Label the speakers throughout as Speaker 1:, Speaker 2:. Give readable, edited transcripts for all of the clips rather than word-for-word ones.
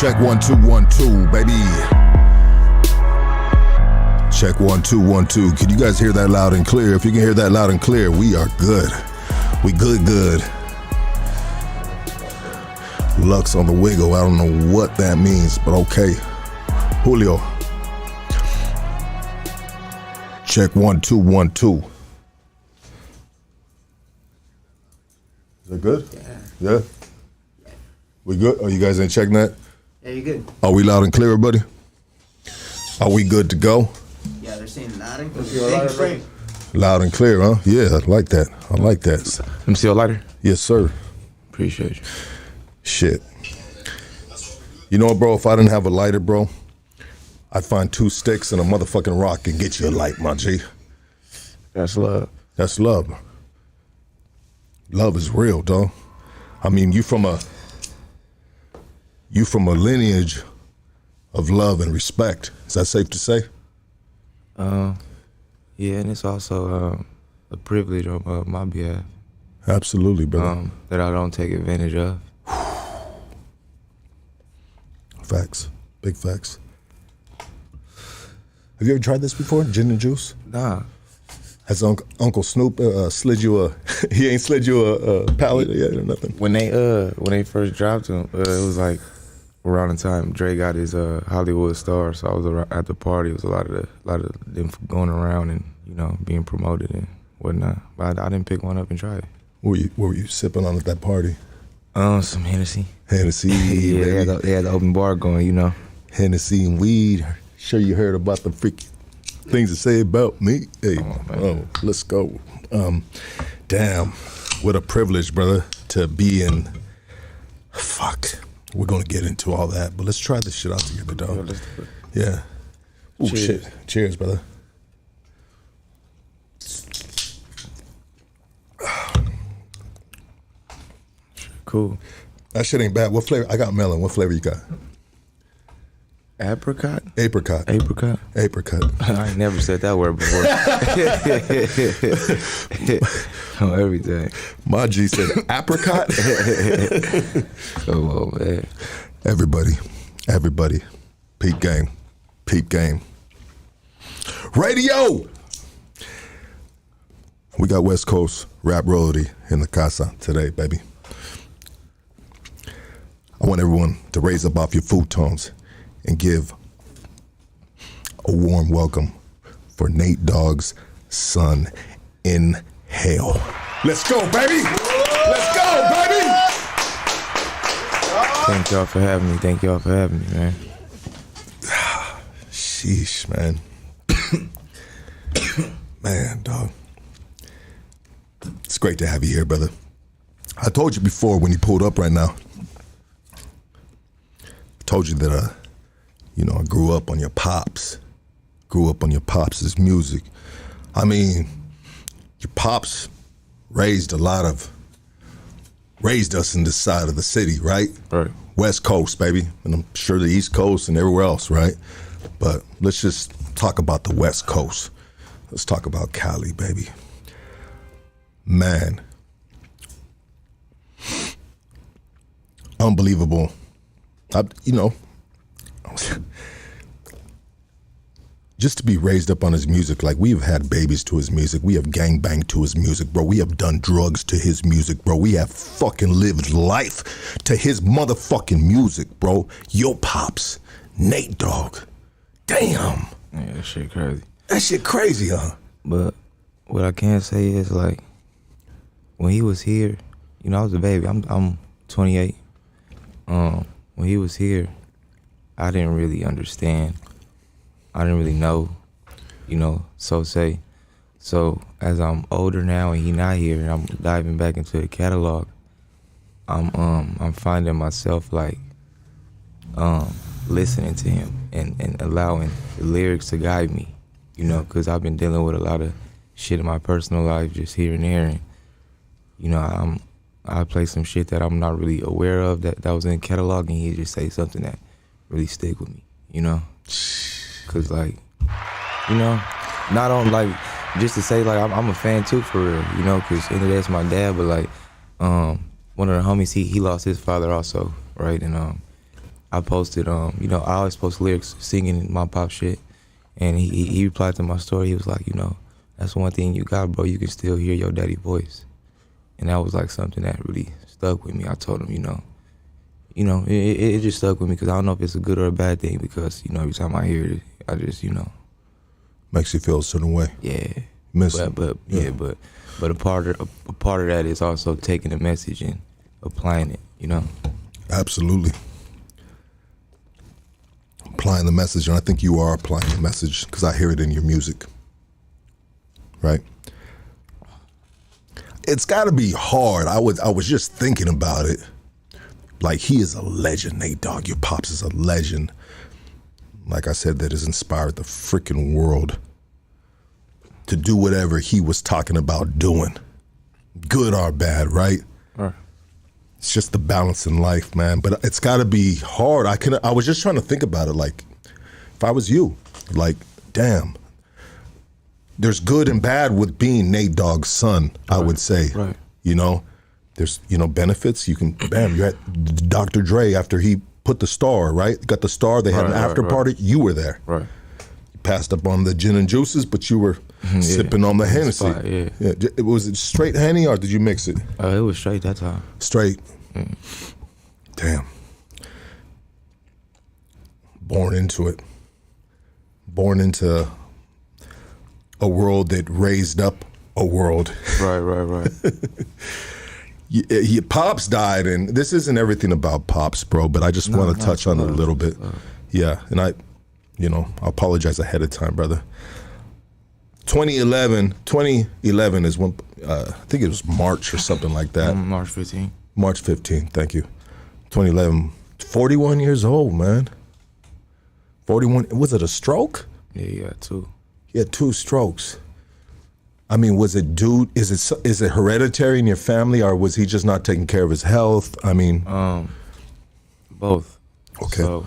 Speaker 1: Check 1 2 1 2, baby. Check 1 2 1 2. Can you guys hear that loud and clear? If you can hear that loud and clear, we are good. We good. Lux on the wiggle. I don't know what that means, but okay. Julio. Check 1 2 1 2. Is that good? Yeah. We good? Oh, you guys ain't checking that?
Speaker 2: Yeah, you good.
Speaker 1: Are we loud and clear, everybody? Are we good to go?
Speaker 2: Yeah, they're saying loud and clear.
Speaker 1: Loud and clear, huh? Yeah, I like that.
Speaker 3: Let me see your lighter.
Speaker 1: Yes, sir.
Speaker 3: Appreciate you.
Speaker 1: Shit. You know what, bro? If I didn't have a lighter, bro, I'd find 2 sticks and a motherfucking rock and get you a light, my G.
Speaker 3: That's love.
Speaker 1: That's love. Love is real, dog. I mean, you from a lineage of love and respect. Is that safe to say?
Speaker 3: Yeah, and it's also a privilege on my behalf.
Speaker 1: Absolutely, brother.
Speaker 3: That I don't take advantage of.
Speaker 1: Facts. Big facts. Have you ever tried this before? Gin and juice?
Speaker 3: Nah.
Speaker 1: Has Uncle Snoop slid you a? He ain't slid you a pallet yet or nothing.
Speaker 3: When they first dropped him, it was like around the time Dre got his Hollywood star. So I was at the party. It was a lot of them going around and being promoted and whatnot. But I didn't pick one up and try it.
Speaker 1: What were you sipping on at that party?
Speaker 3: Some Hennessy.
Speaker 1: Hennessy.
Speaker 3: Yeah, they had the open bar going.
Speaker 1: Hennessy and weed. Sure you heard about the freaky things to say about me. Hey, let's go. Damn, what a privilege, brother, to be in. Fuck, we're gonna get into all that, but let's try this shit out together, dog. Yeah. Ooh,
Speaker 3: cheers.
Speaker 1: Shit. Cheers, brother.
Speaker 3: Cool.
Speaker 1: That shit ain't bad. What flavor? I got melon. What flavor you got?
Speaker 3: Apricot?
Speaker 1: Apricot.
Speaker 3: Apricot?
Speaker 1: Apricot.
Speaker 3: I ain't never said that word before. On everything.
Speaker 1: My G said apricot.
Speaker 3: Come on, man.
Speaker 1: Everybody. Peep game. Radio! We got West Coast rap royalty in the casa today, baby. I want everyone to raise up off your futons and give a warm welcome for Nate Dogg's son, NHALE. Let's go, baby! Let's go, baby!
Speaker 3: Thank y'all for having me, man.
Speaker 1: Sheesh, man. Man, dog. It's great to have you here, brother. I told you before when you pulled up right now. I told you that I grew up on your pops. Grew up on your pops' music. I mean, your pops raised us in this side of the city, right?
Speaker 3: Right.
Speaker 1: West Coast, baby. And I'm sure the East Coast and everywhere else, right? But let's just talk about the West Coast. Let's talk about Cali, baby. Man. Unbelievable. Just to be raised up on his music, like we've had babies to his music, we have gangbanged to his music, bro. We have done drugs to his music, bro. We have fucking lived life to his motherfucking music, bro. Yo pops, Nate Dogg. Damn.
Speaker 3: Yeah, that shit crazy.
Speaker 1: That shit crazy, huh?
Speaker 3: But what I can say is, like, when he was here, I was a baby. I'm 28. When he was here, I didn't really understand. I didn't really know, So as I'm older now and he not here, and I'm diving back into the catalog, I'm finding myself like listening to him and allowing the lyrics to guide me, because I've been dealing with a lot of shit in my personal life just here and there, and I play some shit that I'm not really aware of that was in the catalog, and he just say something that really stick with me, Cause like, not on like, just to say like I'm a fan too for real, cause in the day that's my dad, but like, one of the homies, he lost his father also, right? And I posted, you know, I always post lyrics singing my pop shit, and he replied to my story. He was like, you know, that's one thing you got, bro. You can still hear your daddy's voice, and that was like something that really stuck with me. I told him, you know, it just stuck with me because I don't know if it's a good or a bad thing because, you know, every time I hear it, I just, you know,
Speaker 1: makes you feel a certain way.
Speaker 3: yeah.
Speaker 1: Miss
Speaker 3: But a part of that is also taking the message and applying it, you know.
Speaker 1: Absolutely. Applying the message, and I think you are applying the message because I hear it in your music, right? It's got to be hard. I was just thinking about it. Like, he is a legend, Nate Dogg. Your pops is a legend. Like I said, that has inspired the freaking world to do whatever he was talking about doing, good or bad, right?
Speaker 3: Right.
Speaker 1: It's just the balance in life, man. But it's got to be hard. I was just trying to think about it. Like, if I was you, like, damn, there's good and bad with being Nate Dogg's son, I would say.
Speaker 3: Right.
Speaker 1: You know, there's, you know, benefits. You can, bam, you're at Dr. Dre after he put the star, right? Got the star. They had an after party. You were there.
Speaker 3: Right.
Speaker 1: You passed up on the gin and juices, but you were sipping on the Hennessy.
Speaker 3: Spot, yeah.
Speaker 1: Was it straight Henny or did you mix it?
Speaker 3: It was straight that time.
Speaker 1: Straight. Damn. Born into it. Born into a world that raised up a world.
Speaker 3: Right.
Speaker 1: Your Pops died, and this isn't everything about Pops, bro, but I just want to touch on it a little bit. Yeah, and I apologize ahead of time, brother. 2011 is when, I think it was March or something like that.
Speaker 3: March 15th.
Speaker 1: March 15th, thank you. 2011, 41 years old, man. 41, was it a stroke?
Speaker 3: Yeah, you got two.
Speaker 1: He had 2 strokes. I mean, was it is it hereditary in your family, or was he just not taking care of his health? I mean,
Speaker 3: both.
Speaker 1: Okay.
Speaker 3: So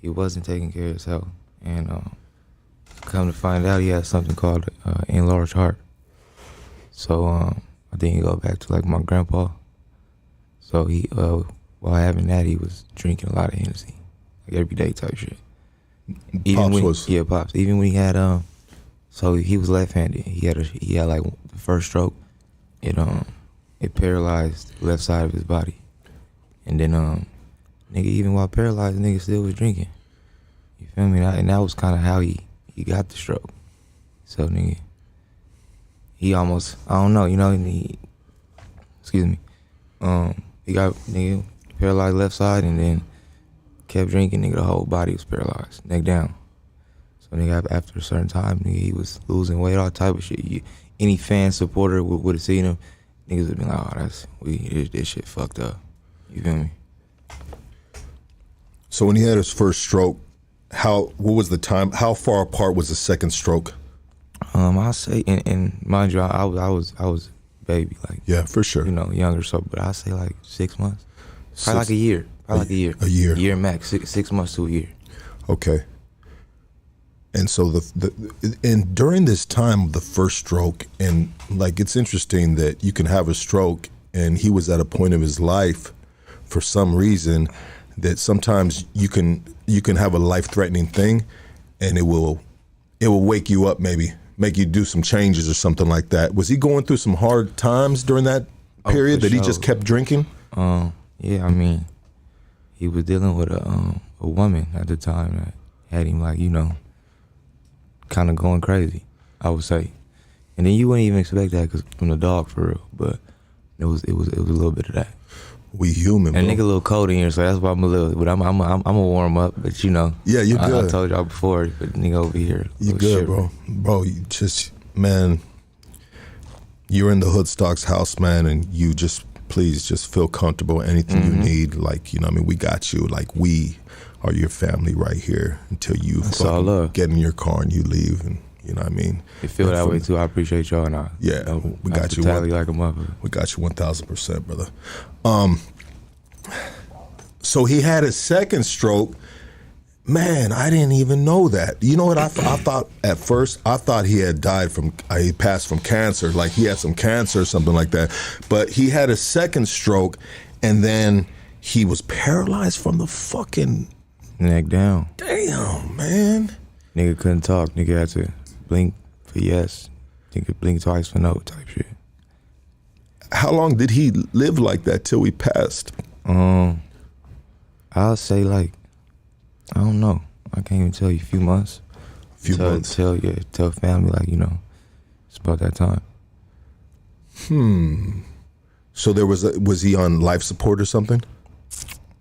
Speaker 3: he wasn't taking care of his health, and come to find out, he had something called enlarged heart. So I think it go back to like my grandpa. So he, while having that, he was drinking a lot of Hennessy, like everyday type shit. Pops. Even when he had so he was left-handed. He had like the first stroke. It paralyzed the left side of his body, and then nigga, even while paralyzed, nigga still was drinking. You feel me? And that was kind of how he got the stroke. So nigga, he almost, I don't know, you know, excuse me, he got nigga paralyzed left side, and then kept drinking, nigga, the whole body was paralyzed, neck down. So nigga, after a certain time, nigga, he was losing weight, all type of shit. Any fan supporter would have seen him, niggas would be like, oh, this shit fucked up. You feel me?
Speaker 1: So when he had his first stroke, what was the time? How far apart was the second stroke?
Speaker 3: I'll say, and mind you, I was baby, like,
Speaker 1: yeah, for sure,
Speaker 3: you know, younger, so, but I say like 6 months, probably like a year, a year max, 6 months to a year.
Speaker 1: Okay. And so and during this time of the first stroke, and like, it's interesting that you can have a stroke, and he was at a point of his life for some reason that sometimes you can have a life-threatening thing, and it will wake you up, maybe make you do some changes or something like that. Was he going through some hard times during that period that he just kept drinking?
Speaker 3: Yeah, I mean, he was dealing with a woman at the time that had him, like, you know, kind of going crazy, I would say. And then you wouldn't even expect that from the dog, for real, but it was a little bit of that.
Speaker 1: We human,
Speaker 3: and
Speaker 1: bro.
Speaker 3: nigga a little cold in here, so that's why I'm a little. But I'm a warm up. But you know,
Speaker 1: yeah, you good.
Speaker 3: I told y'all before, but nigga over here,
Speaker 1: you good, bro. Bro, you just, man, you're in the Hoodstock's house, man, and you just, please just feel comfortable. Anything you need, like, you know, I mean, we got you. Like, we are your family right here until you get in your car and you leave, and you know what I mean.
Speaker 3: You feel that way too. I appreciate y'all, and
Speaker 1: we got you.
Speaker 3: Like a mother.
Speaker 1: We got you 1,000%, brother. So he had his second stroke. Man, I didn't even know that. You know what I thought at first? I thought he had died he passed from cancer, like he had some cancer or something like that. But he had a second stroke, and then he was paralyzed from the fucking
Speaker 3: neck down.
Speaker 1: Damn, man.
Speaker 3: Nigga couldn't talk. Nigga had to blink for yes. Nigga blink twice for no type shit.
Speaker 1: How long did he live like that till he passed?
Speaker 3: I'll say like, I don't know. I can't even tell you, a few months. Tell family like, you know, it's about that time.
Speaker 1: So was he on life support or something?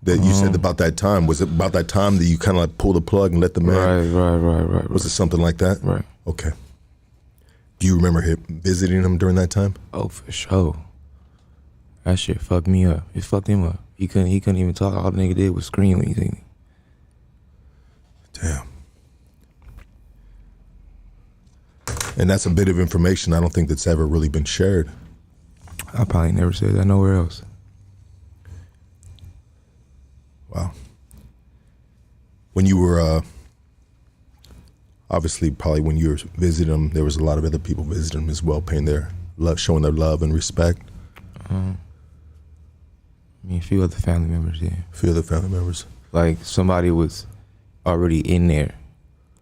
Speaker 1: That you said about that time. Was it about that time that you kind of like pulled the plug and let the man?
Speaker 3: Right.
Speaker 1: Was it something like that?
Speaker 3: Right.
Speaker 1: Okay. Do you remember visiting him during that time?
Speaker 3: Oh, for sure. That shit fucked me up. It fucked him up. He couldn't even talk. All the nigga did was scream when he seen me.
Speaker 1: Damn. And that's a bit of information I don't think that's ever really been shared.
Speaker 3: I probably never said that nowhere else.
Speaker 1: Wow. When you were, obviously probably when you were visiting him, there was a lot of other people visiting him as well, paying their love, showing their love and respect.
Speaker 3: I mean, a few other family members, yeah.
Speaker 1: A few other family members.
Speaker 3: Like somebody was already in there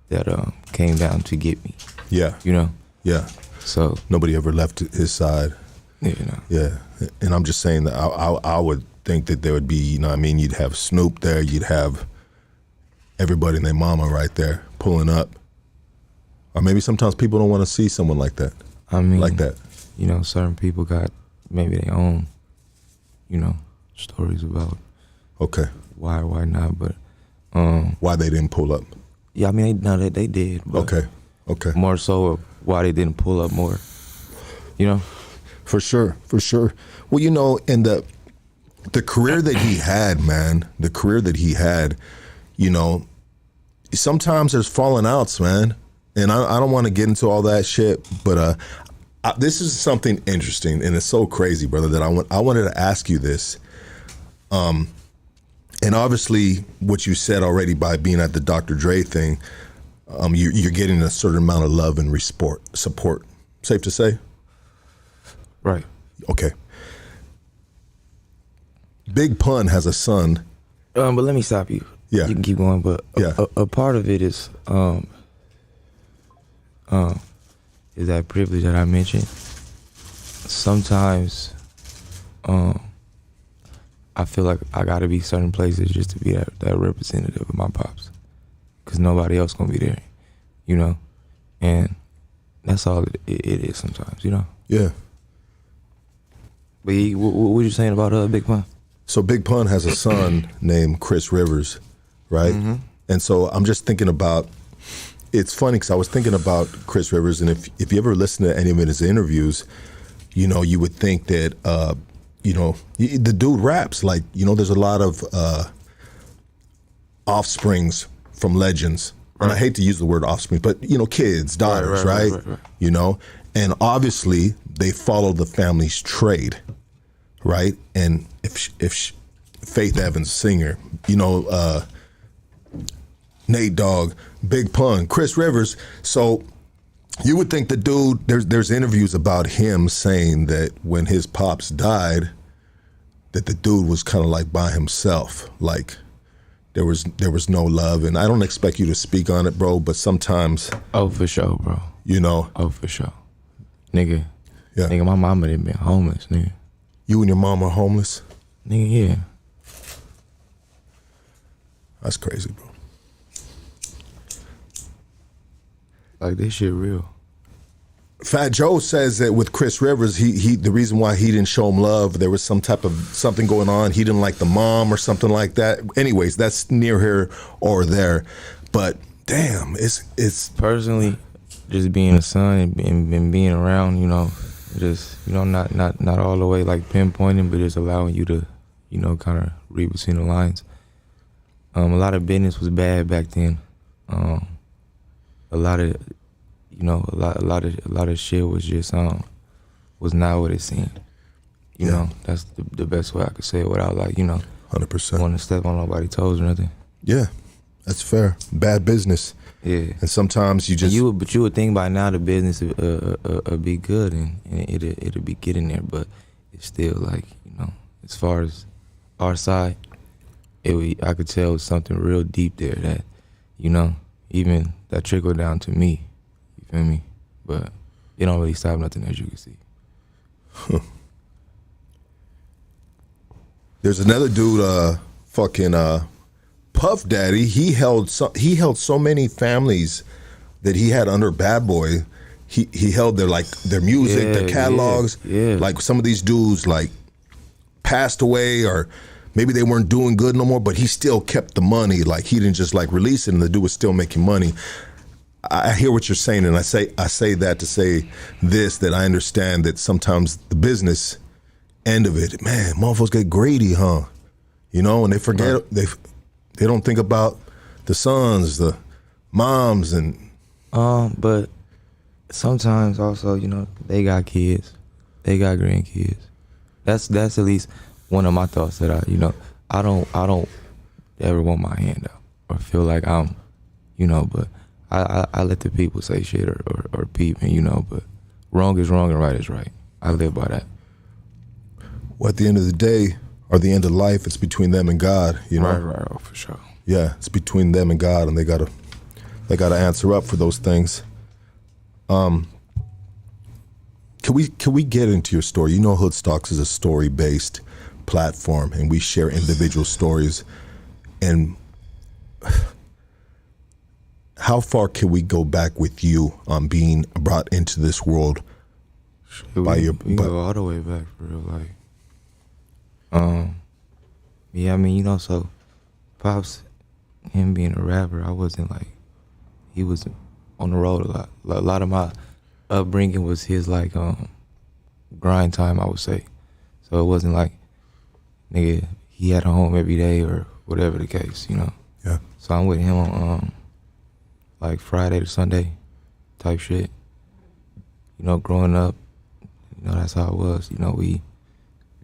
Speaker 3: that came down to get me.
Speaker 1: Yeah.
Speaker 3: You know?
Speaker 1: Yeah.
Speaker 3: So
Speaker 1: nobody ever left his side.
Speaker 3: Yeah, you know.
Speaker 1: Yeah. And I'm just saying that I would think that there would be, you know what I mean, you'd have Snoop there, you'd have everybody and their mama right there pulling up. Or maybe sometimes people don't want to see someone like that.
Speaker 3: I mean,
Speaker 1: like that.
Speaker 3: You know, certain people got maybe their own, you know, stories about why not, but
Speaker 1: why they didn't pull up.
Speaker 3: Yeah, I mean they did. But
Speaker 1: Okay.
Speaker 3: More so of why they didn't pull up more. You know?
Speaker 1: For sure. Well, you know, in the career that he had, man, you know, sometimes there's falling outs, man. And I don't want to get into all that shit, but this is something interesting, and it's so crazy, brother, that I wanted to ask you this. And obviously, what you said already by being at the Dr. Dre thing, you're getting a certain amount of love and support. Safe to say?
Speaker 3: Right.
Speaker 1: Okay. Big Pun has a son.
Speaker 3: But let me stop you.
Speaker 1: Yeah.
Speaker 3: You can keep going, but
Speaker 1: yeah.
Speaker 3: a part of it is that privilege that I mentioned. Sometimes I feel like I gotta be certain places just to be that representative of my pops, because nobody else gonna be there, you know, and that's all it is sometimes, you know.
Speaker 1: Yeah.
Speaker 3: But what you saying about Big Pun?
Speaker 1: So Big Pun has a son named Chris Rivers, right? Mm-hmm. And so I'm just thinking about, it's funny because I was thinking about Chris Rivers, and if you ever listen to any of his interviews, you know, you would think that, you know, the dude raps, like, you know, there's a lot of offsprings from legends. Right. And I hate to use the word offspring, but, you know, kids, daughters, right? You know, and obviously they follow the family's trade, right? And if Faith Evans, singer, you know, Nate Dogg, Big Pun, Chris Rivers. So you would think the dude, there's interviews about him saying that when his pops died, that the dude was kind of like by himself, like there was no love. And I don't expect you to speak on it, bro, but sometimes. Oh,
Speaker 3: for sure, bro.
Speaker 1: You know.
Speaker 3: Oh, for sure. Nigga.
Speaker 1: Yeah.
Speaker 3: Nigga, my mama done been homeless, nigga.
Speaker 1: You and your mom are homeless?
Speaker 3: Nigga, yeah.
Speaker 1: That's crazy, bro.
Speaker 3: Like, this shit real.
Speaker 1: Fat Joe says that with Chris Rivers, he the reason why he didn't show him love, there was something going on. He didn't like the mom or something like that. Anyways, that's near here or there. But damn, it's
Speaker 3: personally, just being a son and being around, you know, just, you know, not all the way like pinpointing, but just allowing you to, you know, kind of read between the lines. A lot of business was bad back then. A lot of, you know, a lot of shit was just was not what it seemed. You know, that's the best way I could say it without, like, you know,
Speaker 1: 100%
Speaker 3: wanting to step on nobody's toes or nothing.
Speaker 1: Yeah, that's fair. Bad business.
Speaker 3: Yeah.
Speaker 1: And sometimes you just
Speaker 3: but you would think by now the business would be good and it'll be getting there, but it's still like, you know, as far as our side, I could tell it was something real deep there that, you know, even that trickled down to me. You feel me? But it don't really stop nothing, as you can see.
Speaker 1: There's another dude, fucking Puff Daddy. He held so many families that he had under Bad Boy. He held their music, their catalogs.
Speaker 3: Yeah.
Speaker 1: Like some of these dudes like passed away, or maybe they weren't doing good no more, but he still kept the money. Like he didn't just like release it, and the dude was still making money. I hear what you're saying, and I say that to say this, that I understand that sometimes the business end of it, man, motherfuckers get greedy, huh? You know, and they forget, they don't think about the sons, the moms, and
Speaker 3: but sometimes also, you know, they got kids, they got grandkids. That's at least one of my thoughts that I don't ever want my hand out or feel like I'm, you know, but I let the people say shit or peep, and you know, but wrong is wrong and right is right. I live by that.
Speaker 1: Well, at the end of the day, or the end of life, it's between them and God, you know?
Speaker 3: Right, oh, for sure.
Speaker 1: Yeah, it's between them and God, and they gotta answer up for those things. Can we get into your story? You know, Hoodstocks is a story-based platform, and we share individual stories. And how far can we go back with you on being brought into this world by your?
Speaker 3: We go all the way back for real, like. Yeah, I mean, you know, so Pops, him being a rapper, I wasn't like, he was on the road a lot. A lot of my upbringing was his like grind time, I would say. So it wasn't like, nigga, he had a home every day or whatever the case, you know.
Speaker 1: Yeah.
Speaker 3: So I'm with him on like Friday to Sunday type shit. You know, growing up, you know, that's how it was. You know, we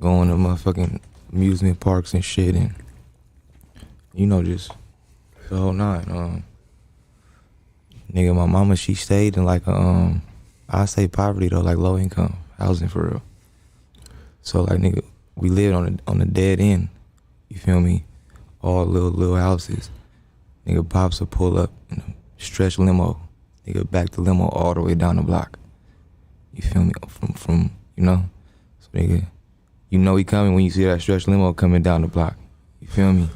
Speaker 3: going to motherfucking amusement parks and shit, and you know, just the whole nine. Nigga, my mama, she stayed in like I say poverty though, like low income housing for real. So like, nigga, we lived on the dead end. You feel me? All little houses. Nigga, Pops would pull up in a stretch limo. Nigga, back the limo all the way down the block. You feel me? From you know. So nigga, you know he coming when you see that stretch limo coming down the block. You feel me?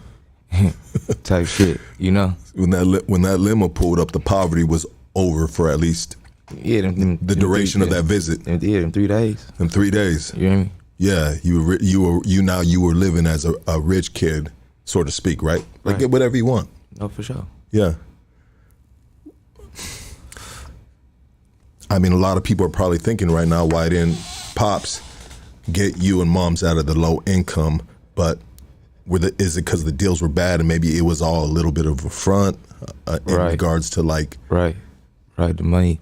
Speaker 3: Type shit, you know?
Speaker 1: When that limo pulled up, the poverty was over for at least the duration of that visit.
Speaker 3: Them 3 days.
Speaker 1: Them 3 days.
Speaker 3: You hear me?
Speaker 1: Yeah, you were living as a rich kid, so to speak, right? Like
Speaker 3: Right.
Speaker 1: get whatever you want.
Speaker 3: No, for sure.
Speaker 1: Yeah. I mean, a lot of people are probably thinking right now, why didn't Pops get you and Moms out of the low income? But is it because the deals were bad and maybe it was all a little bit of a front in regards to like...
Speaker 3: Right. The money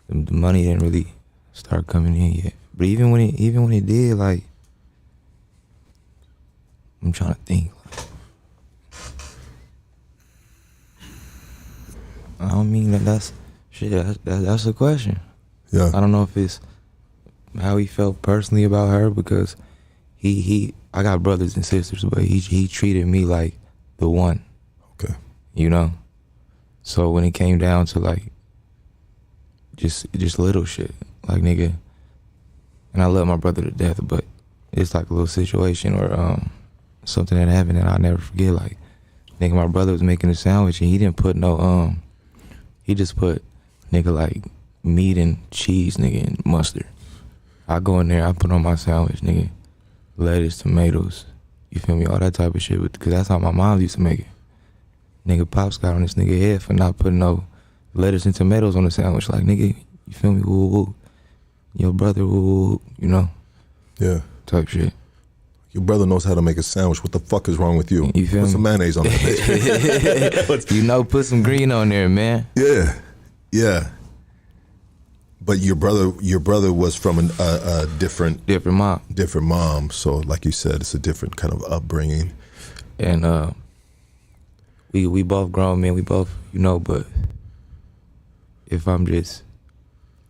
Speaker 3: didn't really start coming in yet. But even when it did, like, I'm trying to think. I don't mean that's shit. That's a question.
Speaker 1: Yeah.
Speaker 3: I don't know if it's how he felt personally about her, because I got brothers and sisters, but he treated me like the one.
Speaker 1: Okay.
Speaker 3: You know? So when it came down to like just little shit, like, nigga, and I love my brother to death, but it's like a little situation or something that happened that I'll never forget. Like, nigga, my brother was making a sandwich and he didn't put no he just put, nigga, like meat and cheese, nigga, and mustard. I go in there, I put on my sandwich, nigga, lettuce, tomatoes, you feel me, all that type of shit, because that's how my mom used to make it. Nigga, Pops got on this nigga head for not putting no lettuce and tomatoes on the sandwich. Like, nigga, you feel me, woo woo, your brother, woo woo, you know?
Speaker 1: Yeah.
Speaker 3: Type shit.
Speaker 1: Your brother knows how to make a sandwich. What the fuck is wrong with you?
Speaker 3: You feel
Speaker 1: Put
Speaker 3: me?
Speaker 1: some mayonnaise on that bitch.
Speaker 3: You know, put some green on there, man.
Speaker 1: Yeah. But your brother was from a different mom. So, like you said, it's a different kind of upbringing.
Speaker 3: And we both grown men. We both, you know. But if I'm just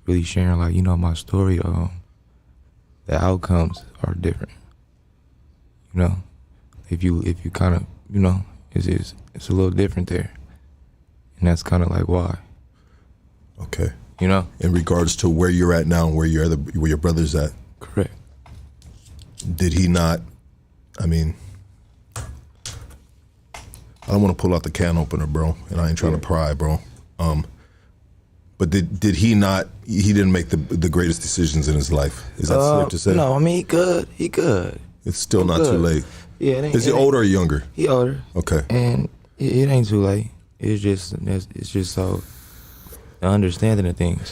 Speaker 3: really sharing, like, you know, my story, the outcomes are different. You know, if you kind of you know, it's a little different there, and that's kind of like why.
Speaker 1: Okay.
Speaker 3: You know,
Speaker 1: in regards to where you're at now and where your brother's at.
Speaker 3: Correct.
Speaker 1: Did he not? I mean, I don't want to pull out the can opener, bro, and I ain't trying to pry, bro. But did he not? He didn't make the greatest decisions in his life. Is that safe to say?
Speaker 3: No, I mean he could.
Speaker 1: It's still not too late.
Speaker 3: Yeah.
Speaker 1: Is he older or younger?
Speaker 3: He older.
Speaker 1: Okay.
Speaker 3: And it ain't too late. It's just so the understanding of things.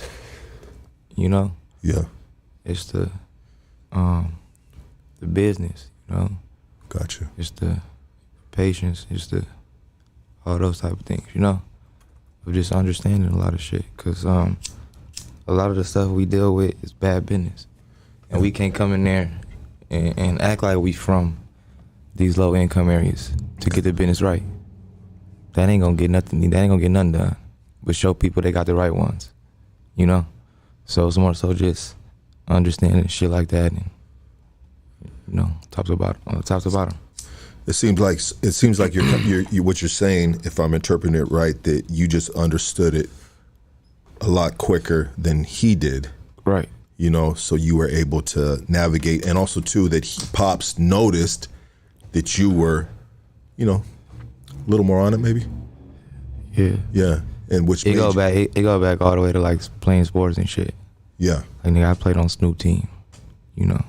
Speaker 3: You know.
Speaker 1: Yeah.
Speaker 3: It's the business. You know.
Speaker 1: Gotcha.
Speaker 3: It's the patience. It's the all those type of things. You know. Of just understanding a lot of shit, cause a lot of the stuff we deal with is bad business, and we can't come in there and act like we from these low income areas to get the business right. That ain't gonna get nothing. That ain't gonna get nothing done. But show people they got the right ones, you know. So it's more so just understanding shit like that, and you know, top to bottom.
Speaker 1: It seems like you're what you're saying, if I'm interpreting it right, that you just understood it a lot quicker than he did.
Speaker 3: Right.
Speaker 1: You know, so you were able to navigate, and also too that Pops noticed that you were, you know, a little more on it, maybe.
Speaker 3: Yeah.
Speaker 1: Yeah, and which
Speaker 3: it go back all the way to like playing sports and shit.
Speaker 1: Yeah.
Speaker 3: Like nigga, I played on Snoop team, you know,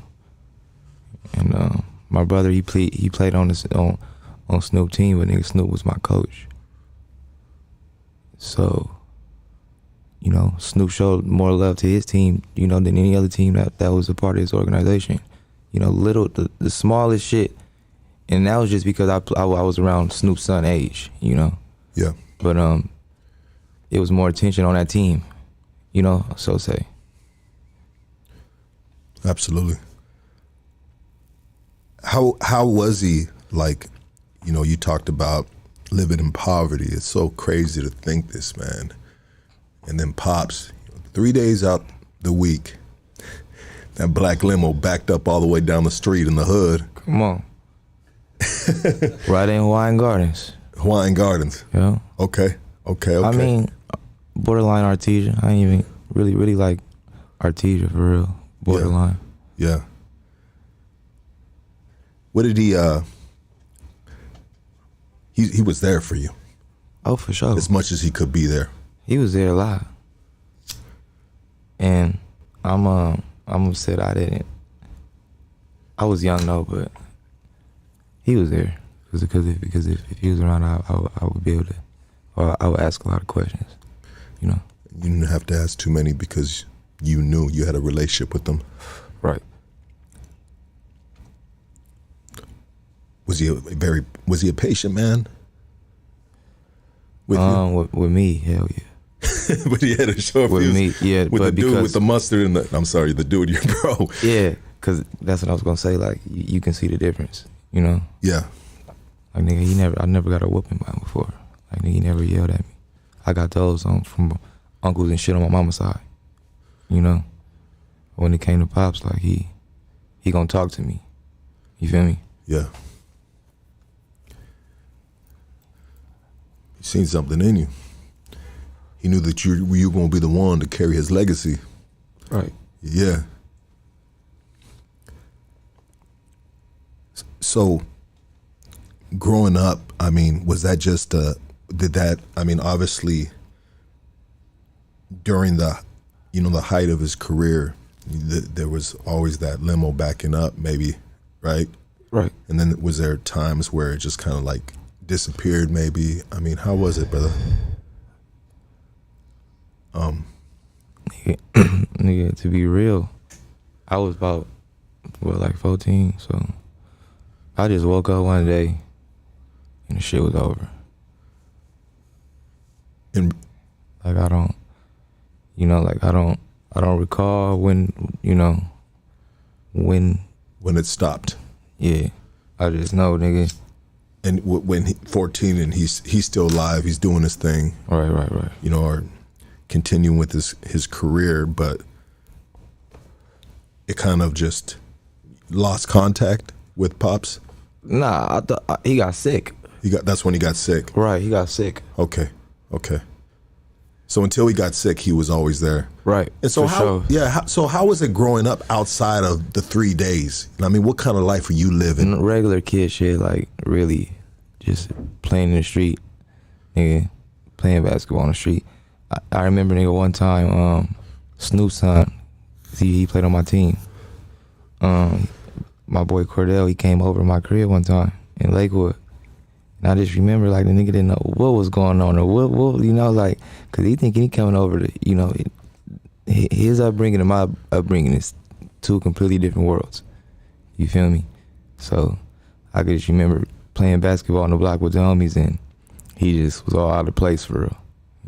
Speaker 3: and my brother he played on Snoop team, but nigga Snoop was my coach. So, you know, Snoop showed more love to his team, you know, than any other team that was a part of his organization. You know, the smallest shit, and that was just because I was around Snoop's son age, you know.
Speaker 1: Yeah.
Speaker 3: But it was more attention on that team, you know. So say.
Speaker 1: Absolutely. How was he, like, you know, you talked about living in poverty. It's so crazy to think this, man. And then Pops, 3 days out the week, that black limo backed up all the way down the street in the hood.
Speaker 3: Come on. Right in Hawaiian Gardens.
Speaker 1: Hawaiian Gardens.
Speaker 3: Yeah.
Speaker 1: Okay. I
Speaker 3: mean, borderline Artesia. I ain't even really like Artesia for real. Borderline.
Speaker 1: Yeah. What did he was there for you.
Speaker 3: Oh, for sure.
Speaker 1: As much as he could be there.
Speaker 3: He was there a lot. And I'm upset I didn't. I was young though, but he was there. Because if he was around, I would be able to, or I would ask a lot of questions, you know.
Speaker 1: You didn't have to ask too many because you knew you had a relationship with them.
Speaker 3: Right.
Speaker 1: Was he a patient man? With
Speaker 3: me, hell yeah.
Speaker 1: But he had a short
Speaker 3: with
Speaker 1: fuse.
Speaker 3: Me, yeah.
Speaker 1: With the dude with the mustard and the dude, your bro.
Speaker 3: Yeah, because that's what I was gonna say. Like you can see the difference, you know.
Speaker 1: Yeah.
Speaker 3: Like nigga, I never got a whooping by him before. Like nigga, he never yelled at me. I got those from uncles and shit on my mama's side, you know. When it came to Pops, like he gonna talk to me. You feel me?
Speaker 1: Yeah. He seen something in you. He knew that you were going to be the one to carry his legacy.
Speaker 3: Right.
Speaker 1: Yeah. So, growing up, I mean, was that just obviously during the height of his career, there was always that limo backing up, maybe, right?
Speaker 3: Right.
Speaker 1: And then was there times where it just kind of like disappeared, maybe? I mean, how was it, brother?
Speaker 3: Nigga, to be real, I was about, like 14, so I just woke up one day and the shit was over.
Speaker 1: And
Speaker 3: like I don't recall when
Speaker 1: it stopped.
Speaker 3: Yeah, I just know, nigga.
Speaker 1: And when 14 and he's still alive, he's doing his thing.
Speaker 3: Right.
Speaker 1: You know, or continuing with his career, but it kind of just lost contact with Pops.
Speaker 3: Nah, I thought he got sick.
Speaker 1: That's when he got sick.
Speaker 3: Right, he got sick.
Speaker 1: Okay. So until he got sick, he was always there.
Speaker 3: Right.
Speaker 1: And so
Speaker 3: for sure.
Speaker 1: so how was it growing up outside of the 3 days? I mean, what kind of life were you living?
Speaker 3: Regular kid shit, like really just playing in the street, nigga, playing basketball on the street. I remember, nigga, one time, Snoop's son, he played on my team. My boy Cordell, he came over to my crib one time in Lakewood. And I just remember, like, the nigga didn't know what was going on or what you know, like, because he thinking he coming over to, you know, his upbringing and my upbringing is two completely different worlds. You feel me? So I could just remember playing basketball on the block with the homies, and he just was all out of place for real,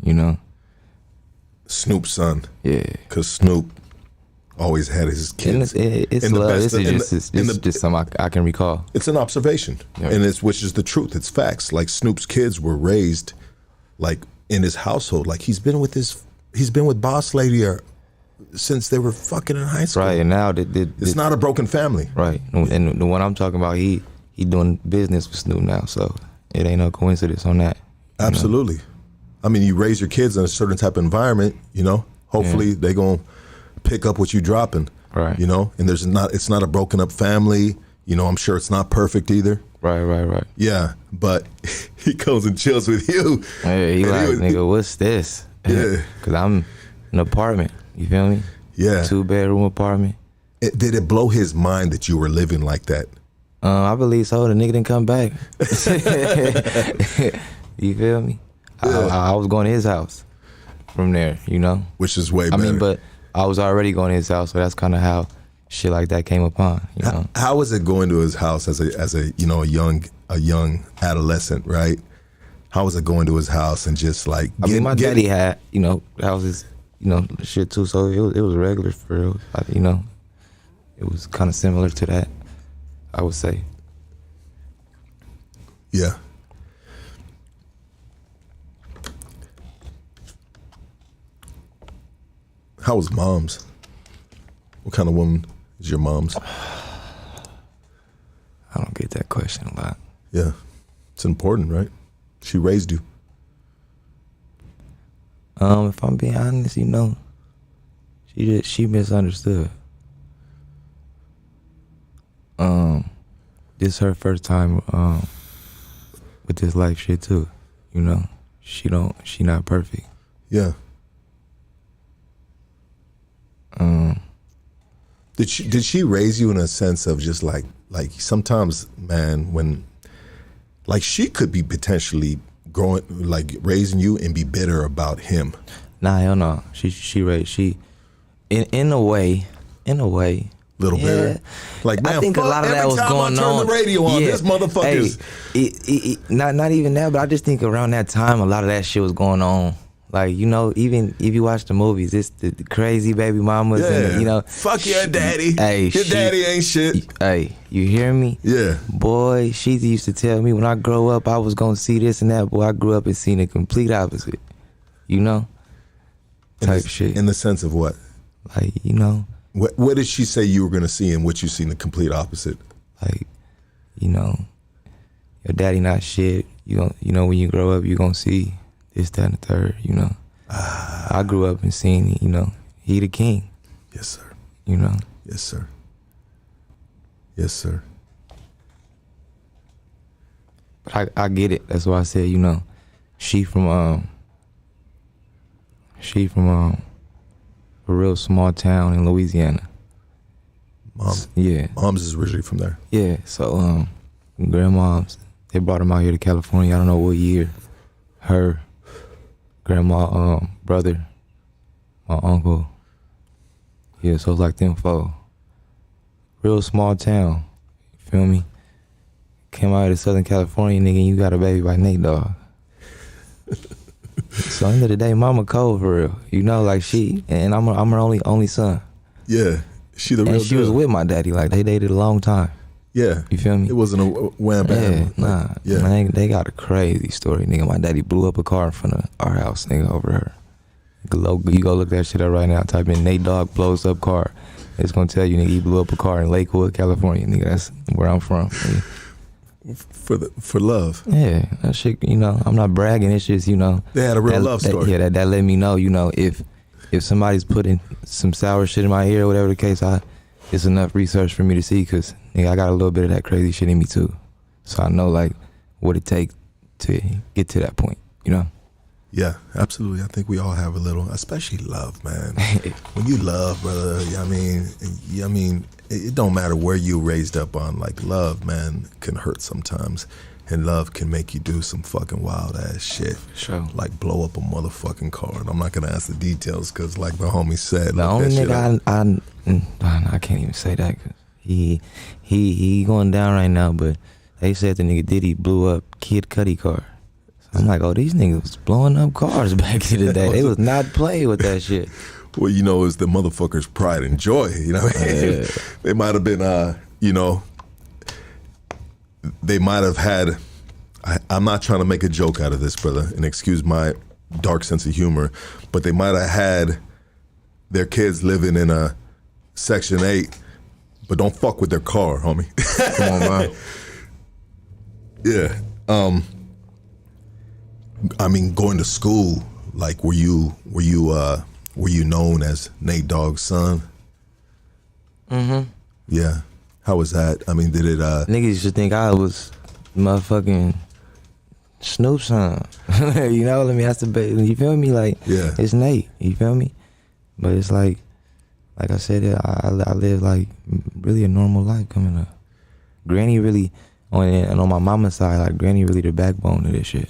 Speaker 3: you know?
Speaker 1: Snoop's son.
Speaker 3: Yeah.
Speaker 1: Because Snoop always had his kids.
Speaker 3: It's love. This is just something I can recall.
Speaker 1: It's an observation, and which is the truth. It's facts. Like Snoop's kids were raised, like in his household. Like he's been with Boss Lady since they were fucking in high school.
Speaker 3: Right, and now
Speaker 1: it's not a broken family.
Speaker 3: Right, and the one I'm talking about, he doing business with Snoop now, so it ain't no coincidence on that.
Speaker 1: Absolutely. I mean, you raise your kids in a certain type of environment. You know, hopefully they gonna pick up what you dropping.
Speaker 3: Right.
Speaker 1: You know, and it's not a broken up family. You know, I'm sure it's not perfect either.
Speaker 3: Right.
Speaker 1: Yeah, but he comes and chills with you.
Speaker 3: Hey, he like, nigga, what's this?
Speaker 1: Yeah.
Speaker 3: Cause I'm in an apartment. You feel me?
Speaker 1: Yeah.
Speaker 3: 2-bedroom apartment.
Speaker 1: Did it blow his mind that you were living like that?
Speaker 3: I believe so. The nigga didn't come back. You feel me? Yeah. I was going to his house from there, you know?
Speaker 1: Which is way better.
Speaker 3: I mean, but I was already going to his house, so that's kind of how shit like that came upon, you know?
Speaker 1: How was it going to his house as a you know, a young adolescent, right? How was it going to his house and just like
Speaker 3: my daddy had, you know, houses, you know, shit too, so it was regular for real. You know, it was kind of similar to that, I would say.
Speaker 1: Yeah. How was mom's? What kind of woman is your mom's?
Speaker 3: I don't get that question a lot.
Speaker 1: Yeah. It's important, right? She raised you.
Speaker 3: If I'm being honest, you know, she misunderstood. This her first time with this life shit too. You know, she not perfect.
Speaker 1: Yeah. Did she raise you in a sense of just like sometimes, man, when like she could be potentially growing, like raising you and be bitter about him?
Speaker 3: Nah, hell no. She raised in a way.
Speaker 1: Little bitter. Like, man,
Speaker 3: I think a lot of that was going on.
Speaker 1: Every time I turn the radio on, this motherfucker's.
Speaker 3: Hey, not even that, but I just think around that time, a lot of that shit was going on. Like, you know, even if you watch the movies, it's the crazy baby mamas, and you know,
Speaker 1: fuck your daddy.
Speaker 3: Hey,
Speaker 1: your daddy ain't shit.
Speaker 3: Hey, you hear me?
Speaker 1: Yeah.
Speaker 3: Boy, she used to tell me when I grow up, I was gonna see this and that. Boy, I grew up and seen the complete opposite. You know, type shit.
Speaker 1: In the sense of what?
Speaker 3: Like, you know.
Speaker 1: What did she say you were gonna see, and what you seen the complete opposite?
Speaker 3: Like, you know, your daddy not shit. You know, when you grow up, you gonna see this, that, and the third. You know, I grew up and seen, you know, he the king.
Speaker 1: Yes, sir.
Speaker 3: You know.
Speaker 1: Yes, sir. Yes, sir.
Speaker 3: But I get it. That's why I said, you know, she from a real small town in Louisiana.
Speaker 1: Mom's is originally from there.
Speaker 3: Yeah, so grandmoms, they brought them out here to California. I don't know what year. Her, grandma, brother, my uncle. Yeah, so it's like them four. Real small town. You feel me? Came out of Southern California, nigga, and you got a baby by Nate Dogg. So end of the day, mama cold for real. You know, like and I'm her only son.
Speaker 1: Yeah, she the real.
Speaker 3: And she was with my daddy, like they dated a long time.
Speaker 1: Yeah,
Speaker 3: you feel me?
Speaker 1: It wasn't a wham bam.
Speaker 3: Yeah, nah. Yeah, man, they got a crazy story, nigga. My daddy blew up a car in front of our house, nigga, over her. You go look that shit up right now. Type in Nate Dogg blows up car. It's gonna tell you, nigga, he blew up a car in Lakewood, California, nigga. That's where I'm from. Nigga.
Speaker 1: for love.
Speaker 3: Yeah, that shit, you know, I'm not bragging. It's just, you know,
Speaker 1: They had a real love story.
Speaker 3: That let me know, you know, if somebody's putting some sour shit in my ear or whatever the case, it's enough research for me to see, because nigga, I got a little bit of that crazy shit in me too. So I know like what it takes to get to that point, you know?
Speaker 1: Yeah, absolutely. I think we all have a little, especially love, man. When you love, brother, I mean, it don't matter where you raised up on. Like, love, man, can hurt sometimes, and love can make you do some fucking wild ass shit.
Speaker 3: Sure.
Speaker 1: Like blow up a motherfucking car. And I'm not gonna ask the details, because, like my homie said,
Speaker 3: The only nigga I can't even say that, cause he going down right now. But they said the nigga Diddy blew up Kid Cudi car. I'm like, oh, these niggas was blowing up cars back in the day. They was not playing with that shit.
Speaker 1: Well, you know, it's the motherfuckers' pride and joy. You know what I mean?
Speaker 3: Yeah.
Speaker 1: They might have been, you know, they might have had, I'm not trying to make a joke out of this, brother, and excuse my dark sense of humor, but they might have had their kids living in a Section 8, but don't fuck with their car, homie.
Speaker 3: Come on, man.
Speaker 1: Yeah. I mean, going to school, like, were you known as Nate Dogg's son?
Speaker 3: Mm-hmm.
Speaker 1: Yeah. How was that? I mean, did it?
Speaker 3: Niggas used to think I was motherfucking Snoop's son. You know, let me ask the you feel me? Like,
Speaker 1: yeah,
Speaker 3: it's Nate. You feel me? But it's like I said, I lived like really a normal life coming up. Granny really on my mama's side, like Granny really the backbone of this shit.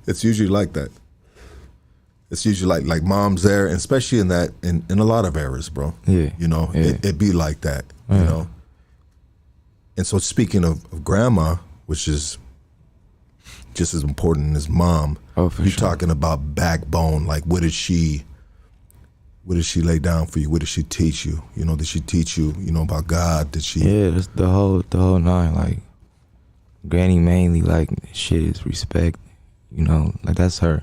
Speaker 1: It's usually like that. It's usually like mom's there, and especially in a lot of eras, bro.
Speaker 3: Yeah.
Speaker 1: You know,
Speaker 3: yeah.
Speaker 1: It be like that, you know. And so speaking of grandma, which is just as important as mom,
Speaker 3: oh, for
Speaker 1: you're
Speaker 3: sure.
Speaker 1: talking about backbone. Like, what did she lay down for you? What did she teach you? You know, did she teach you, you know, about God? Did she?
Speaker 3: Yeah, that's the whole nine. Like, Granny mainly, like, shit is respect. You know, like, that's her.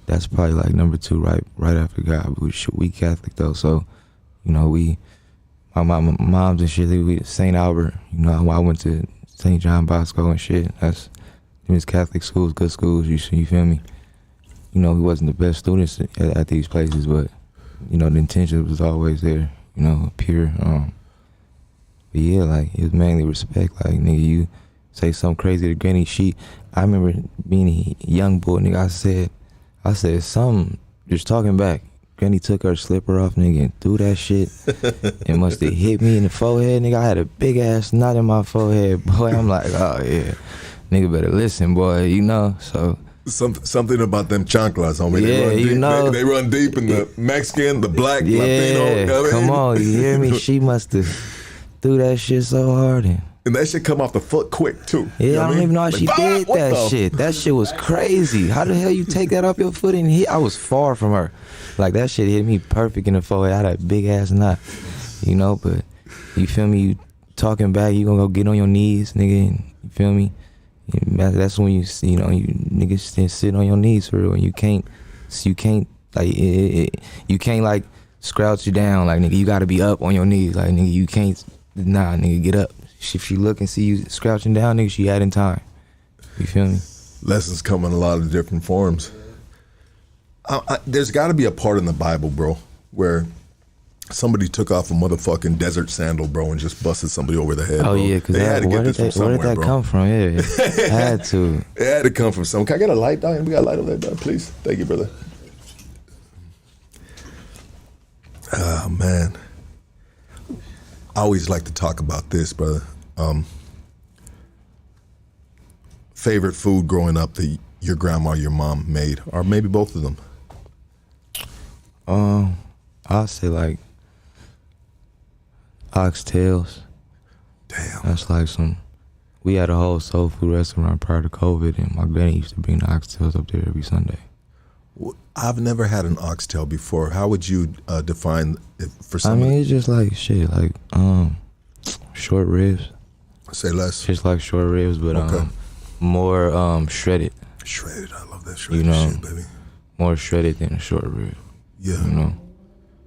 Speaker 3: That's probably like number 2, right after God. We Catholic though, so you know my moms and shit. We St. Albert. You know, I went to St. John Bosco and shit. That's these Catholic schools, good schools. You feel me? You know, we wasn't the best students at these places, but you know the intention was always there. You know, pure. But yeah, like, it was mainly respect. Like, nigga, you say something crazy to Granny, I remember being a young boy, nigga, I said something, just talking back. Granny took her slipper off, nigga, and threw that shit. It must have hit me in the forehead, nigga. I had a big ass knot in my forehead, boy. I'm like, oh yeah, nigga better listen, boy, you know, so.
Speaker 1: Something about them chanclas, homie.
Speaker 3: Yeah, you know.
Speaker 1: They run deep in the Mexican, the black,
Speaker 3: yeah,
Speaker 1: Latino.
Speaker 3: Come on, you hear me? She must have threw that shit so hard,
Speaker 1: and that shit come off the foot quick too.
Speaker 3: Yeah,
Speaker 1: you know
Speaker 3: I don't even know how she did that shit. That shit was crazy. How the hell you take that off your foot and hit? I was far from her. Like, that shit hit me perfect in the forehead. I had a big ass knot, you know. But you feel me? You talking back, you gonna go get on your knees, nigga. And you feel me? That's when you know, you niggas sit on your knees for real. And you can't like you can't like scrouch you down. Like, nigga, you gotta be up on your knees. Like, nigga, you can't. Nah, nigga, get up. If she look and see you scrouching down, nigga, she adding time. You feel me?
Speaker 1: Lessons come in a lot of different forms. There's got to be a part in the Bible, bro, where somebody took off a motherfucking desert sandal, bro, and just busted somebody over the head.
Speaker 3: Oh,
Speaker 1: bro.
Speaker 3: yeah, because
Speaker 1: where did that
Speaker 3: come from? Yeah, had to.
Speaker 1: It had to come from somewhere. Can I get a light, dog? We got a light over there, dog, please. Thank you, brother. Oh, man. I always like to talk about this, brother. Favorite food growing up that your grandma or your mom made, or maybe both of them?
Speaker 3: I'll say like oxtails.
Speaker 1: Damn.
Speaker 3: That's like we had a whole soul food restaurant prior to COVID, and my granny used to bring the oxtails up there every Sunday.
Speaker 1: I've never had an oxtail before. How would you define it for someone?
Speaker 3: I mean, it's just like shit, like short ribs.
Speaker 1: Say less.
Speaker 3: Just like short ribs, but
Speaker 1: okay.
Speaker 3: More shredded.
Speaker 1: Shredded, I love that shredded
Speaker 3: you know,
Speaker 1: shit, baby.
Speaker 3: More shredded than a short rib.
Speaker 1: Yeah.
Speaker 3: You know,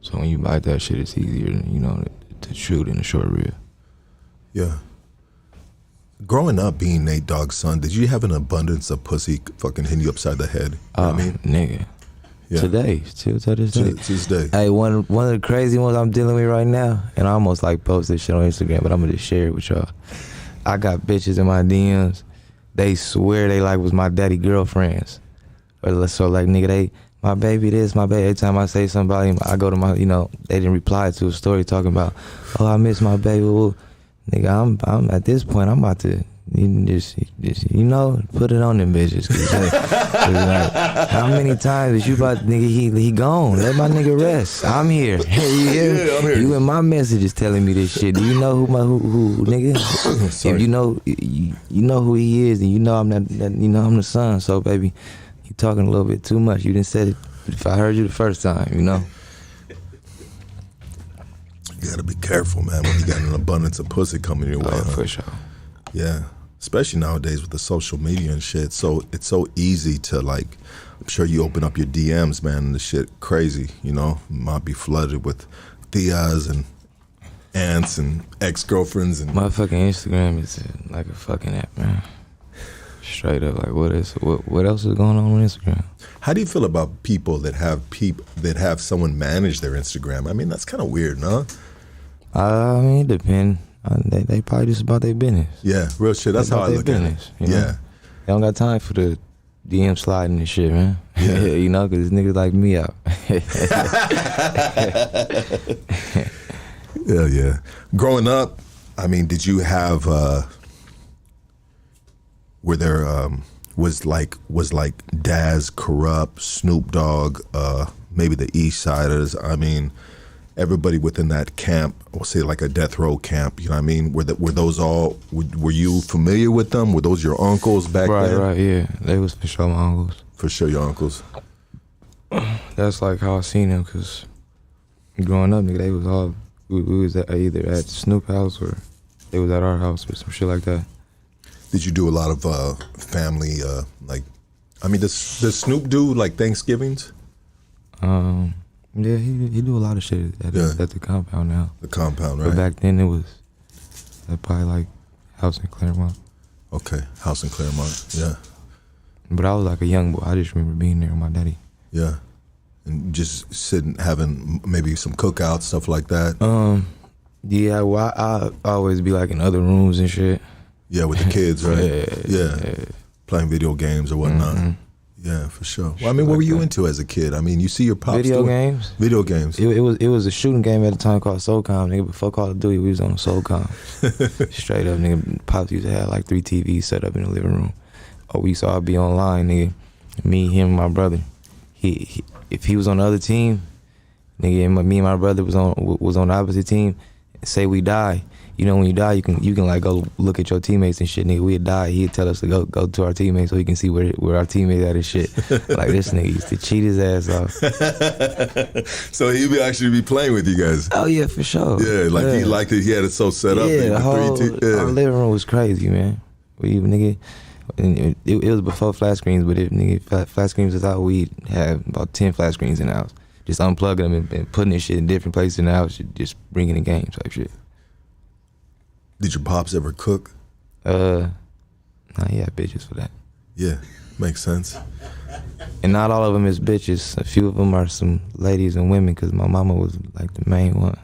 Speaker 3: so when you bite that shit, it's easier, you know, to chew than a short rib.
Speaker 1: Yeah. Growing up being Nate Dogg's son, did you have an abundance of pussy fucking hitting you upside the head? You know what I mean?
Speaker 3: Nigga.
Speaker 1: Yeah.
Speaker 3: Today, still to this day.
Speaker 1: To this day.
Speaker 3: Hey, one of the crazy ones I'm dealing with right now, and I almost like post this shit on Instagram, but I'm gonna just share it with y'all. I got bitches in my DMs. They swear they like was my daddy girlfriends. Or so like nigga, my baby this, my baby. Every time I say something about him, I go to my, they didn't reply to a story talking about, oh, I miss my baby. Well, nigga, I'm at this point, I'm about to just put it on them bitches. 'Cause like, how many times is you about, nigga, he gone. Let my nigga rest. I'm here. You hear me?
Speaker 1: Yeah, I'm here.
Speaker 3: You in my messages telling me this shit. Do you know who nigga?
Speaker 1: Sorry.
Speaker 3: If you know who he is, and you know I'm I'm the son. So baby, you talking a little bit too much. You didn't said it. If I heard you the first time,
Speaker 1: You gotta be careful, man, when you got an abundance of pussy coming your way.
Speaker 3: Oh,
Speaker 1: huh?
Speaker 3: for sure.
Speaker 1: Yeah. Especially nowadays with the social media and shit. So it's so easy to like, I'm sure you open up your DMs, man, and the shit crazy, might be flooded with Theas and aunts and ex-girlfriends and
Speaker 3: My fucking Instagram is like a fucking app, man. Straight up, like what else is going on Instagram?
Speaker 1: How do you feel about people that have someone manage their Instagram? I mean, that's kind of weird, no?
Speaker 3: I mean, it depends. They probably just about their business.
Speaker 1: Yeah, real shit. That's how I look at it. Yeah.
Speaker 3: They don't got time for the DM sliding and shit, man.
Speaker 1: Yeah.
Speaker 3: Because niggas like me out.
Speaker 1: Yeah. Growing up, I mean, did you have were there was like Daz, Corrupt, Snoop Dogg, maybe the East Siders? I mean, everybody within that camp, we'll say like a death row camp, you know what I mean? Were those all, were you familiar with them? Were those your uncles back then?
Speaker 3: Right, yeah. They was for sure my uncles.
Speaker 1: For sure your uncles.
Speaker 3: That's like how I seen them, because growing up, nigga, they was all, we was either at Snoop house or they was at our house or some shit like that.
Speaker 1: Did you do a lot of family, does Snoop do like Thanksgivings?
Speaker 3: Yeah, he do a lot of shit at the compound now.
Speaker 1: The compound, right?
Speaker 3: But back then it was probably like house in Claremont.
Speaker 1: Okay, house in Claremont, yeah.
Speaker 3: But I was like a young boy. I just remember being there with my daddy.
Speaker 1: Yeah, and just sitting, having maybe some cookouts, stuff like that.
Speaker 3: Yeah, well, I always be like in other rooms and shit.
Speaker 1: Yeah, with the kids, right?
Speaker 3: Yeah.
Speaker 1: Playing video games or whatnot. Mm-hmm. Yeah, for sure. Well, I mean, what were you into as a kid? I mean, you see your pops
Speaker 3: Video games.
Speaker 1: Video games.
Speaker 3: It was a shooting game at the time called SOCOM, nigga. Before Call of Duty, we was on SOCOM. Straight up, nigga. Pops used to have like 3 TVs set up in the living room. Or we used to all be online, nigga. Me, him, and my brother. He if he was on the other team, nigga, and me and my brother was on the opposite team. Say we die. You know, when you die, you can like go look at your teammates and shit, nigga. We'd die. He'd tell us to go to our teammates so he can see where our teammates at and shit. Like, this nigga used to cheat his ass off.
Speaker 1: So he'd actually be playing with you guys.
Speaker 3: Oh yeah, for sure.
Speaker 1: Yeah, like he liked it. He had it so set up.
Speaker 3: Yeah, our living room was crazy, man. Nigga, it was before flat screens, but if nigga flat screens was out, we'd have about 10 flat screens in the house. Just unplugging them and putting this shit in different places in the house, just bringing the games type shit.
Speaker 1: Did your pops ever cook?
Speaker 3: Nah, he had bitches for that.
Speaker 1: Yeah, makes sense.
Speaker 3: And not all of them is bitches. A few of them are some ladies and women, because my mama was like the main one.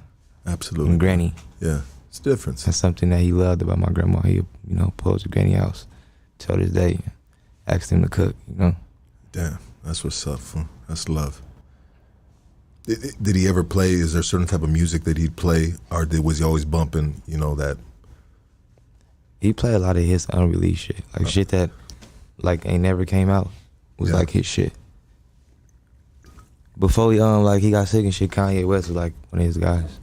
Speaker 1: Absolutely.
Speaker 3: And granny.
Speaker 1: Yeah, it's different.
Speaker 3: That's something that he loved about my grandma. He, pull up to granny house till this day, asked him to cook,
Speaker 1: Damn, that's what's up, fool. That's love. Did he ever play? Is there a certain type of music that he'd play, or was he always bumping, that?
Speaker 3: He played a lot of his unreleased shit, like shit that like ain't never came out was like his shit. Before he got sick and shit, Kanye West was like one of his guys.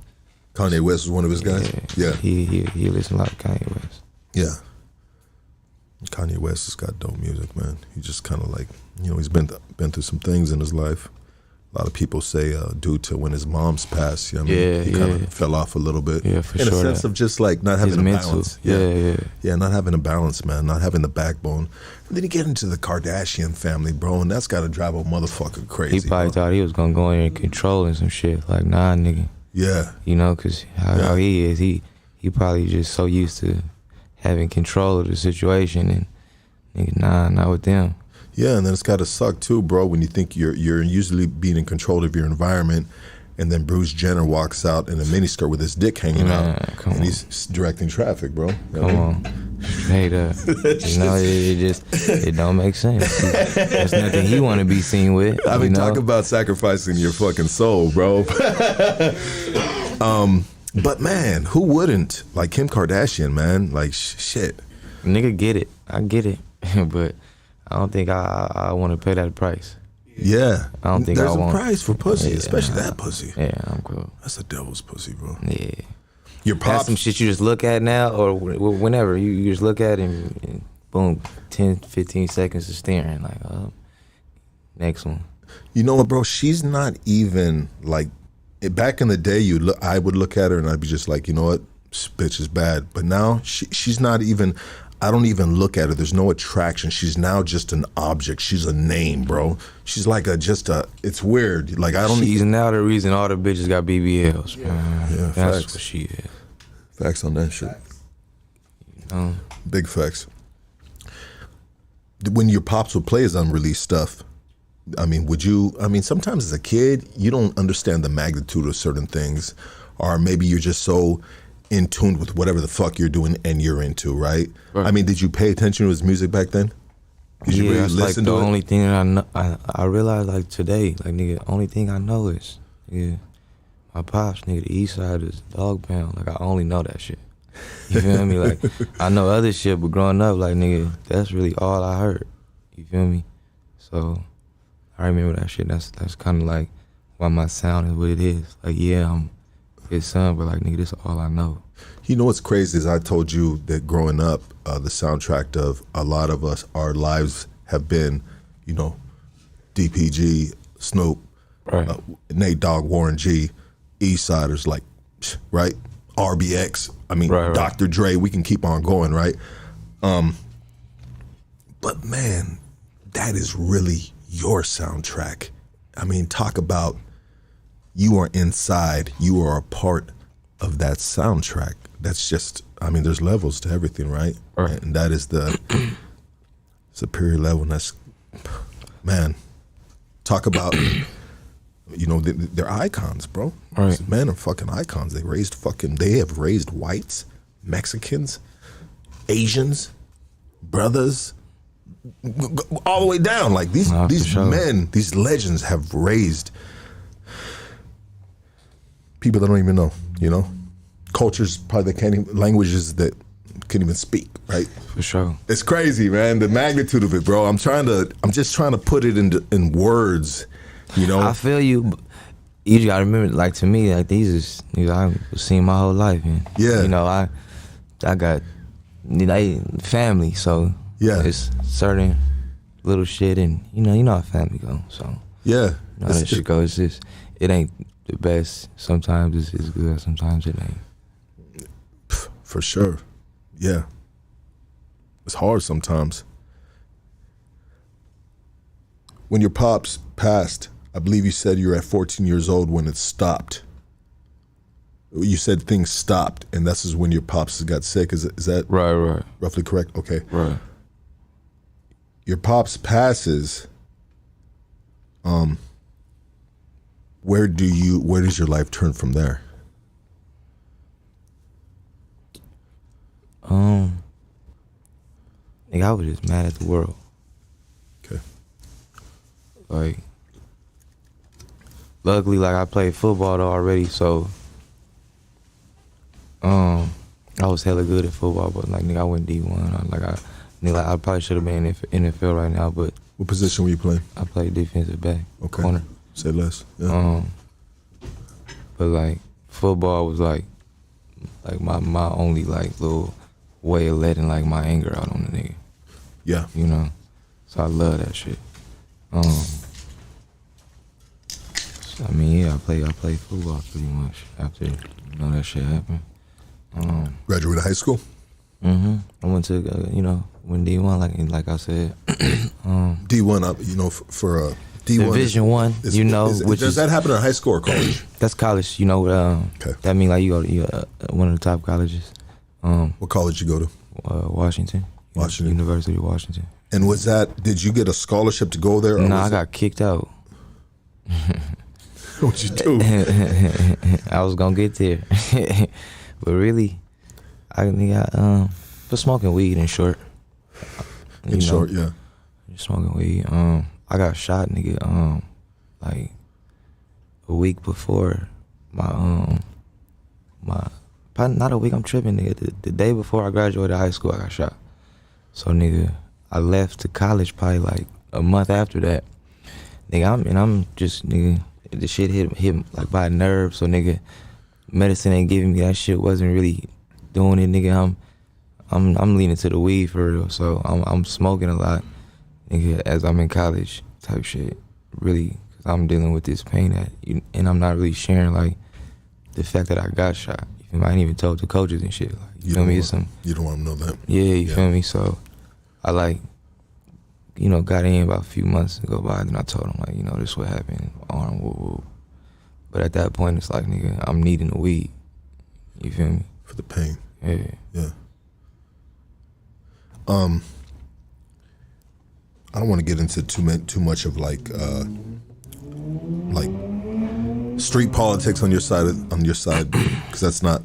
Speaker 1: Kanye West was one of his guys? Yeah.
Speaker 3: He listened a lot to Kanye West.
Speaker 1: Yeah. Kanye West has got dope music, man. He just kind of like, he's been through some things in his life. A lot of people say due to when his mom's passed, he kind of fell off a little bit.
Speaker 3: Yeah, for sure.
Speaker 1: In a sense of just like not having a balance.
Speaker 3: Yeah,
Speaker 1: not having a balance, man. Not having the backbone. And then you get into the Kardashian family, bro, and that's got to drive a motherfucker crazy.
Speaker 3: He probably thought he was going to go in there and control and some shit. Like, nah, nigga.
Speaker 1: Yeah.
Speaker 3: Because how he is, he probably just so used to having control of the situation, and nigga, nah, not with them.
Speaker 1: Yeah, and then it's got to suck too, bro, when you think you're usually being in control of your environment, and then Bruce Jenner walks out in a miniskirt with his dick hanging out, and he's directing traffic, bro.
Speaker 3: Come on, straight up. It don't make sense. There's nothing he want to be seen with.
Speaker 1: I mean, talk about sacrificing your fucking soul, bro. But man, who wouldn't? Like Kim Kardashian, man. Like shit.
Speaker 3: Nigga, get it. I get it, but I don't think I want to pay that price.
Speaker 1: Yeah,
Speaker 3: I don't think
Speaker 1: there's
Speaker 3: I want.
Speaker 1: a price for pussy,
Speaker 3: Yeah,
Speaker 1: especially that pussy.
Speaker 3: Yeah, I'm cool.
Speaker 1: That's a devil's pussy, bro.
Speaker 3: Yeah.
Speaker 1: Your
Speaker 3: That's
Speaker 1: pops.
Speaker 3: some shit you just look at now, or whenever you just look at it and boom, 10, 15 seconds of staring, like, next one.
Speaker 1: You know what, bro? She's not even like. Back in the day, I would look at her and I'd be just like, you know what, this bitch is bad. But now she's not even. I don't even look at her. There's no attraction. She's now just an object. She's a name, bro. She's like it's weird. Like I don't.
Speaker 3: She's now the reason all the bitches got BBLs, man.
Speaker 1: Yeah,
Speaker 3: That's
Speaker 1: facts.
Speaker 3: what she is.
Speaker 1: Facts on that shit. Big facts. When your pops would play his unreleased stuff, I mean, sometimes as a kid, you don't understand the magnitude of certain things, or maybe you're just so in tune with whatever the fuck you're doing and you're into, right? I mean, did you pay attention to his music back then? Did you really
Speaker 3: that's
Speaker 1: listen
Speaker 3: like the
Speaker 1: to it?
Speaker 3: only thing that I know. I realized like today, like nigga, only thing I know is my pops, nigga, the East Side is Dog Pound. Like I only know that shit. You feel me? Like I know other shit, but growing up, like nigga, that's really all I heard. You feel me? So I remember that shit. That's kind of like why my sound is what it is. Like yeah, I'm his son, but like nigga, this is all I know.
Speaker 1: You know what's crazy is I told you that growing up, the soundtrack of a lot of us, our lives have been, you know, DPG, Snoop,
Speaker 3: Right.
Speaker 1: Nate Dogg, Warren G, Eastsiders, like, right? RBX, I mean,
Speaker 3: Right.
Speaker 1: Dr. Dre, we can keep on going, right? But man, that is really your soundtrack. I mean, talk about you are inside, you are a part of that soundtrack. That's just, I mean, there's levels to everything, right?
Speaker 3: Right.
Speaker 1: And that is the superior level. And that's, man, talk about, you know, they're icons, bro.
Speaker 3: Right.
Speaker 1: These men are fucking icons. They have raised whites, Mexicans, Asians, brothers, all the way down. Like these
Speaker 3: for sure.
Speaker 1: men, these legends have raised people that don't even know, you know? Cultures probably that can't even, languages that can't even speak, right?
Speaker 3: For sure.
Speaker 1: It's crazy, man, the magnitude of it, bro. I'm just trying to put it in words, you know?
Speaker 3: I feel you. But you gotta remember, like to me, like these is I've seen my whole life, and
Speaker 1: Yeah.
Speaker 3: you know I got family, so
Speaker 1: Yeah.
Speaker 3: it's certain little shit, and you know how family go, so
Speaker 1: Yeah.
Speaker 3: you know how that shit go. It's just it ain't the best. Sometimes it's good, sometimes it ain't.
Speaker 1: For sure. Yeah. It's hard sometimes. When your pops passed, I believe you said you were at 14 years old when it stopped. You said things stopped, and this is when your pops got sick. Is that
Speaker 3: Right.
Speaker 1: roughly correct? Okay.
Speaker 3: Right.
Speaker 1: Your pops passes. Where does your life turn from there?
Speaker 3: I was just mad at the world.
Speaker 1: Okay.
Speaker 3: Like, luckily, like I played football though already, so I was hella good at football, but like nigga, I went D1. I probably should have been in NFL right now, but
Speaker 1: What position were you playing?
Speaker 3: I played defensive back,
Speaker 1: Okay.
Speaker 3: corner.
Speaker 1: Say less. Yeah.
Speaker 3: But like football was like my only like little way of letting like my anger out on the nigga.
Speaker 1: Yeah.
Speaker 3: You know, so I love that shit. So, I mean, yeah, I played football pretty much after that shit happened.
Speaker 1: Graduated high school?
Speaker 3: I went to when D1 like I said.
Speaker 1: D1 up, for D1.
Speaker 3: Division One, which
Speaker 1: does that happen in high school or college?
Speaker 3: That's college.
Speaker 1: Okay.
Speaker 3: That mean like you go to one of the top colleges.
Speaker 1: What college you go to?
Speaker 3: Washington. University of Washington.
Speaker 1: And did you get a scholarship to go there?
Speaker 3: No, I got kicked out.
Speaker 1: What'd you do?
Speaker 3: I was gonna get there. But really, I was smoking weed in short.
Speaker 1: In short, yeah.
Speaker 3: Just smoking weed. I got shot, nigga, like a week before my probably not a week, I'm tripping, nigga. The day before I graduated high school, I got shot. So, nigga, I left to college probably like a month after that. Nigga, I'm just, nigga, the shit hit like by a nerve. So, nigga, medicine ain't giving me that shit. Wasn't really doing it, nigga. I'm leaning to the weed for real. So I'm smoking a lot, nigga, as I'm in college type shit. Really, cause I'm dealing with this pain and I'm not really sharing like the fact that I got shot. You feel me? I ain't even told the coaches and shit. Like, you feel me?
Speaker 1: You don't want them to know that.
Speaker 3: Yeah, you feel me? So I like, got in about a few months to go by, and I told him, like, this what happened, arm, woo woo. But at that point, it's like, nigga, I'm needing the weed. You feel me?
Speaker 1: For the pain.
Speaker 3: Yeah.
Speaker 1: Yeah. I don't want to get into too much of like street politics on your side because that's not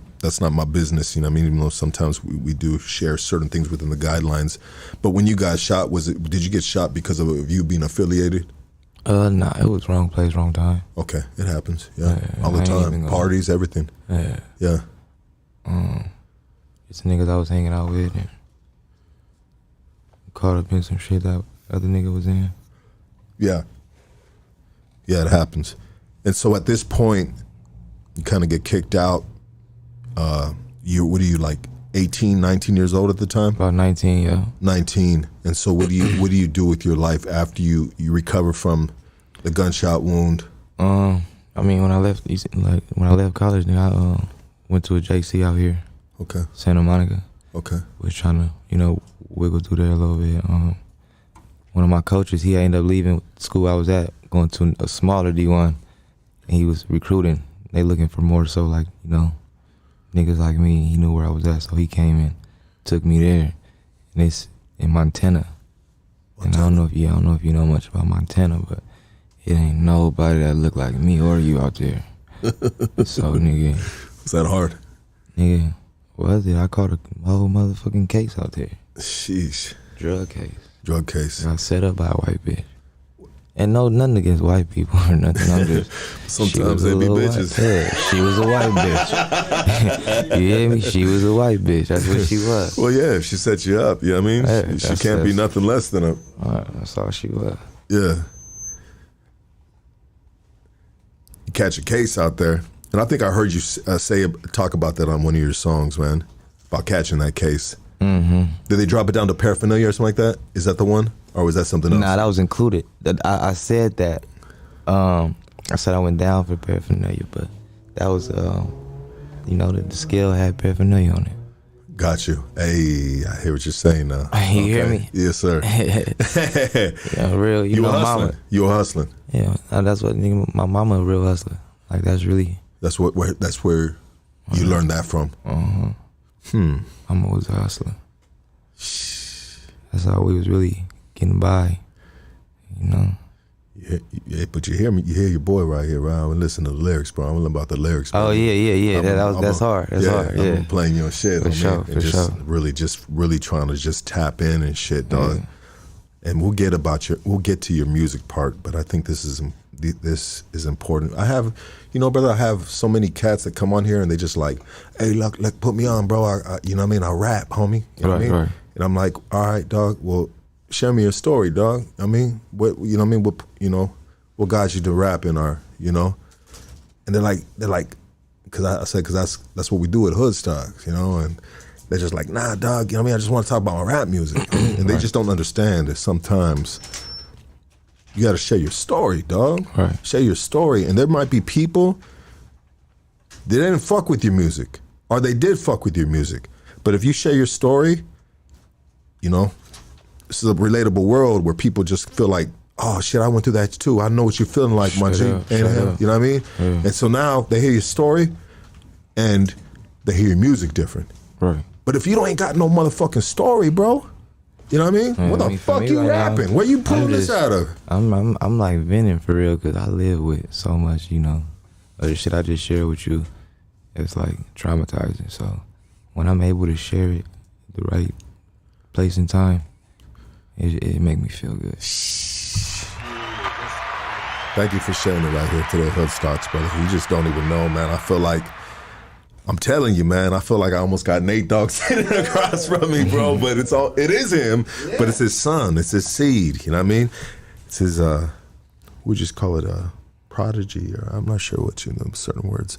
Speaker 1: my business, you know what I mean? Even though sometimes we do share certain things within the guidelines. But when you got shot, did you get shot because of you being affiliated?
Speaker 3: Nah, it was wrong place, wrong time.
Speaker 1: Okay, it happens. Yeah, all the time. Parties, everything.
Speaker 3: Yeah.
Speaker 1: Yeah.
Speaker 3: It's niggas I was hanging out with and caught up in some shit that other nigga was in.
Speaker 1: Yeah. Yeah, it happens. And so at this point, you kind of get kicked out. What are you, like 18, 19 years old at the time?
Speaker 3: About 19, yeah.
Speaker 1: 19. And so what do you do with your life after you recover from the gunshot wound?
Speaker 3: I mean, when I left college, nigga, I went to a JC out here.
Speaker 1: Okay.
Speaker 3: Santa Monica.
Speaker 1: Okay.
Speaker 3: Was trying to, wiggle through there a little bit. One of my coaches, he ended up leaving school I was at, going to a smaller D1, and he was recruiting. They looking for more so like, niggas like me. He knew where I was at, so he came and took me there. And it's in Montana. And I don't know if you know much about Montana, but it ain't nobody that look like me or you out there. So, nigga.
Speaker 1: Was that hard?
Speaker 3: Nigga, was it? I caught a whole motherfucking case out there.
Speaker 1: Sheesh.
Speaker 3: Drug case.
Speaker 1: Drug case.
Speaker 3: Got set up by a white bitch. And no, nothing against white people or nothing. I'm just.
Speaker 1: Sometimes they be bitches.
Speaker 3: Yeah, she was a white bitch. You hear me? She was a white bitch. That's what she was.
Speaker 1: Well, yeah, if she set you up, you know what I mean? She can't be nothing less than a.
Speaker 3: That's all she was.
Speaker 1: Yeah. You catch a case out there. And I think I heard you talk about that on one of your songs, man, about catching that case.
Speaker 3: Mm-hmm.
Speaker 1: Did they drop it down to paraphernalia or something like that? Is that the one? Or was that something else?
Speaker 3: Nah, that was included. I said that. I said I went down for paraphernalia, but that was, the scale had paraphernalia on it.
Speaker 1: Got you. Hey, I hear what you're saying now.
Speaker 3: You hear me?
Speaker 1: Yes, sir.
Speaker 3: Yeah, real.
Speaker 1: You were hustling.
Speaker 3: Mama.
Speaker 1: You were hustling.
Speaker 3: Yeah, that's what, nigga, my mama a real hustler. Like, that's really.
Speaker 1: That's where you learned that from.
Speaker 3: Mama was a hustler. That's how we was really getting by,
Speaker 1: Yeah, but you hear me. You hear your boy right here, right? I'm listening to the lyrics, bro. I'm learning about the lyrics. Bro.
Speaker 3: Oh yeah. That's hard. That's hard. Yeah,
Speaker 1: I'm playing your shit,
Speaker 3: for sure.
Speaker 1: Really trying to just tap in and shit, dog.
Speaker 3: Yeah.
Speaker 1: And we'll get to your music part, but I think this is important. I have, brother, I have so many cats that come on here and they just like, hey, look, put me on, bro. I you know what I mean? I rap, homie. You know what I mean? Right. And I'm like, all right, dog. Well, share me your story, dog. I mean, what what got you to rapping, or and they're like, because that's what we do at Hoodstock, and they're just like, nah, dog. I just want to talk about my rap music, and they just don't understand that sometimes you got to share your story, dog.
Speaker 3: Right.
Speaker 1: Share your story, and there might be people that didn't fuck with your music, or they did fuck with your music, but if you share your story, this is a relatable world where people just feel like, oh shit, I went through that too. I know what you're feeling like, my G. You know what I mean? Yeah. And so now they hear your story and they hear your music different.
Speaker 3: Right.
Speaker 1: But if you ain't got no motherfucking story, bro, you know what I mean?
Speaker 3: Man,
Speaker 1: What the fuck you rapping? Where you pulling this out of?
Speaker 3: I'm like venting for real, because I live with so much, you know. The shit I just shared with you, it's like traumatizing. So when I'm able to share it the right place and time, it make me feel good.
Speaker 1: Thank you for sharing it right here to the Hood Stocks, brother. You just don't even know, man. I feel like, I'm telling you, man, I feel like I almost got Nate Dogg sitting across from me, bro. But it is him, but it's his son, it's his seed, you know what I mean? It's his, we just call it a prodigy, or I'm not sure what you know, certain words.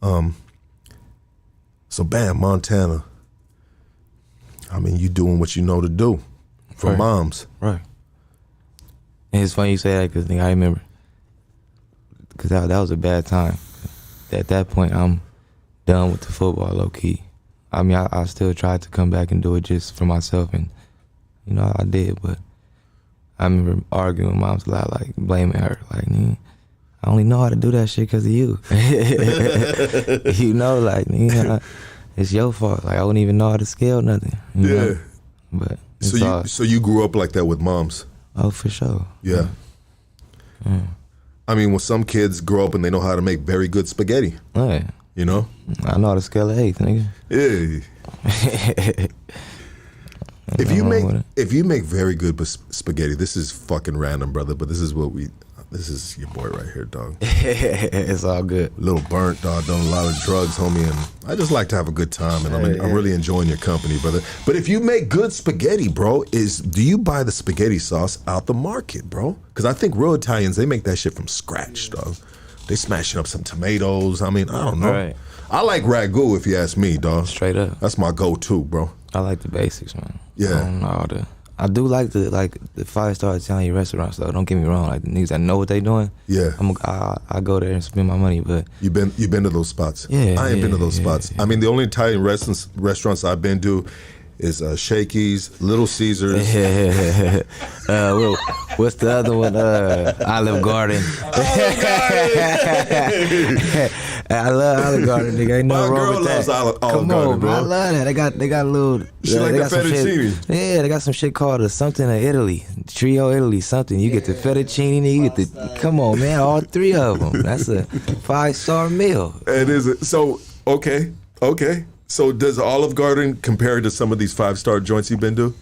Speaker 1: So bam, Montana. I mean, you doing what you know to do for
Speaker 3: right.
Speaker 1: moms.
Speaker 3: Right. And it's funny you say that, because I remember, because that was a bad time. At that point, I'm done with the football, low key. I mean, I still tried to come back and do it just for myself, and you know I did. But I remember arguing with moms a lot, like blaming her, like, I only know how to do that shit because of you. You know, like, it's your fault. Like, I wouldn't even know how to scale nothing. You know? But
Speaker 1: so you grew up like that with moms?
Speaker 3: Oh, for sure.
Speaker 1: Yeah. I mean, when some kids grow up and they know how to make very good spaghetti.
Speaker 3: Oh, yeah.
Speaker 1: You know?
Speaker 3: I know how to scale an eighth, nigga.
Speaker 1: Yeah. If you make very good spaghetti, this is fucking random, brother, but this is your boy right here, dog.
Speaker 3: It's all good.
Speaker 1: A little burnt, dog, done a lot of drugs, homie, and I just like to have a good time, and I'm really enjoying your company, brother. But if you make good spaghetti, bro, do you buy the spaghetti sauce out the market, bro? Because I think real Italians, they make that shit from scratch, dog. They smashing up some tomatoes. I mean, I don't know.
Speaker 3: Right.
Speaker 1: I like ragu, if you ask me, dog.
Speaker 3: Straight up.
Speaker 1: That's my go-to, bro.
Speaker 3: I like the basics, man.
Speaker 1: Yeah.
Speaker 3: I do like the 5-star Italian restaurants, though. Don't get me wrong. Like, the niggas that know what they doing. Yeah. I go there and spend my money, but
Speaker 1: you been to those spots?
Speaker 3: Yeah.
Speaker 1: I ain't been to those spots. Yeah. I mean, the only Italian restaurants I've been to is Shakey's, Little Caesars.
Speaker 3: What's the other one? Olive Garden.
Speaker 1: Olive Garden.
Speaker 3: I love Olive Garden, nigga. Ain't no wrong with that.
Speaker 1: Olive
Speaker 3: Come
Speaker 1: Garden,
Speaker 3: on,
Speaker 1: bro.
Speaker 3: I love that. They got a little.
Speaker 1: She like the fettuccine.
Speaker 3: Yeah, they got some shit called something in Italy, Trio Italy, something. You get the fettuccine, you get the. Come on, man, all three of them. That's a 5-star meal.
Speaker 1: It is. So okay. So does Olive Garden compare to some of these 5-star joints you've been to?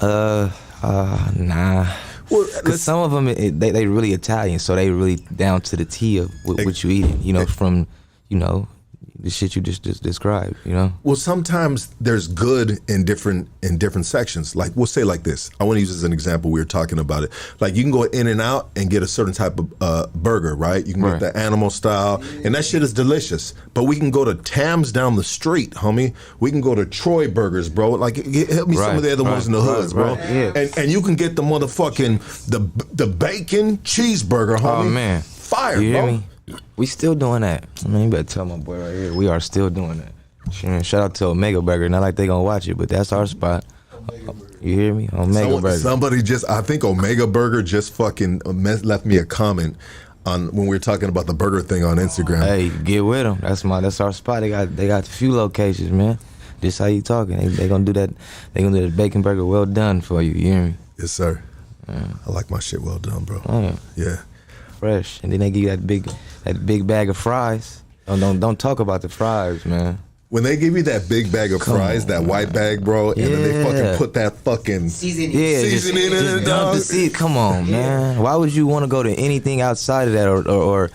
Speaker 3: Nah. Well, cause some of them they really Italian, so they really down to the T of what you eating. You know, from the shit you just described. You know.
Speaker 1: Well, sometimes there's good in different sections. Like we'll say like this. I want to use this as an example. We were talking about it. Like you can go in and out and get a certain type of burger, right? You can get the animal style, and that shit is delicious. But we can go to Tam's down the street, homie. We can go to Troy Burgers, bro. Like help me some of the other ones in the hoods, bro.
Speaker 3: Yeah.
Speaker 1: And you can get the motherfucking the bacon cheeseburger, homie.
Speaker 3: Oh man,
Speaker 1: fire,
Speaker 3: you
Speaker 1: bro.
Speaker 3: Hear me? We still doing that. I mean, you better tell my boy right here. We are still doing that. Shout out to Omega Burger. Not like they gonna watch it, but that's our spot. You hear me? Omega Burger.
Speaker 1: Somebody I think Omega Burger just fucking left me a comment on when we were talking about the burger thing on Instagram.
Speaker 3: Hey, get with them. That's our spot. They got a few locations, man. Just how you talking. They gonna do that. They gonna do the bacon burger well done for you. You hear me?
Speaker 1: Yes, sir. I like my shit well done, bro. Yeah.
Speaker 3: Fresh, and then they give you that big bag of fries. Don't talk about the fries, man.
Speaker 1: When they give you that big bag of fries, that white bag, bro, and then they fucking put that fucking seasoning in it, dog.
Speaker 3: Come on, man. Why would you want to go to anything outside of that, or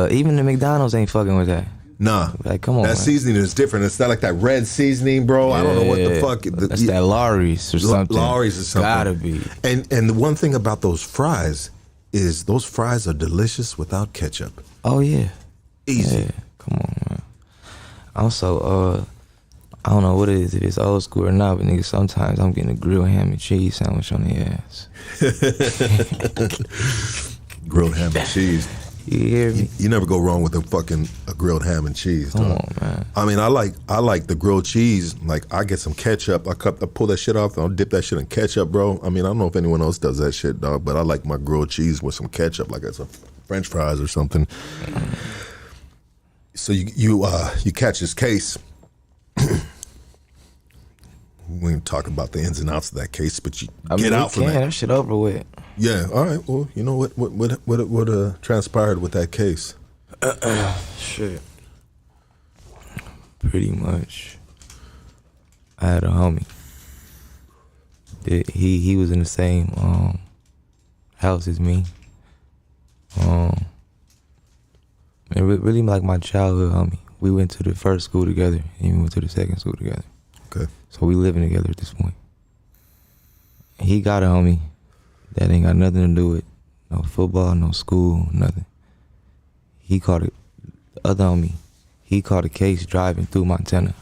Speaker 3: even the McDonald's ain't fucking with that?
Speaker 1: Nah,
Speaker 3: like come on.
Speaker 1: That
Speaker 3: man.
Speaker 1: Seasoning is different. It's not like that red seasoning, bro. I don't know what the fuck.
Speaker 3: That's that Lawry's or something.
Speaker 1: Lawry's or something.
Speaker 3: Gotta be.
Speaker 1: And the one thing about those fries is those fries are delicious without ketchup.
Speaker 3: Oh yeah,
Speaker 1: easy.
Speaker 3: Yeah. Come on, man. Also, I don't know what it is, if it's old school or not, but nigga, sometimes I'm getting a grilled ham and cheese sandwich on the ass.
Speaker 1: Grilled ham and cheese.
Speaker 3: You hear me?
Speaker 1: You never go wrong with a grilled ham and cheese.
Speaker 3: Come on, man.
Speaker 1: I mean, I like the grilled cheese. Like, I get some ketchup. I pull that shit off and I'll dip that shit in ketchup, bro. I mean, I don't know if anyone else does that shit, dog, but I like my grilled cheese with some ketchup, like it's a French fries or something. So you catch this case. We ain't talk about the ins and outs of that case, but you
Speaker 3: I mean,
Speaker 1: get out from that.
Speaker 3: That shit over with.
Speaker 1: Yeah. All right. Well, you know what transpired with that case?
Speaker 3: Shit. Pretty much. I had a homie. He was in the same house as me. And really like my childhood homie. We went to the first school together, and we went to the second school together.
Speaker 1: Okay.
Speaker 3: So we living together at this point. He got a homie that ain't got nothing to do with no football, no school, nothing. He caught it. The other homie, he caught a case driving through Montana.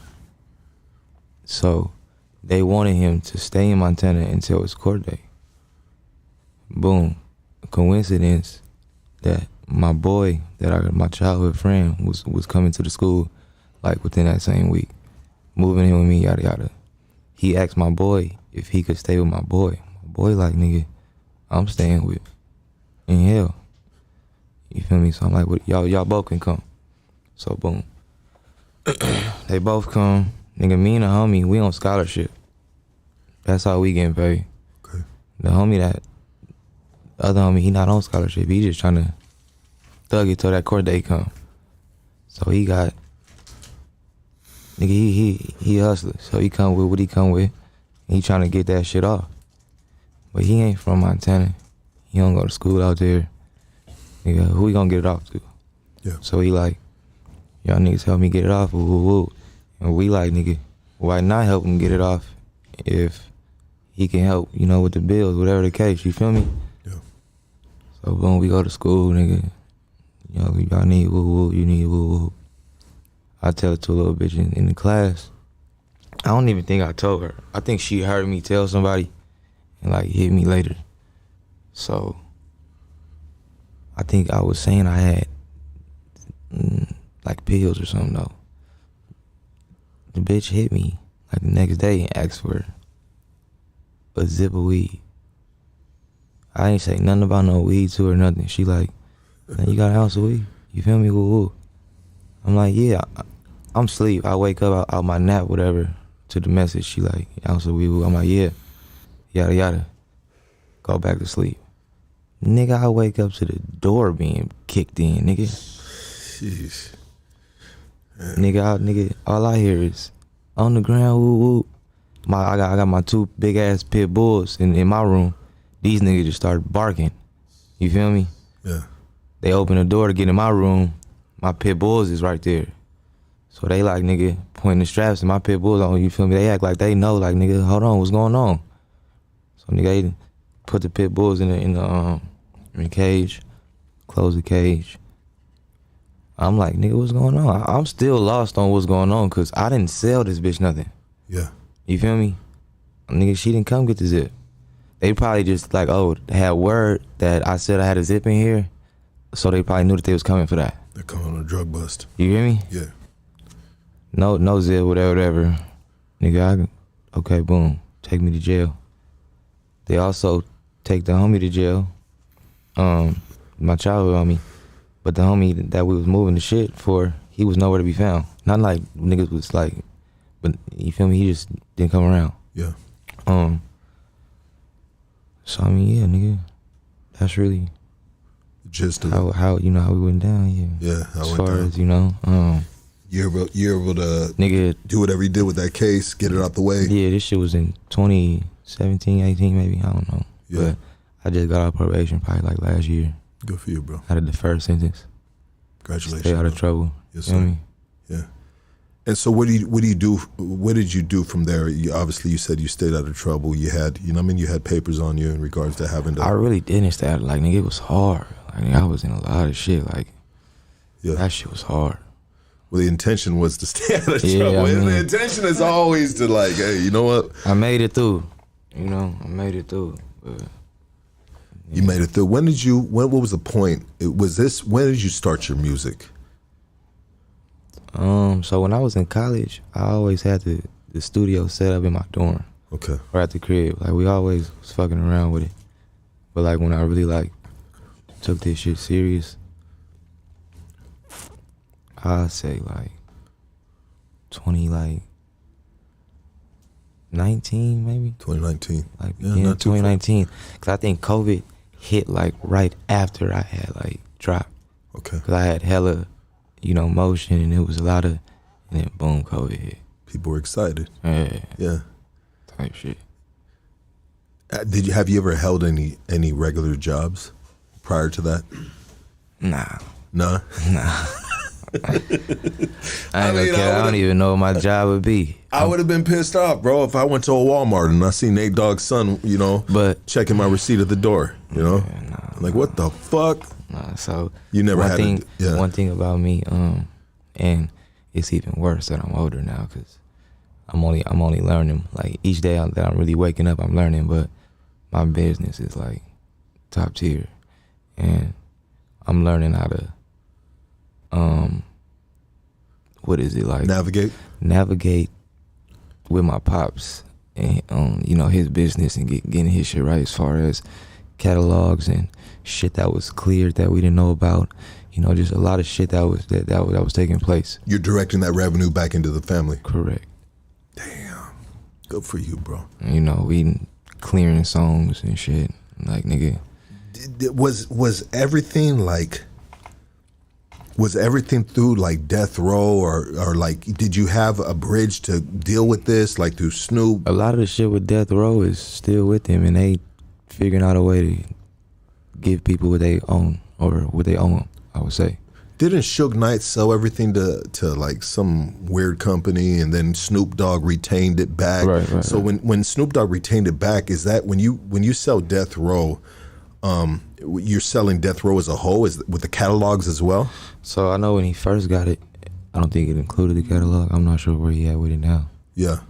Speaker 3: So they wanted him to stay in Montana until his court day. Boom. Coincidence that my boy, my childhood friend, was coming to the school like within that same week, moving in with me, yada yada. He asked my boy if he could stay with my boy. My boy like, nigga, I'm staying with NHALE. You feel me? So I'm like, what, y'all both can come. So boom. They both come. Nigga, me and the homie, we on scholarship. That's how we getting paid.
Speaker 1: Okay.
Speaker 3: The other homie, he not on scholarship. He just trying to thug it till that court day come. So he got, nigga, he a hustler. So he come with what he come with. And he trying to get that shit off. But he ain't from Montana. He don't go to school out there. Nigga, who we gonna get it off to?
Speaker 1: Yeah.
Speaker 3: So he like, y'all niggas help me get it off, woo, woo, woo. And we like, nigga, why not help him get it off if he can help, you know, with the bills, whatever the case, you feel me?
Speaker 1: Yeah.
Speaker 3: So boom, we go to school, nigga. You know, y'all need woo woo, you need woo woo. I tell it to a little bitch in the class. I don't even think I told her. I think she heard me tell somebody and like hit me later. So I think I was saying I had like pills or something though. The bitch hit me like the next day and asked for a zip of weed. I ain't say nothing about no weed to her, nothing. She like, man, you got an ounce of weed? You feel me? Woo woo. I'm like, yeah, I'm asleep. I wake up out my nap, whatever, to the message. She like, ounce of weed, woo. I'm like, yeah, yada yada. Go back to sleep. Nigga, I wake up to the door being kicked in, nigga.
Speaker 1: Jeez.
Speaker 3: Nigga, all I hear is on the ground, woo woo. I got my two big ass pit bulls in my room. These niggas just started barking. You feel me?
Speaker 1: Yeah.
Speaker 3: They open the door to get in my room. My pit bulls is right there. So they like, nigga, pointing the straps and my pit bulls on, you feel me? They act like they know, like, nigga, hold on, what's going on? So nigga, they put the pit bulls in the cage, close the cage. I'm like, nigga, what's going on? I'm still lost on what's going on because I didn't sell this bitch nothing.
Speaker 1: Yeah.
Speaker 3: You feel me? Nigga, she didn't come get the zip. They probably just like, oh, they had word that I said I had a zip in here, so they probably knew that they was coming for that.
Speaker 1: They're coming on a drug bust.
Speaker 3: You hear me?
Speaker 1: Yeah.
Speaker 3: No zip, whatever. Nigga, okay, boom, take me to jail. They also take the homie to jail, my childhood homie. But the homie that we was moving the shit for, he was nowhere to be found. Not like niggas was like, but you feel me? He just didn't come around.
Speaker 1: Yeah.
Speaker 3: So I mean, yeah, nigga, that's really
Speaker 1: just
Speaker 3: how you know how we went down. Yeah.
Speaker 1: Yeah.
Speaker 3: As far as you know,
Speaker 1: you're able to
Speaker 3: nigga
Speaker 1: do whatever you did with that case, get it out the way.
Speaker 3: Yeah, this shit was in 2017, 18, maybe, I don't know.
Speaker 1: Yeah.
Speaker 3: But I just got out of probation probably like last year.
Speaker 1: Good for you, bro.
Speaker 3: Out of the first sentence.
Speaker 1: Congratulations.
Speaker 3: Stay out of
Speaker 1: bro.
Speaker 3: trouble.
Speaker 1: Yes,
Speaker 3: You know
Speaker 1: sir.
Speaker 3: what I mean?
Speaker 1: Yeah. And so what do you do? What did you do from there? Obviously, you said you stayed out of trouble. You had, you know what I mean? You had papers on you in regards to having to.
Speaker 3: I really didn't stay out of, like, nigga, it was hard. Like, nigga, I was in a lot of shit. Like,
Speaker 1: Yeah.
Speaker 3: that shit was hard.
Speaker 1: Well, the intention was to stay out of
Speaker 3: Yeah,
Speaker 1: trouble.
Speaker 3: I mean-
Speaker 1: The intention is always to like, hey, you know what?
Speaker 3: I made it through. You know, I made it through. But
Speaker 1: You made it through. What was the point? When did you start your music?
Speaker 3: so when I was in college, I always had the studio set up in my dorm
Speaker 1: Okay.
Speaker 3: or at the crib. Like, we always was fucking around with it. But like, when I really like took this shit serious, I'd say like 2019 maybe.
Speaker 1: 2019.
Speaker 3: Like
Speaker 1: Yeah,
Speaker 3: yeah,
Speaker 1: not too far.
Speaker 3: 2019. Cause I think COVID hit like right after I had like dropped.
Speaker 1: Okay.
Speaker 3: Cause I had hella, motion, and it was a lot of, and then boom, COVID hit.
Speaker 1: People were excited.
Speaker 3: Yeah,
Speaker 1: Yeah.
Speaker 3: type shit.
Speaker 1: Have you ever held any regular jobs prior to that?
Speaker 3: Nah.
Speaker 1: Nah.
Speaker 3: I don't even know what my job would be.
Speaker 1: I would have been pissed off, bro, if I went to a Walmart and I see Nate Dogg's son,
Speaker 3: But
Speaker 1: checking my receipt at the door, like what the fuck?
Speaker 3: Nah, so
Speaker 1: You never
Speaker 3: one
Speaker 1: had
Speaker 3: thing.
Speaker 1: yeah.
Speaker 3: One thing about me, and it's even worse that I'm older now, cause I'm only learning. Like each day that I'm really waking up, I'm learning. But my business is like top tier, and I'm learning how to what is it like? Navigate with my pops and his business and getting his shit right as far as catalogs and shit that was cleared that we didn't know about. Just a lot of shit that was taking place.
Speaker 1: You're directing that revenue back into the family.
Speaker 3: Correct.
Speaker 1: Damn. Good for you, bro.
Speaker 3: We clearing songs and shit. Like, nigga.
Speaker 1: Was everything like? Was everything through like death row or like did you have a bridge to deal with this like through Snoop?
Speaker 3: A lot of the shit with death row is still with them, and they figuring out a way to give people what they own or what they own, I would say.
Speaker 1: Didn't Suge Knight sell everything to like some weird company and then Snoop Dogg retained it back?
Speaker 3: Right.
Speaker 1: So when Snoop Dogg retained it back, is that when you sell death row, you're selling death row as a whole, with the catalogs as well?
Speaker 3: So I know when he first got it, I don't think it included the catalog. I'm not sure where he at with it now.
Speaker 1: Yeah.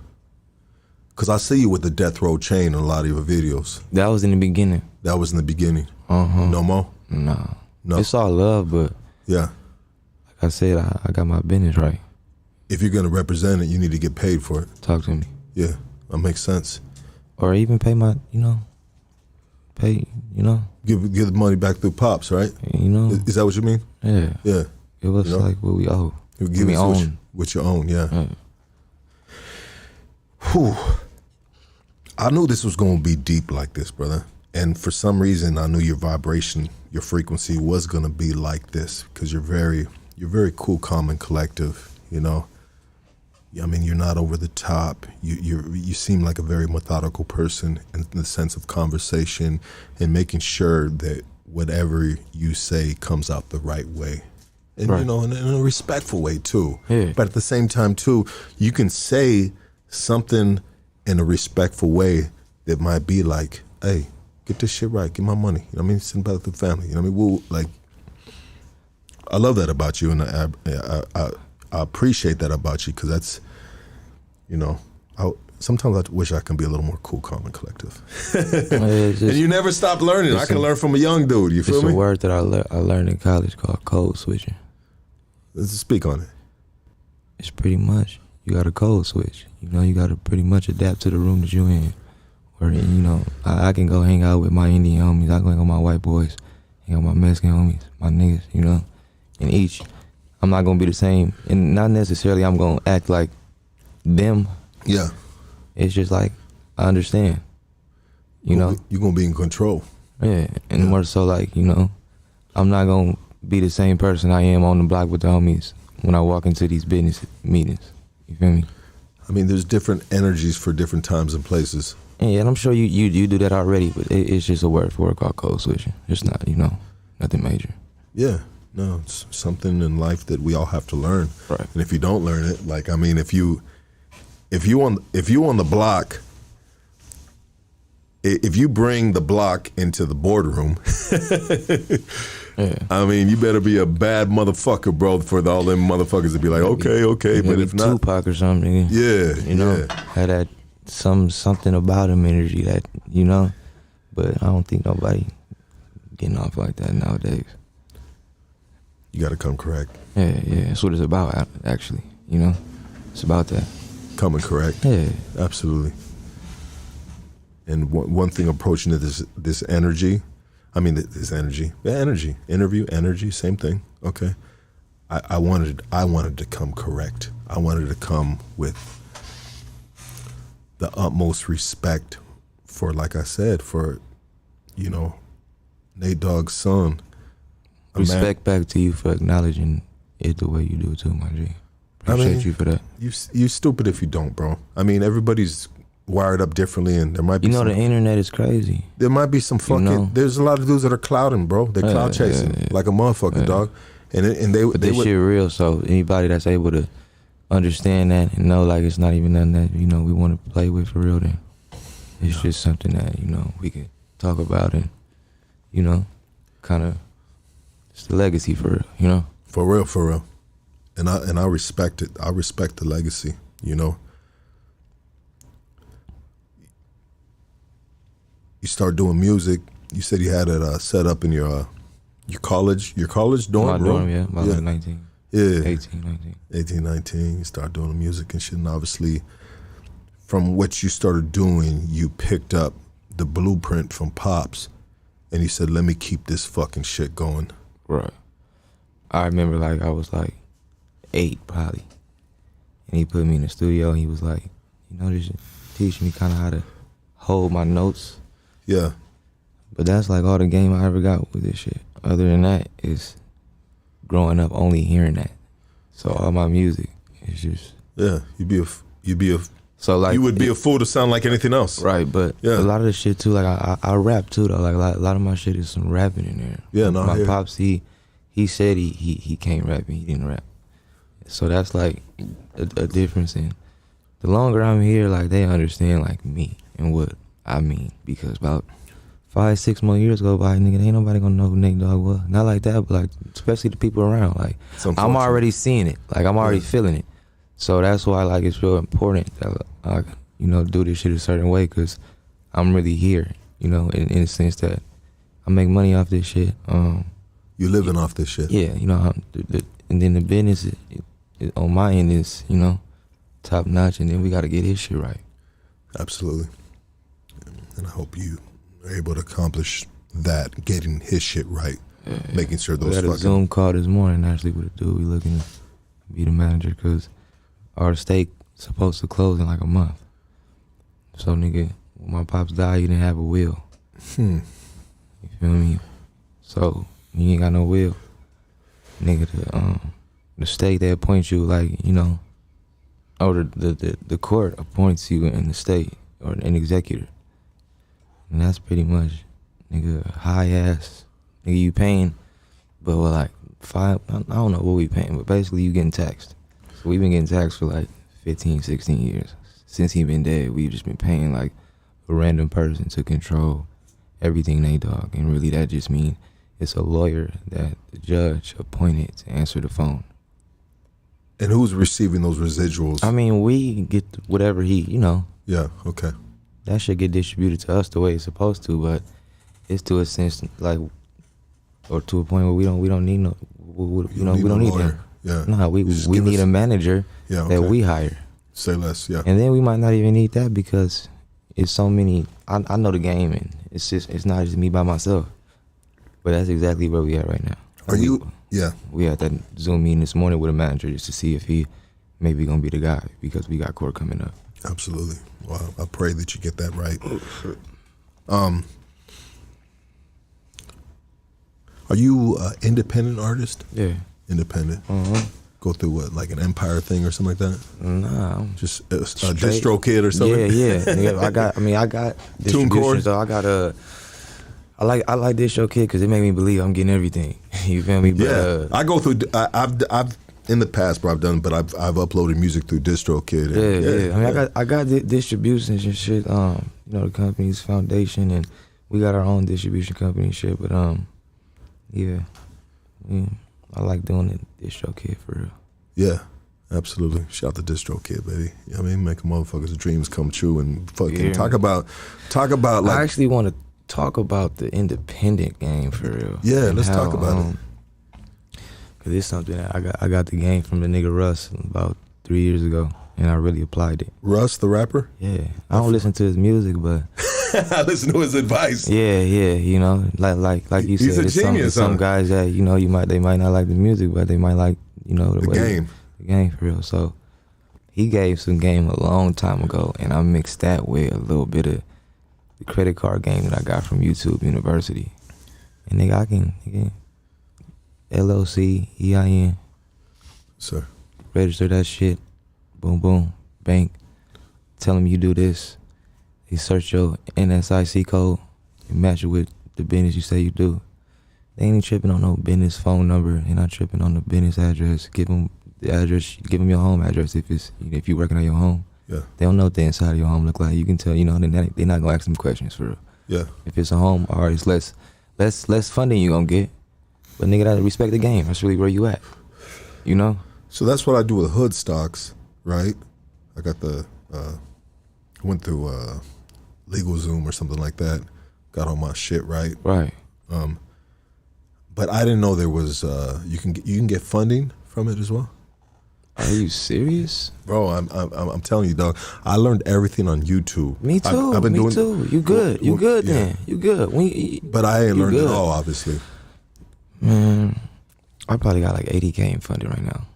Speaker 1: Because I see you with the death row chain in a lot of your videos.
Speaker 3: That was in the beginning.
Speaker 1: That was in the beginning.
Speaker 3: Uh-huh.
Speaker 1: No more?
Speaker 3: No.
Speaker 1: No.
Speaker 3: It's all love, but
Speaker 1: Yeah.
Speaker 3: like I said, I got my business right.
Speaker 1: If you're going to represent it, you need to get paid for it.
Speaker 3: Talk to me.
Speaker 1: Yeah, that makes sense.
Speaker 3: Or even pay my,
Speaker 1: Give the money back through Pops, right? Is that what you mean?
Speaker 3: Yeah.
Speaker 1: Yeah.
Speaker 3: It was like what we owe.
Speaker 1: You give
Speaker 3: we
Speaker 1: us
Speaker 3: own.
Speaker 1: what you own, yeah.
Speaker 3: Yeah.
Speaker 1: Whew. I knew this was going to be deep like this, brother. And for some reason, I knew your vibration, your frequency was going to be like this because you're very cool, calm, and collective, I mean, you're not over the top. You seem like a very methodical person in the sense of conversation and making sure that whatever you say comes out the right way. And,
Speaker 3: right.
Speaker 1: in a respectful way, too.
Speaker 3: Yeah.
Speaker 1: But at the same time, too, you can say something in a respectful way that might be like, hey, get this shit right, get my money. You know what I mean? Send back to the family. You know what I mean? I love that about you, and I appreciate that about you because that's, sometimes I wish I can be a little more cool, calm, and collective. And you never stop learning. I can learn from a young dude. You feel me?
Speaker 3: It's a word that I learned in college called code switching.
Speaker 1: Let's speak on it.
Speaker 3: It's pretty much, you got to code switch. You got to pretty much adapt to the room that you're in. Where, I can go hang out with my Indian homies. I can hang out with my white boys, hang out with my Mexican homies, my niggas, And each, I'm not going to be the same. And not necessarily I'm going to act like them.
Speaker 1: Yeah.
Speaker 3: It's just like, I understand. You're going
Speaker 1: to be in control.
Speaker 3: Yeah. And more so like, I'm not going to be the same person I am on the block with the homies when I walk into these business meetings. You feel me?
Speaker 1: I mean, there's different energies for different times and places.
Speaker 3: Yeah, and I'm sure you do that already, but it's just a word for it called code switching. It's not, nothing major.
Speaker 1: Yeah. No, it's something in life that we all have to learn.
Speaker 3: Right.
Speaker 1: And if you don't learn it, like, I mean, if you on the block, if you bring the block into the boardroom,
Speaker 3: yeah.
Speaker 1: I mean, you better be a bad motherfucker, bro, for all them motherfuckers to be like, okay, but if not,
Speaker 3: Tupac or something,
Speaker 1: yeah,
Speaker 3: had that something about him energy that but I don't think nobody getting off like that nowadays.
Speaker 1: You got to come correct.
Speaker 3: Yeah, that's what it's about, actually. It's about that.
Speaker 1: Coming correct.
Speaker 3: Yeah,
Speaker 1: absolutely. And one thing approaching to this energy, I mean this energy, interview energy, same thing. Okay, I wanted to come correct. I wanted to come with the utmost respect for, like I said, for, you know, Nate Dogg's son.
Speaker 3: Respect back to you for acknowledging it the way you do too, my G. Appreciate you for that.
Speaker 1: You stupid if you don't, bro. I mean, everybody's wired up differently, and there might be
Speaker 3: the internet is crazy.
Speaker 1: There might be some fucking. There's a lot of dudes that are clouting, bro. They're clout chasing like a motherfucker, dog. And they
Speaker 3: shit real. So anybody that's able to understand that and know like it's not even nothing that we want to play with for real, then it's just something that we can talk about and kind of it's the legacy for real,
Speaker 1: For real. And I respect it. I respect the legacy, You start doing music. You said you had it set up in your college dorm.
Speaker 3: My dorm, yeah, about like 19.
Speaker 1: Yeah.
Speaker 3: 18, 19.
Speaker 1: You start doing the music and shit, and obviously from what you started doing, you picked up the blueprint from Pops, and you said, let me keep this fucking shit going.
Speaker 3: Right. I remember like I was like 8 probably, and he put me in the studio and he was like, this teach me kind of how to hold my notes.
Speaker 1: Yeah.
Speaker 3: But that's like all the game I ever got with this shit. Other than that is growing up only hearing that. So all my music is just
Speaker 1: you'd be a
Speaker 3: so like
Speaker 1: you would be a fool to sound like anything else.
Speaker 3: Right, but a lot of the shit too, like I rap too though. Like a lot of my shit is some rapping in there.
Speaker 1: Yeah, no.
Speaker 3: My pops he said he can't rap and he didn't rap. So that's like a difference in the longer I'm here, like they understand like me and what I mean, because about 5-6 more years go by, nigga, ain't nobody gonna know who Nate Dogg was. Not like that, but like especially the people around. Like I'm already seeing it. Like I'm already feeling it. So that's why like it's real important that I do this shit a certain way, because I'm really here. In the sense that I make money off this shit.
Speaker 1: You living off this shit.
Speaker 3: Yeah, and then the business on my end is top notch, and then we got to get his shit right.
Speaker 1: Absolutely. And I hope you are able to accomplish that, getting his shit right, making sure those.
Speaker 3: We had a Zoom call this morning actually with a dude. We looking to be the manager because our estate supposed to close in like a month. So nigga, when my pops died, he didn't have a will. You feel me? So you ain't got no will, nigga. The state they appoint you, like or the court appoints you in the state or an executor. And that's pretty much, nigga, high ass. Nigga, you paying, but what, like I don't know what we paying, but basically you getting taxed. So we've been getting taxed for like 15, 16 years. Since he been dead, we've just been paying like a random person to control everything Nate Dogg. And really that just mean it's a lawyer that the judge appointed to answer the phone.
Speaker 1: And who's receiving those residuals?
Speaker 3: I mean, we get whatever he,
Speaker 1: Yeah, okay.
Speaker 3: That should get distributed to us the way it's supposed to, but it's to a sense like, or to a point where we don't need no, we don't need him.
Speaker 1: Yeah.
Speaker 3: No, we need a manager that we hire.
Speaker 1: Say less, yeah.
Speaker 3: And then we might not even need that because it's so many. I know the game, and it's not just me by myself. But that's exactly where we at right now.
Speaker 1: Are you? Yeah.
Speaker 3: We had that Zoom meeting this morning with a manager just to see if he maybe gonna be the guy, because we got court coming up.
Speaker 1: Absolutely. Well, I pray that you get that right. Are you an independent artist?
Speaker 3: Yeah.
Speaker 1: Independent. Go through what, like an Empire thing or something like that?
Speaker 3: Nah.
Speaker 1: Just a distro kid or something?
Speaker 3: Yeah. I got distribution, so I got I like Distro Kid because it made me believe I'm getting everything. You feel me? But,
Speaker 1: I go through. I've in the past, bro, I've uploaded music through Distro Kid.
Speaker 3: Yeah. I mean, I got distributions and shit. The company's foundation, and we got our own distribution company and shit. But yeah, I like doing the Distro Kid for real.
Speaker 1: Yeah, absolutely. Shout out to Distro Kid, baby. I mean, make a motherfucker's dreams come true and fucking talk about like.
Speaker 3: I actually want to talk about the independent game for real.
Speaker 1: Yeah, let's talk about it.
Speaker 3: Cause it's something that I got the game from the nigga Russ about 3 years ago, and I really applied it.
Speaker 1: Russ, the rapper?
Speaker 3: Yeah, I don't listen to his music, but
Speaker 1: I listen to his advice.
Speaker 3: Yeah, like you said,
Speaker 1: he's a genius.
Speaker 3: Some guys that they might not like the music, but they might like the
Speaker 1: game.
Speaker 3: The game for real. So he gave some game a long time ago, and I mixed that with a little bit of the credit card game that I got from YouTube University. And nigga, I can LLC, EIN,
Speaker 1: Sir.
Speaker 3: register that shit, boom, boom, bank, tell them you do this. They search your NSIC code, you match it with the business you say you do. They ain't tripping on no business phone number, and not tripping on the business address. Give them the address, give them your home address if you're working at your home.
Speaker 1: Yeah.
Speaker 3: They don't know what the inside of your home look like. You can tell, they're not gonna ask them questions for real.
Speaker 1: Yeah.
Speaker 3: If it's a home, all right, it's less funding you gonna get. But nigga, that respect the game. That's really where you at. You know?
Speaker 1: So that's what I do with hood stocks, right? I got went through LegalZoom or something like that. Got all my shit right.
Speaker 3: Right.
Speaker 1: But I didn't know there was you can get funding from it as well.
Speaker 3: Are you serious?
Speaker 1: Bro, I'm telling you, dog. I learned everything on YouTube.
Speaker 3: Me too.
Speaker 1: I've been doing,
Speaker 3: too. You good? You good then? You good?
Speaker 1: But I ain't learned
Speaker 3: good.
Speaker 1: it all, obviously.
Speaker 3: Man, I probably got like 80K in funding right now.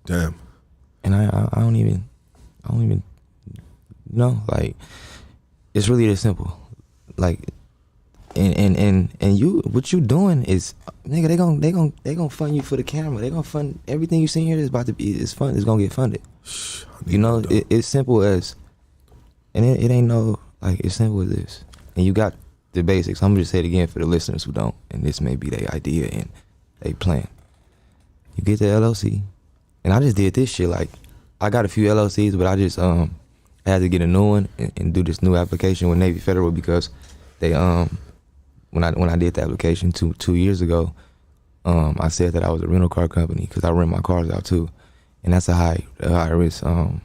Speaker 1: Damn.
Speaker 3: And I don't even know. Like, it's really this simple. Like, and you, what you doing is, nigga, they gonna fund you for the camera. They gonna fund everything you see here is about to be, it's fun. It's gonna get funded. You know, it's simple as, and it ain't no, like, it's simple as this. And you got the basics. I'm gonna just say it again for the listeners who don't, and this may be their idea and they plan. You get the LLC, and I just did this shit. Like, I got a few LLCs, but I just had to get a new one and do this new application with Navy Federal because they when I did the application two years ago, I said that I was a rental car company because I rent my cars out too, and that's a high risk you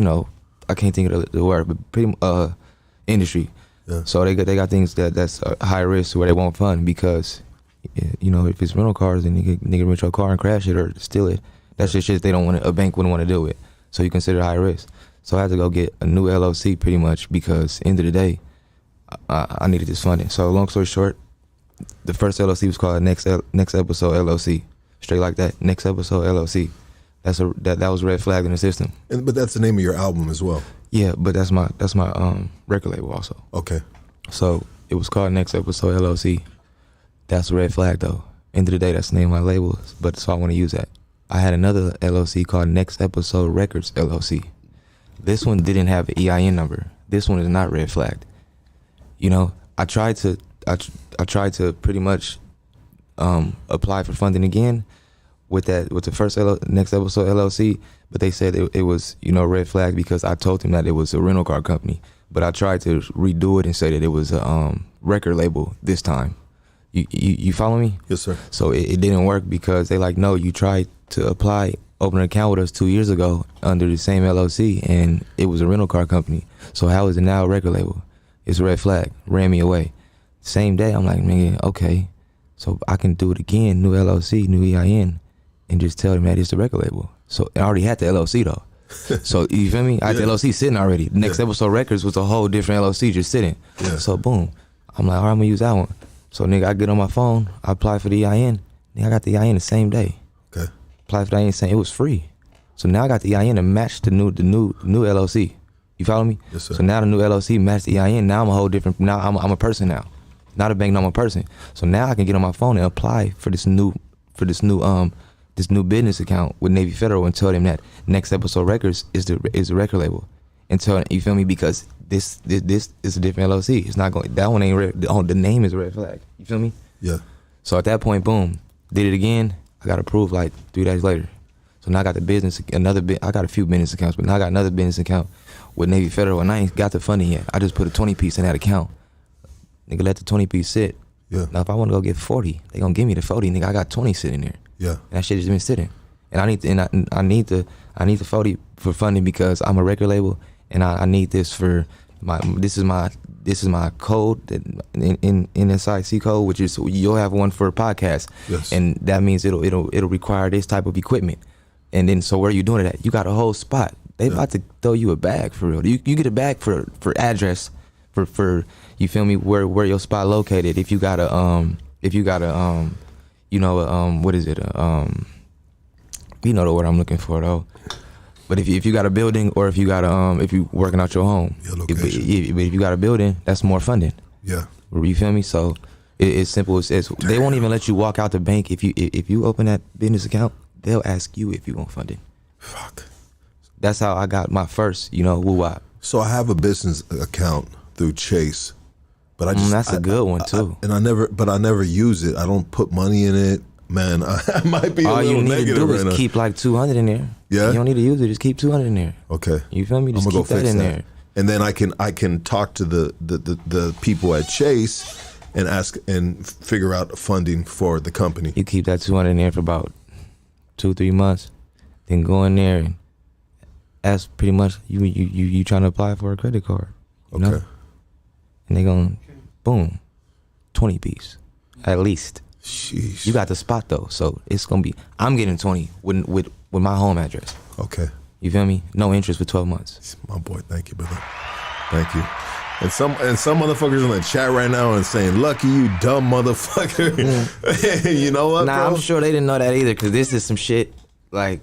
Speaker 3: know, I can't think of the word, but pretty industry.
Speaker 1: Yeah.
Speaker 3: So they got things that's high risk where they won't fund because, you know, if it's rental cars and nigga rent your car and crash it or steal it, that's just shit they don't want, a bank wouldn't want to deal with. So you consider high risk. So I had to go get a new LLC pretty much because end of the day, I needed this funding. So long story short, the first LLC was called Next Episode LLC. Straight like that, Next Episode LLC. That was red flag in the system.
Speaker 1: But that's the name of your album as well.
Speaker 3: Yeah, but that's my record label also.
Speaker 1: Okay.
Speaker 3: So it was called Next Episode LLC. That's a red flag though. End of the day, that's the name of my label. But so I want to use that. I had another LLC called Next Episode Records LLC. This one didn't have an EIN number. This one is not red flagged. You know, I tried to pretty much apply for funding again with the first Next Episode LLC, but they said it was, you know, red flag because I told them that it was a rental car company. But I tried to redo it and say that it was a record label this time. You follow me?
Speaker 1: Yes, sir.
Speaker 3: So it didn't work because they like, no, you tried to open an account with us 2 years ago under the same LLC and it was a rental car company. So how is it now a record label? It's a red flag. Ran me away. Same day, I'm like, man, okay. So I can do it again, new LLC, new EIN, and just tell them that it's the record label. So I already had the LLC though. So you feel me? I had the LLC sitting already. Next Episode Records was a whole different LLC just sitting. Yeah. So boom. I'm like, all right, I'm gonna use that one. So nigga, I get on my phone, I apply for the EIN. Nigga, I got the EIN the same day.
Speaker 1: Okay.
Speaker 3: Apply for the EIN saying it was free. So now I got the EIN to match the new LLC. You follow me?
Speaker 1: Yes, sir.
Speaker 3: So now the new LLC matched the EIN. Now I'm a whole different. Now I'm a person now, not a bank. No, I'm a person. So now I can get on my phone and apply for this new business account with Navy Federal and tell them that Next Episode Records is the record label. And tell, you feel me? Because this is a different LLC. It's not going. That one ain't red. The name is a red flag. You feel me?
Speaker 1: Yeah.
Speaker 3: So at that point, boom, did it again. I got approved like 3 days later. So now I got I got a few business accounts, but now I got another business account with Navy Federal, and I ain't got the funding yet. I just put a 20 piece in that account. Nigga, let the 20 piece sit.
Speaker 1: Yeah.
Speaker 3: Now if I want to go get 40, they gonna give me the 40. Nigga, I got 20 sitting there. Yeah. And that shit just been sitting. And I need the 40 for funding because I'm a record label, and I need this for this is my code in NSIC code, which is you'll have one for a podcast.
Speaker 1: Yes.
Speaker 3: And that means it'll require this type of equipment. And then so where are you doing it at? You got a whole spot. They about to throw you a bag for real. You get a bag for address for you feel me, where your spot located. If you got a what is it? You know the word I'm looking for though. But if you got a building, or if you got if you working out your home, but if you got a building, that's more funding.
Speaker 1: Yeah.
Speaker 3: You feel me? So it's simple. They won't even let you walk out the bank if you open that business account. They'll ask you if you want funding.
Speaker 1: Fuck.
Speaker 3: That's how I got my first, woo-wop.
Speaker 1: So I have a business account through Chase, but I just
Speaker 3: that's a good one too.
Speaker 1: I never use it. I don't put money in it. Man, I might be
Speaker 3: all
Speaker 1: a little negative. All you need to do
Speaker 3: is keep like 200 in there.
Speaker 1: Yeah.
Speaker 3: You don't need to use it. Just keep 200 in there.
Speaker 1: Okay.
Speaker 3: You feel me? Just keep that in there.
Speaker 1: And then I can talk to the people at Chase and ask and figure out funding for the company.
Speaker 3: You keep that 200 in there for about 2-3 months, then go in there and ask pretty much you trying to apply for a credit card. You know? And they gonna boom, 20 piece at least.
Speaker 1: Sheesh.
Speaker 3: You got the spot though, so it's gonna be. I'm getting 20 with my home address.
Speaker 1: Okay.
Speaker 3: You feel me? No interest for 12 months.
Speaker 1: My boy, thank you, brother. Thank you. And some motherfuckers in the chat right now and saying, "Lucky you, dumb motherfucker." You know what?
Speaker 3: Nah,
Speaker 1: bro?
Speaker 3: I'm sure they didn't know that either, because this is some shit like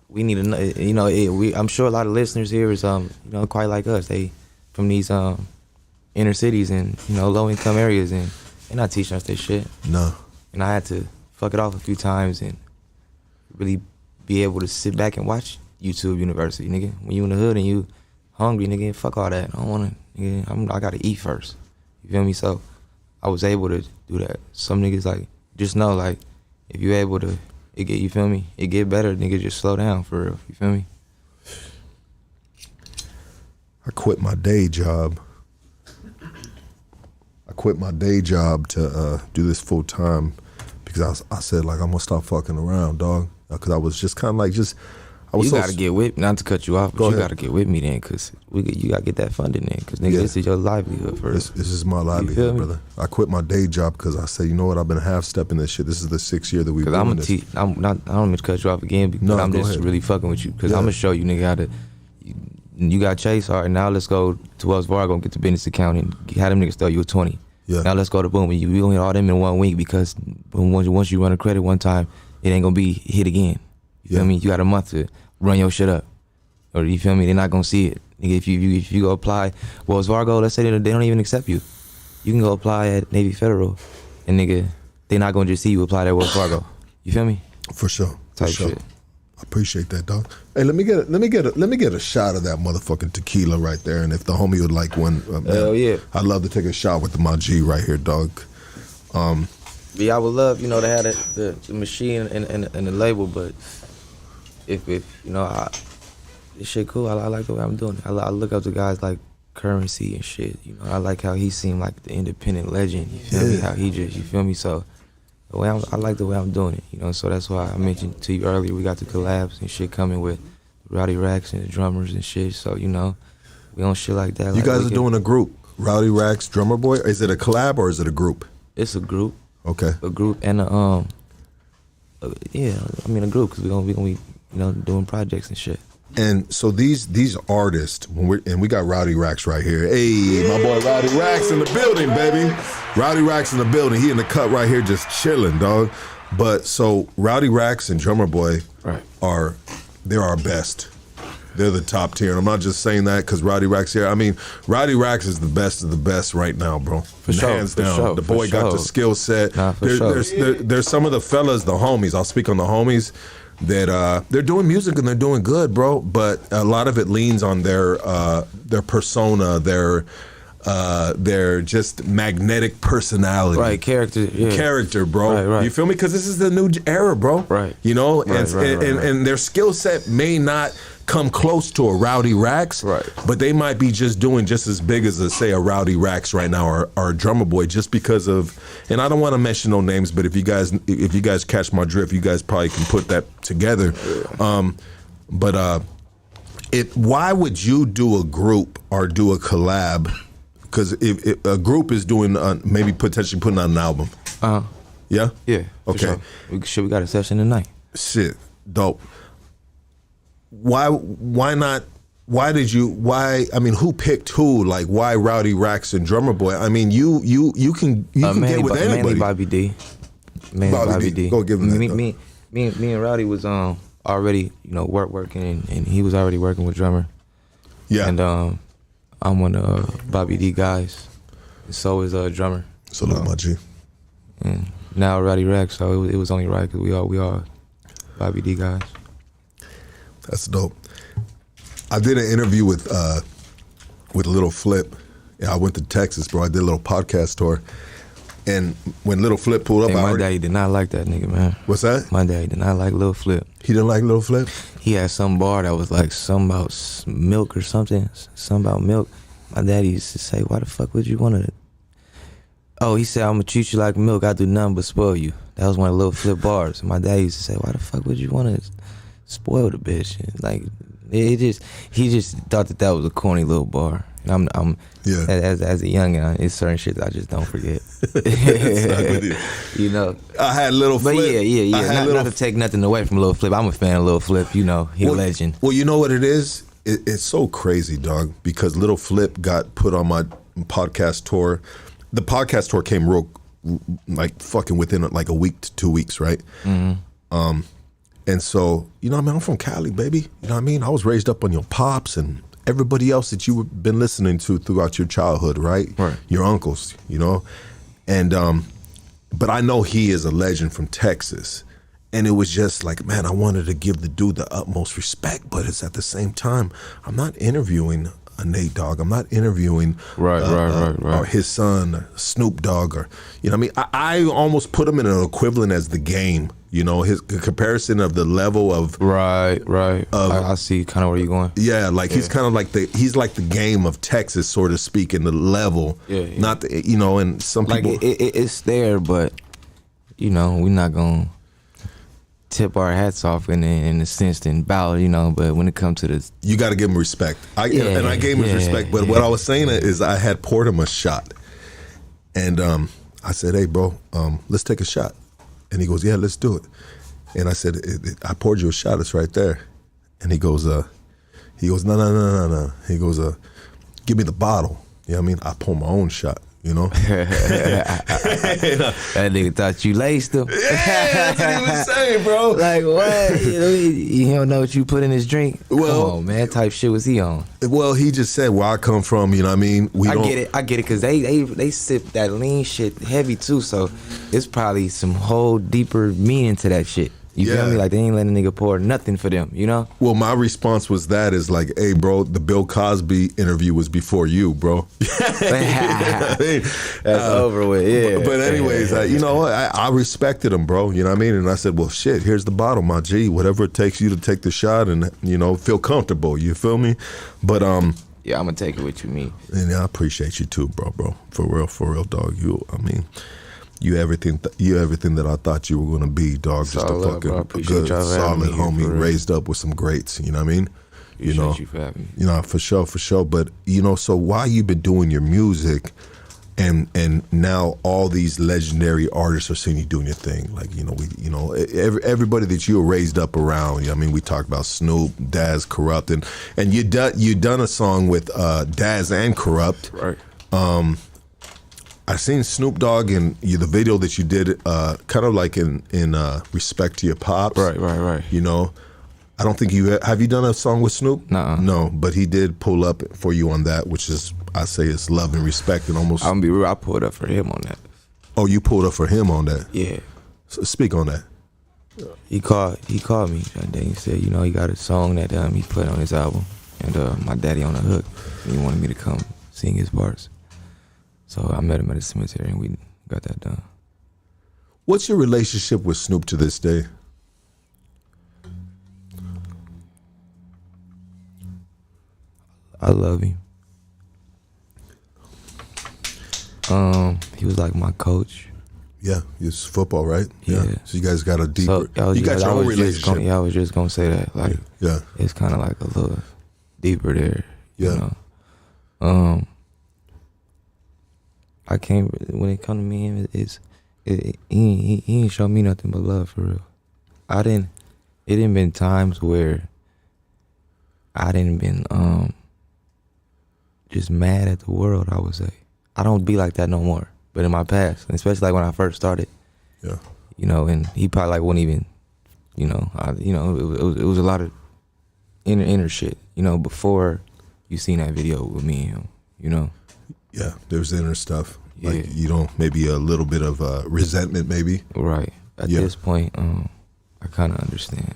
Speaker 3: we need to know. I'm sure a lot of listeners here is quite like us. They from these inner cities and low income areas, and they're not teaching us this shit.
Speaker 1: No.
Speaker 3: And I had to fuck it off a few times and really be able to sit back and watch YouTube University, nigga. When you in the hood and you hungry, nigga, fuck all that. I don't wanna, nigga, I gotta eat first. You feel me? So I was able to do that. Some niggas like, just know like, if you able to, you feel me? It get better, nigga, just slow down for real. You feel me?
Speaker 1: I quit my day job. To do this full time because I said like I'm gonna stop fucking around, dog. Because I was just kind of like you
Speaker 3: gotta get with, not to cut you off, but you gotta get with me then, because you gotta get that funding then, because nigga, this is your livelihood first.
Speaker 1: This is my livelihood, brother. I quit my day job because I said, you know what, I've been half-stepping this shit. This is the 6th year that we've been doing this. I
Speaker 3: don't mean to cut you off again, because I'm just really fucking with you, because I'm gonna show you, nigga, how to. You got Chase, all right, now let's go to Wells Fargo and get the business account and have them niggas throw you a 20.
Speaker 1: Yeah.
Speaker 3: Now let's go to Boom. We gonna hit all them in 1 week, because once you run a credit one time, it ain't gonna be hit again. You feel me? You got a month to run your shit up, or you feel me? They're not gonna see it. Nigga, if you go apply Wells Fargo, let's say they don't even accept you. You can go apply at Navy Federal, and nigga, they're not gonna just see you apply at Wells Fargo. You feel me?
Speaker 1: For sure.
Speaker 3: Type
Speaker 1: for sure.
Speaker 3: shit.
Speaker 1: I appreciate that, dog. Hey, let me get a shot of that motherfucking tequila right there, and if the homie would like one,
Speaker 3: hell yeah,
Speaker 1: I'd love to take a shot with my G right here, dog.
Speaker 3: Yeah, I would love to have the machine and the label, but if this shit cool. I like the way I'm doing it. I look up to guys like Currency and shit. I like how he seemed like the independent legend. You feel me? How he just, you feel me? So I like the way I'm doing it, so that's why I mentioned to you earlier, we got the collabs and shit coming with Rowdy Racks and the drummers and shit, so we on shit like that.
Speaker 1: You guys are doing a group, Rowdy Racks, Drummer Boy? Is it a collab or is it a group?
Speaker 3: It's a group.
Speaker 1: Okay.
Speaker 3: A group and a group, because we're gonna be doing projects and shit.
Speaker 1: And so these artists, we got Rowdy Racks right here. Hey, my boy Rowdy Racks in the building, baby. Rowdy Racks in the building. He in the cut right here, just chilling, dog. But so Rowdy Racks and Drummer Boy they're our best. They're the top tier. And I'm not just saying that because Rowdy Racks here. I mean, Rowdy Racks is the best of the best right now, bro.
Speaker 3: For sure,
Speaker 1: hands down.
Speaker 3: Sure,
Speaker 1: the boy got the skill set. There's some of the fellas, the homies. I'll speak on the homies. That they're doing music and they're doing good, bro. But a lot of it leans on their persona, their just magnetic personality,
Speaker 3: right? Character,
Speaker 1: bro.
Speaker 3: Right.
Speaker 1: You feel me? Because this is the new era, bro.
Speaker 3: Right.
Speaker 1: And their skill set may not come close to a Rowdy Racks,
Speaker 3: right?
Speaker 1: But they might be just doing just as big as a Rowdy Racks right now, or a Drummer Boy, just because of. And I don't want to mention no names, but if you guys catch my drift, you guys probably can put that together. Why would you do a group or do a collab? Because if a group is doing maybe potentially putting out an album. Yeah.
Speaker 3: Yeah.
Speaker 1: Okay.
Speaker 3: Sure. We got a session tonight.
Speaker 1: Shit. Dope. Why not? Why did you? I mean, who picked who? Like, why Rowdy Racks and Drummer Boy? I mean, you can get with anybody.
Speaker 3: Mainly Bobby D.
Speaker 1: Bobby D. Go give him that.
Speaker 3: Me and Rowdy was already, you know, working, and he was already working with drummer.
Speaker 1: Yeah.
Speaker 3: And I'm one of Bobby D guys. And so is drummer.
Speaker 1: Salute, my G.
Speaker 3: And now Roddy Rex, so it was only right because we all Bobby D guys.
Speaker 1: That's dope. I did an interview with Little Flip. Yeah, I went to Texas, bro. I did a little podcast tour. And when Little Flip pulled up,
Speaker 3: Hey, my daddy did not like that nigga, man.
Speaker 1: What's that?
Speaker 3: My daddy did not like Lil Flip.
Speaker 1: He didn't like Little Flip?
Speaker 3: He had some bar that was like something about milk or something. Something about milk. My daddy used to say, why the fuck would you want to... Oh, he said, I'm going to treat you like milk. I do nothing but spoil you. That was one of Lil Flip bars. And my daddy used to say, why the fuck would you want to spoil the bitch? And like, he just thought that was a corny little bar. And I'm
Speaker 1: yeah.
Speaker 3: As a youngin', it's certain shit that I just don't forget. You know.
Speaker 1: I had Little Flip.
Speaker 3: But yeah. Not to take nothing away from Lil Flip. I'm a fan of Lil Flip. You know, he a legend.
Speaker 1: Well, you know what it is? It's so crazy, dog. Because Little Flip got put on my podcast tour. The podcast tour came real, like fucking within like a week to 2 weeks, right? Mm-hmm. And so, you know what I mean? I'm from Cali, baby. You know what I mean? I was raised up on your pops and everybody else that you've been listening to throughout your childhood, right?
Speaker 3: Right.
Speaker 1: Your uncles, you know? And, but I know he is a legend from Texas. And it was just like, man, I wanted to give the dude the utmost respect, but it's at the same time, I'm not interviewing a Nate Dogg. I'm not interviewing
Speaker 3: right.
Speaker 1: or his son, Snoop Dogg, or, you know what I mean? I almost put him in an equivalent as The Game. You know, his comparison of the level of
Speaker 3: right. I see kind of where you're going.
Speaker 1: Yeah, like he's kind of like he's like the Game of Texas, so to speak, in the level. Yeah. Not the, you know, and some people
Speaker 3: like it's there, but you know, we're not gonna tip our hats off in the sense and bow, you know. But when it comes to this,
Speaker 1: you got to give him respect. I gave him his respect. But what I was saying is, I had poured him a shot, and I said, "Hey, bro, let's take a shot." And he goes, yeah, let's do it. And I said, I poured you a shot. It's right there. And he goes, no. He goes, give me the bottle. You know what I mean? I pour my own shot, you know?
Speaker 3: That nigga thought you laced him.
Speaker 1: Yeah, that's what he was saying, bro.
Speaker 3: Like, what? You don't know what you put in his drink?
Speaker 1: Well,
Speaker 3: come on, man. Type shit was he on?
Speaker 1: Well, he just said where I come from, you know what I mean?
Speaker 3: I get it, because they sip that lean shit heavy, too, so it's probably some whole deeper meaning to that shit. You feel me? Like, they ain't letting a nigga pour nothing for them, you know?
Speaker 1: Well, my response was is like, hey, bro, the Bill Cosby interview was before you, bro.
Speaker 3: That's over with, yeah.
Speaker 1: But anyways, you know, I respected him, bro. You know what I mean? And I said, well, shit, here's the bottle, my G. Whatever it takes you to take the shot and, you know, feel comfortable. You feel me? But,
Speaker 3: yeah, I'm going to take it what you mean.
Speaker 1: And I appreciate you too, bro. For real, dog. You everything that I thought you were gonna be, dog. Just a fucking good, solid homie, raised up with some greats. You know what I mean?
Speaker 3: Appreciate you for having me.
Speaker 1: You know, for sure. But you know, so while you've been doing your music, and now all these legendary artists are seeing you doing your thing. Like, you know, everybody that you were raised up around. You know, I mean, we talked about Snoop, Daz, Corrupt, and you done a song with Daz and Corrupt,
Speaker 3: right?
Speaker 1: I seen Snoop Dogg in the video that you did, kind of like in respect to your pops.
Speaker 3: Right.
Speaker 1: You know, I don't think have you done a song with Snoop?
Speaker 3: Nuh-uh.
Speaker 1: No, but he did pull up for you on that, which is, I say, it's love and respect and almost.
Speaker 3: I'm gonna be real. I pulled up for him on that.
Speaker 1: Oh, you pulled up for him on that?
Speaker 3: Yeah.
Speaker 1: So speak on that.
Speaker 3: He called me that day and said, you know, he got a song that he put on his album, and my daddy on the hook, and he wanted me to come sing his parts. So I met him at the cemetery and we got that done.
Speaker 1: What's your relationship with Snoop to this day?
Speaker 3: I love him. He was like my coach.
Speaker 1: Yeah, it's football, right?
Speaker 3: Yeah.
Speaker 1: So you guys got a deeper. You got your own relationship.
Speaker 3: I was just gonna say that. Like,
Speaker 1: yeah,
Speaker 3: it's kind of like a little deeper there.
Speaker 1: Yeah.
Speaker 3: You know? I can't. When it come to me, he ain't show me nothing but love for real. It didn't been times where I didn't been just mad at the world. I would say I don't be like that no more. But in my past, and especially like when I first started,
Speaker 1: yeah,
Speaker 3: you know, and he probably like wouldn't even You know, it was a lot of inner shit. You know, before you seen that video with me and him. You know.
Speaker 1: Yeah, there's inner stuff.
Speaker 3: Yeah.
Speaker 1: Like, you know, maybe a little bit of resentment, maybe.
Speaker 3: Right. At this point, I kind of understand.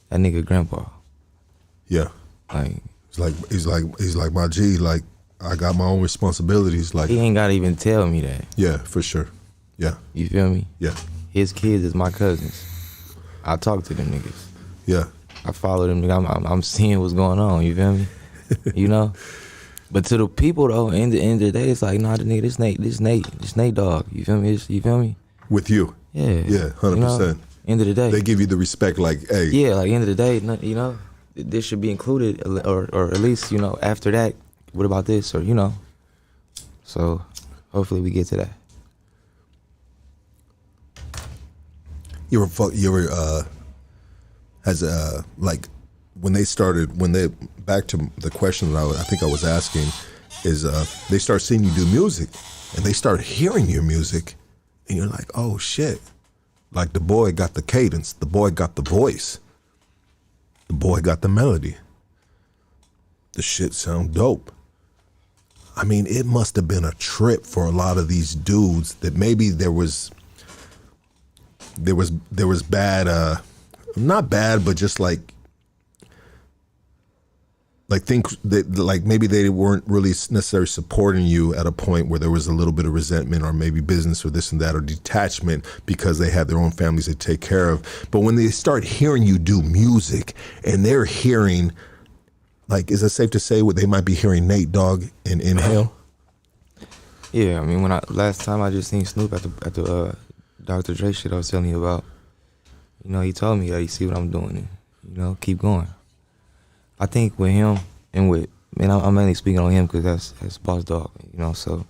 Speaker 3: That nigga grandpa.
Speaker 1: Yeah.
Speaker 3: Like
Speaker 1: he's like my G. Like, I got my own responsibilities. Like,
Speaker 3: he ain't gotta even tell me that.
Speaker 1: Yeah, for sure. Yeah.
Speaker 3: You feel me?
Speaker 1: Yeah.
Speaker 3: His kids is my cousins. I talk to them niggas.
Speaker 1: Yeah.
Speaker 3: I follow them niggas. I'm seeing what's going on. You feel me? You know. But to the people though, in the end of the day, it's like, nah, the nigga, this Nate Dogg. You feel me? You feel me?
Speaker 1: With you.
Speaker 3: Yeah.
Speaker 1: Yeah, 100%.
Speaker 3: You know, end of the day.
Speaker 1: They give you the respect, like, hey.
Speaker 3: Yeah, like end of the day, you know, this should be included, or at least, you know, after that, what about this, or you know. So hopefully we get to that.
Speaker 1: Back to the question that I think I was asking is, they start seeing you do music and they start hearing your music and you're like, oh shit. Like, the boy got the cadence, the boy got the voice, the boy got the melody. The shit sound dope. I mean, it must have been a trip for a lot of these dudes that maybe there was bad, not bad, but just like think that, like, maybe they weren't really necessarily supporting you at a point where there was a little bit of resentment or maybe business or this and that or detachment because they had their own families to take care of. But when they start hearing you do music and they're hearing, like, is it safe to say they might be hearing Nate Dogg and NHALE?
Speaker 3: Yeah, I mean, last time I just seen Snoop at the Dr. Dre shit I was telling you about, you know, he told me, you see what I'm doing, and, you know, keep going. I think with him and I'm mainly speaking on him because that's Boss Dog, you know, so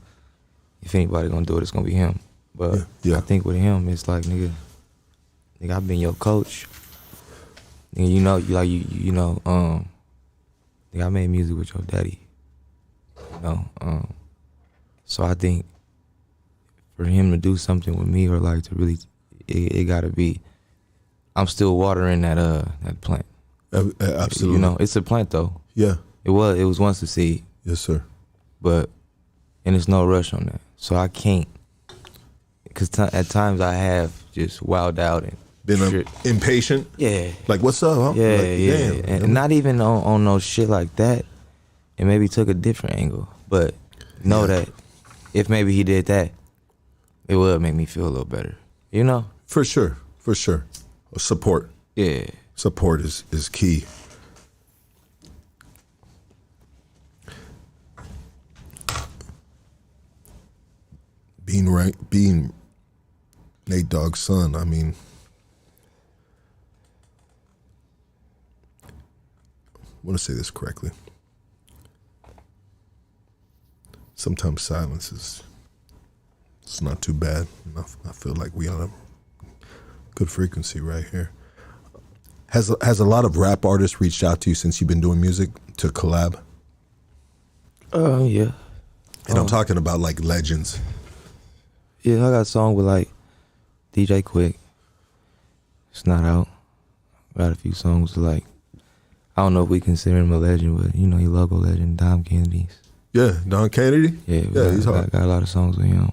Speaker 3: if anybody gonna do it, it's gonna be him. But
Speaker 1: yeah.
Speaker 3: I think with him, it's like, nigga, I've been your coach. Nigga, you know, nigga, I made music with your daddy, you know, so I think for him to do something with me or like to really, it gotta be, I'm still watering that plant.
Speaker 1: Absolutely.
Speaker 3: You know, it's a plant though.
Speaker 1: Yeah.
Speaker 3: It was once a seed.
Speaker 1: Yes, sir.
Speaker 3: And there's no rush on that. So I can't, because at times I have just wilded out and
Speaker 1: been impatient.
Speaker 3: Yeah.
Speaker 1: Like, what's up? Huh?
Speaker 3: Yeah,
Speaker 1: like,
Speaker 3: yeah.
Speaker 1: Damn.
Speaker 3: And not even on no shit like that. And maybe took a different angle. But know that if maybe he did that, it would make me feel a little better. You know?
Speaker 1: For sure. Support.
Speaker 3: Yeah.
Speaker 1: Support is key. Being Nate Dogg's son, I mean, I want to say this correctly. Sometimes silence it's not too bad. I feel like we on a good frequency right here. Has a lot of rap artists reached out to you since you've been doing music to collab?
Speaker 3: Yeah.
Speaker 1: And I'm talking about like legends.
Speaker 3: Yeah, I got a song with like DJ Quick. It's not out. Got a few songs with like, I don't know if we consider him a legend, but you know, he local legend, Dom Kennedy's.
Speaker 1: Yeah, Don Kennedy?
Speaker 3: Yeah,
Speaker 1: he's hard.
Speaker 3: Got a lot of songs with him.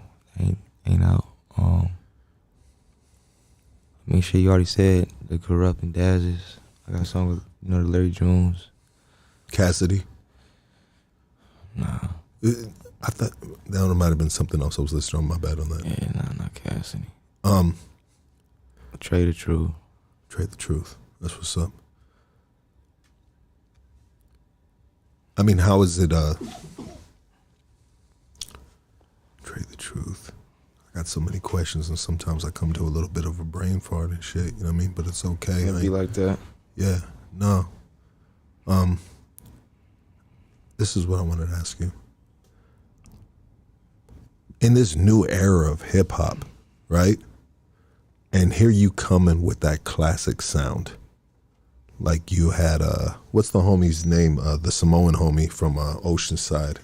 Speaker 3: Ain't out. I mean, shit, you already said the Corrupt and Dazzes. I got a song with, you know, the Larry Jones.
Speaker 1: Cassidy?
Speaker 3: Nah.
Speaker 1: I thought that might have been something else I was listening on. My bad on that.
Speaker 3: Yeah, nah, not Cassidy. Trade the Truth.
Speaker 1: Trade the Truth. That's what's up. I mean, how is it, Trade the Truth? I got so many questions, and sometimes I come to a little bit of a brain fart and shit, you know what I mean? But it's okay.
Speaker 3: It'd be like that.
Speaker 1: Yeah, no. This is what I wanted to ask you. In this new era of hip hop, right? And here you coming with that classic sound. Like you had, what's the homie's name? The Samoan homie from Oceanside.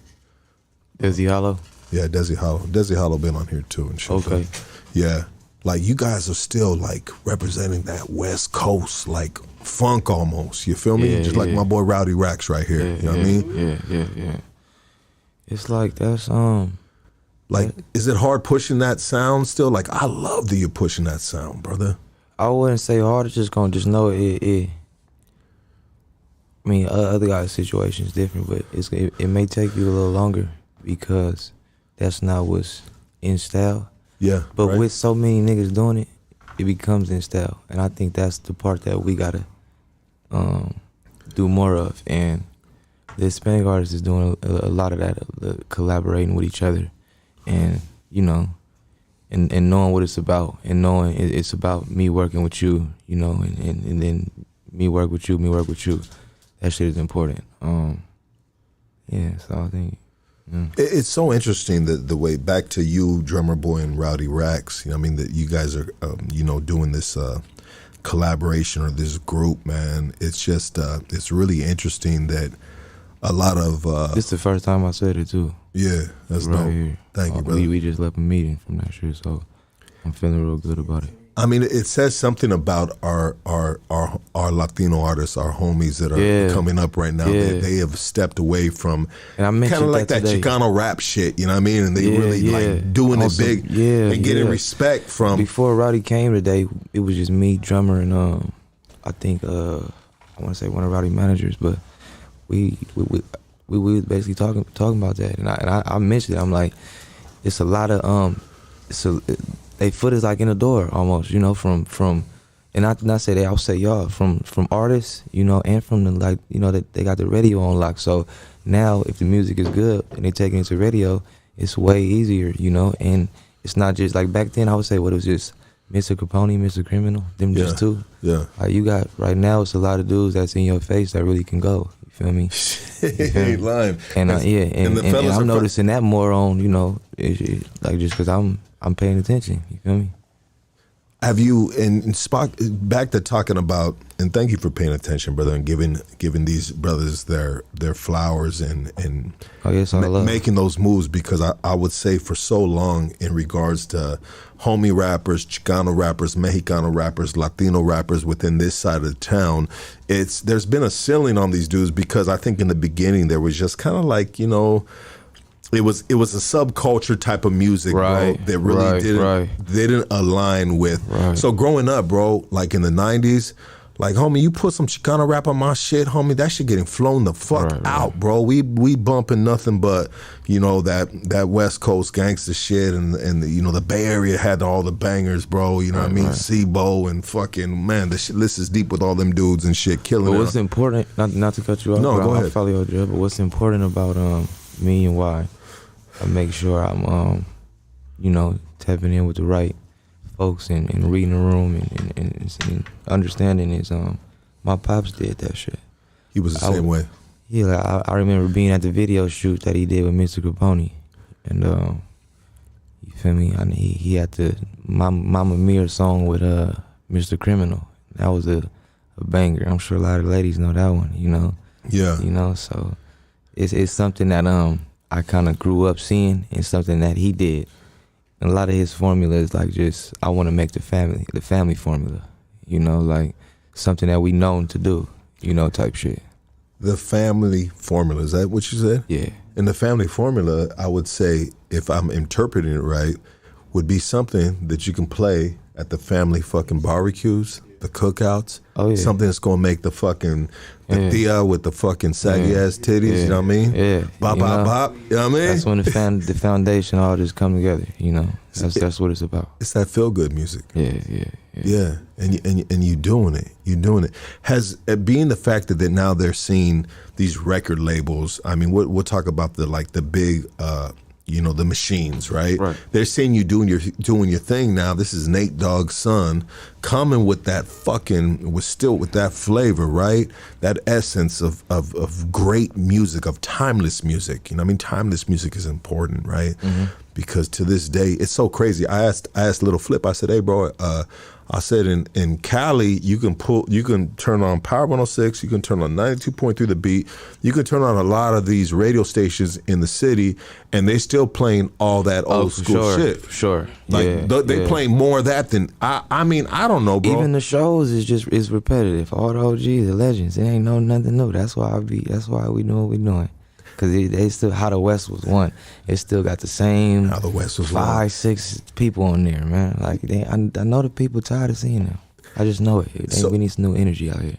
Speaker 3: Desi Hollow?
Speaker 1: Yeah, Desi Hollow. Desi Hollow been on here too and shit.
Speaker 3: Okay.
Speaker 1: Yeah. like you guys are still like representing that West Coast like funk almost. You feel me?
Speaker 3: Yeah,
Speaker 1: Just like my boy Rowdy Rax right here. You know what I mean?
Speaker 3: Yeah. It's like that's
Speaker 1: Like, is it hard pushing that sound still? Like, I love that you're pushing that sound, brother.
Speaker 3: I wouldn't say hard. It's just gonna just know it. I mean, other guys' situation is different, but it may take you a little longer because that's not what's in style.
Speaker 1: Yeah.
Speaker 3: But
Speaker 1: right?
Speaker 3: with so many niggas doing it, it becomes in style, and I think that's the part that we gotta do more of. And the Hispanic artists is doing a lot of that, collaborating with each other, and you know, and knowing what it's about, and knowing it's about me working with you, you know, and then me work with you. That shit is important. Yeah, so I think.
Speaker 1: It's so interesting that the way back to you, Drummer Boy and Rowdy Rax. You know, I mean that you guys are, you know, doing this collaboration or this group, man. It's just, it's really interesting that a lot of.
Speaker 3: This is the first time I said it too.
Speaker 1: Yeah, that's
Speaker 3: right
Speaker 1: dope.
Speaker 3: here.
Speaker 1: Thank you, brother.
Speaker 3: We just left a meeting from that shit, so I'm feeling real good about it.
Speaker 1: I mean, it says something about our Latino artists, our homies that are coming up right now.
Speaker 3: Yeah.
Speaker 1: They have stepped away from
Speaker 3: kind
Speaker 1: of like that
Speaker 3: today.
Speaker 1: Chicano rap shit, you know what I mean? And they really like doing
Speaker 3: Also,
Speaker 1: it big and getting respect from.
Speaker 3: Before Rowdy came today, it was just me, drummer, and I think I want to say one of Rowdy managers, but we was basically talking about that, and I mentioned it. I'm like, it's a lot of they foot is like in the door almost, you know, from and not say they, I'll say y'all from artists, you know, and from the, like, you know, that they got the radio on lock. So now if the music is good and they take it into radio, it's way easier, you know. And it's not just like back then I would say it was just Mr. Capone, Mr. Criminal, them just two.
Speaker 1: Yeah.
Speaker 3: Like you got right now, it's a lot of dudes that's in your face that really can go. You feel me?
Speaker 1: Ain't lying.
Speaker 3: And and I'm noticing that more on, you know, like just because I'm paying attention. You feel me?
Speaker 1: Have you, and Spock, back to talking about, and thank you for paying attention, brother, and giving these brothers their flowers and making those moves, because I would say for so long in regards to homie rappers, Chicano rappers, Mexicano rappers, Latino rappers within this side of the town, there's been a ceiling on these dudes, because I think in the beginning there was just kind of like, you know, it was a subculture type of music, bro, that really didn't align with. So growing up, bro, like in the 90s, like, homie, you put some Chicano rap on my shit, homie, that shit getting flown the fuck out, bro. We bumping nothing but, you know, that West Coast gangster shit, and the, you know, the Bay Area had all the bangers, bro. You know what I mean? Sibo and fucking, man, the list is deep with all them dudes and shit, killing.
Speaker 3: But what's important, not to cut you off,
Speaker 1: no, go ahead.
Speaker 3: I'll follow your drill, but what's important about me and why I make sure I'm, you know, tapping in with the right folks and reading the room and understanding is, my pops did that shit.
Speaker 1: He was the same way.
Speaker 3: Yeah, like I remember being at the video shoot that he did with Mr. Capone, and you feel me? He had the Mama Mia song with Mr. Criminal. That was a banger. I'm sure a lot of ladies know that one. You know.
Speaker 1: Yeah.
Speaker 3: You know, so it's something that I kind of grew up seeing, and something that he did. And a lot of his formula is like just, I want to make the family formula, you know, like something that we known to do, you know, type shit.
Speaker 1: The family formula, is that what you said?
Speaker 3: Yeah.
Speaker 1: And the family formula, I would say, if I'm interpreting it right, would be something that you can play at the family fucking barbecues, the cookouts.
Speaker 3: Oh, yeah.
Speaker 1: Something that's gonna make the fucking tia with the fucking saggy ass titties, you know what I mean?
Speaker 3: Yeah.
Speaker 1: Bop, bop, bop, you know what I mean?
Speaker 3: That's when the foundation all just come together, you know. That's what it's about.
Speaker 1: It's that feel good music.
Speaker 3: Yeah.
Speaker 1: And you doing it. Has being the fact that now they're seeing these record labels. I mean, we'll talk about the big, you know, the machines, right? They're seeing you doing your thing now. This is Nate Dogg's son coming with that with that flavor, right? That essence of great music, of timeless music. You know what I mean? Timeless music is important, right? because to this day it's so crazy. I asked Little Flip. I said, "Hey, bro," I said in Cali you can turn on Power 106, you can turn on 92.3 The Beat, you can turn on a lot of these radio stations in the city, and they still playing all that old school shit.
Speaker 3: For sure,
Speaker 1: Like they playing more of that than I mean I don't know, bro.
Speaker 3: Even the shows is repetitive. All the OGs, the legends, it ain't nothing new. That's why we doing what we doing. Cause they still How the West was won. It still got the same
Speaker 1: How the West was
Speaker 3: 5-6 people on there, man. Like I know the people tired of seeing them. I just know it. We need some new energy out here.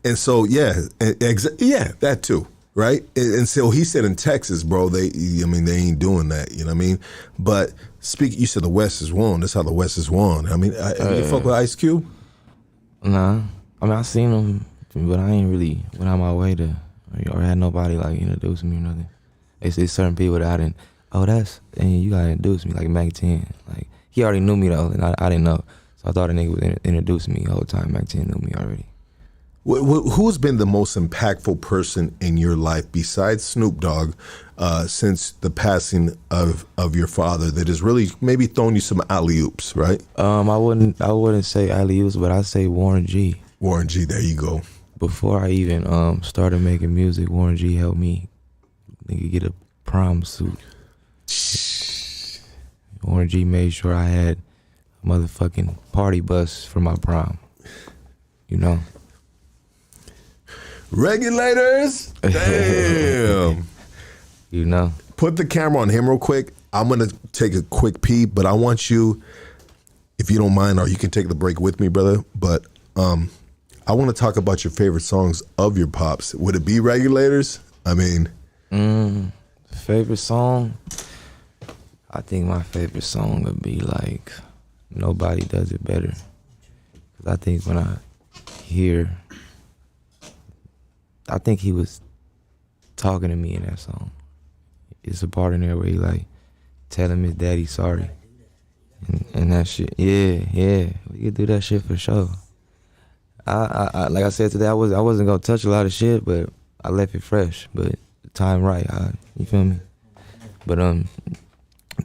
Speaker 1: And so that too, right? And so he said in Texas, bro, they ain't doing that. You know what I mean? But you said the West is won. That's how the West is won. I mean, you fuck with Ice Cube?
Speaker 3: Nah, I mean I seen him, but I ain't really went out my way to. Or had nobody like introduce me or nothing. It's certain people that I didn't. And you gotta introduce me like Mac 10. Like he already knew me though, and I didn't know. So I thought a nigga would introduce me the whole time. Mac 10 knew me already.
Speaker 1: Who's been the most impactful person in your life besides Snoop Dogg since the passing of your father that has really maybe thrown you some alley-oops, right?
Speaker 3: I wouldn't say alley-oops, but I'd say Warren G.
Speaker 1: Warren G, there you go.
Speaker 3: Before I even started making music, Warren G helped me get a prom suit. Warren G made sure I had a motherfucking party bus for my prom. You know?
Speaker 1: Regulators? Damn.
Speaker 3: You know?
Speaker 1: Put the camera on him real quick. I'm going to take a quick pee, but I want you, if you don't mind, or you can take the break with me, brother, but I want to talk about your favorite songs of your pops. Would it be Regulators? I mean...
Speaker 3: favorite song? I think my favorite song would be like Nobody Does It Better. Cause I think when I think he was talking to me in that song. It's a part in there where he like telling his daddy sorry. And that shit. Yeah. We could do that shit for sure. I like I said today, I wasn't gonna touch a lot of shit, but I left it fresh. But the time right, you feel me? But